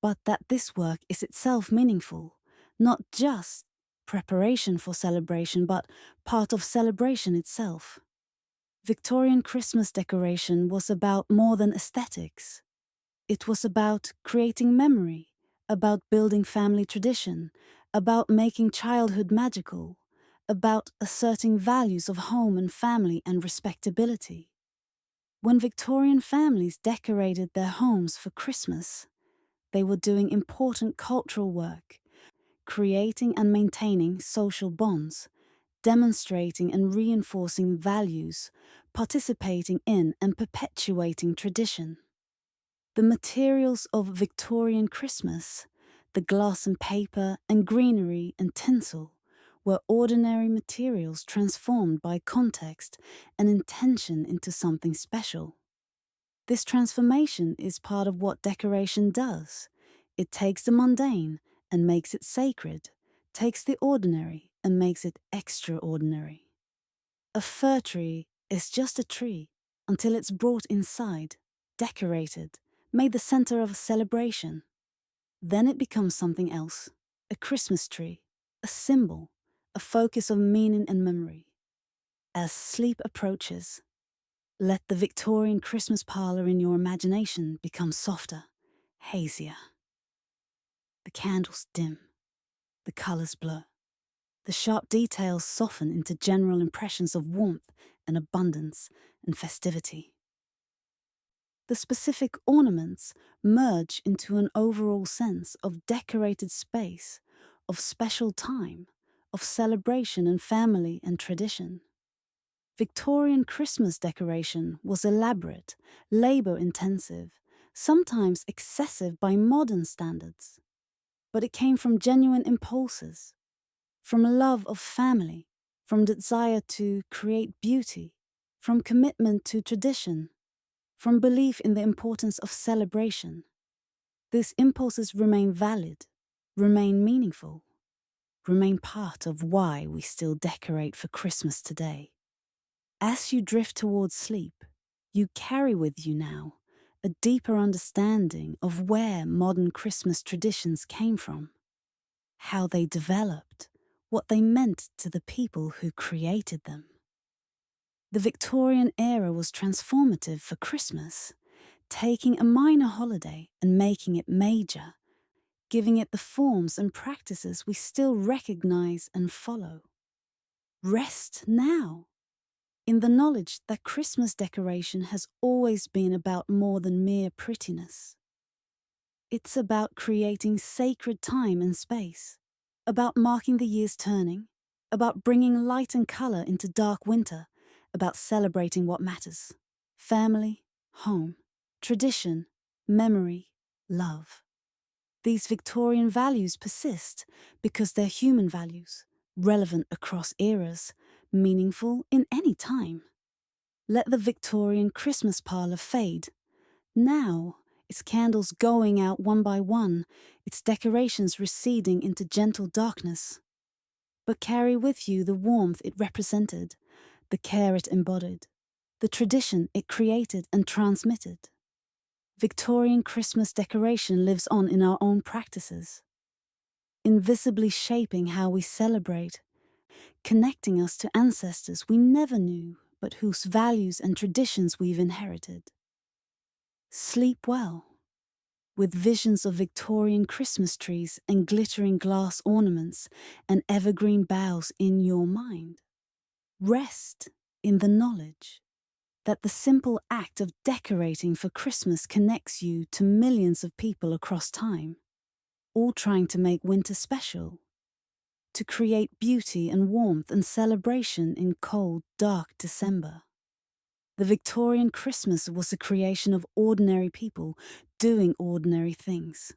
but that this work is itself meaningful, not just preparation for celebration, but part of celebration itself. Victorian Christmas decoration was about more than aesthetics. It was about creating memory, about building family tradition, about making childhood magical, about asserting values of home and family and respectability. When Victorian families decorated their homes for Christmas, they were doing important cultural work, creating and maintaining social bonds, demonstrating and reinforcing values, participating in and perpetuating tradition. The materials of Victorian Christmas, the glass and paper and greenery and tinsel, were ordinary materials transformed by context and intention into something special. This transformation is part of what decoration does. It takes the mundane and makes it sacred, takes the ordinary and makes it extraordinary. A fir tree is just a tree until it's brought inside, decorated, made the center of a celebration. Then it becomes something else, a Christmas tree, a symbol, a focus of meaning and memory. As sleep approaches, let the Victorian Christmas parlour in your imagination become softer, hazier. The candles dim, the colours blur. The sharp details soften into general impressions of warmth and abundance and festivity. The specific ornaments merge into an overall sense of decorated space, of special time, of celebration and family and tradition. Victorian Christmas decoration was elaborate, labour-intensive, sometimes excessive by modern standards. But it came from genuine impulses, from love of family, from desire to create beauty, from commitment to tradition, from belief in the importance of celebration. These impulses remain valid, remain meaningful, remain part of why we still decorate for Christmas today. As you drift towards sleep, you carry with you now a deeper understanding of where modern Christmas traditions came from, how they developed, what they meant to the people who created them. The Victorian era was transformative for Christmas, taking a minor holiday and making it major, giving it the forms and practices we still recognize and follow. Rest now, in the knowledge that Christmas decoration has always been about more than mere prettiness. It's about creating sacred time and space, about marking the year's turning, about bringing light and colour into dark winter, about celebrating what matters: family, home, tradition, memory, love. These Victorian values persist because they're human values, relevant across eras, meaningful in any time. Let the Victorian Christmas parlour fade. Now, its candles going out one by one, its decorations receding into gentle darkness. But carry with you the warmth it represented, the care it embodied, the tradition it created and transmitted. Victorian Christmas decoration lives on in our own practices, invisibly shaping how we celebrate, connecting us to ancestors we never knew but whose values and traditions we've inherited. Sleep well, with visions of Victorian Christmas trees and glittering glass ornaments and evergreen boughs in your mind. Rest in the knowledge that the simple act of decorating for Christmas connects you to millions of people across time, all trying to make winter special, to create beauty and warmth and celebration in cold, dark December. The Victorian Christmas was the creation of ordinary people doing ordinary things,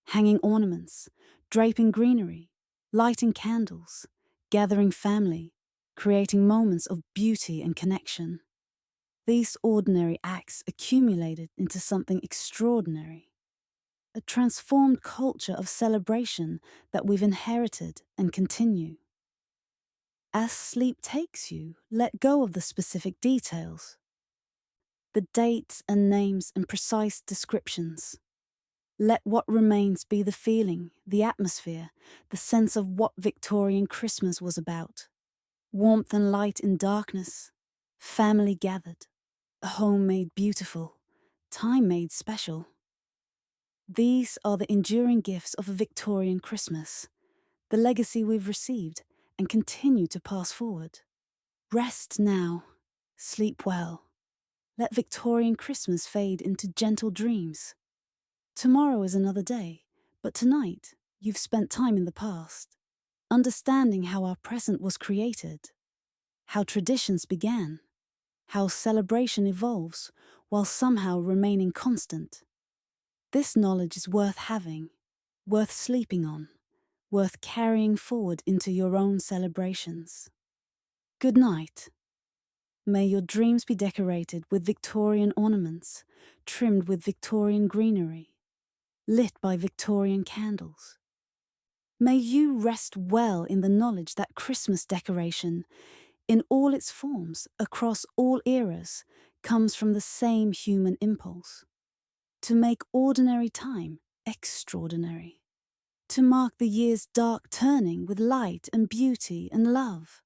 hanging ornaments, draping greenery, lighting candles, gathering family, creating moments of beauty and connection. These ordinary acts accumulated into something extraordinary, a transformed culture of celebration that we've inherited and continue. As sleep takes you, let go of the specific details, the dates and names and precise descriptions. Let what remains be the feeling, the atmosphere, the sense of what Victorian Christmas was about. Warmth and light in darkness, family gathered, a home made beautiful, time made special. These are the enduring gifts of a Victorian Christmas, the legacy we've received and continue to pass forward. Rest now, sleep well. Let Victorian Christmas fade into gentle dreams. Tomorrow is another day, but tonight you've spent time in the past, understanding how our present was created, how traditions began, how celebration evolves while somehow remaining constant. This knowledge is worth having, worth sleeping on, worth carrying forward into your own celebrations. Good night. May your dreams be decorated with Victorian ornaments, trimmed with Victorian greenery, lit by Victorian candles. May you rest well in the knowledge that Christmas decoration, in all its forms, across all eras, comes from the same human impulse: to make ordinary time extraordinary, to mark the year's dark turning with light and beauty and love.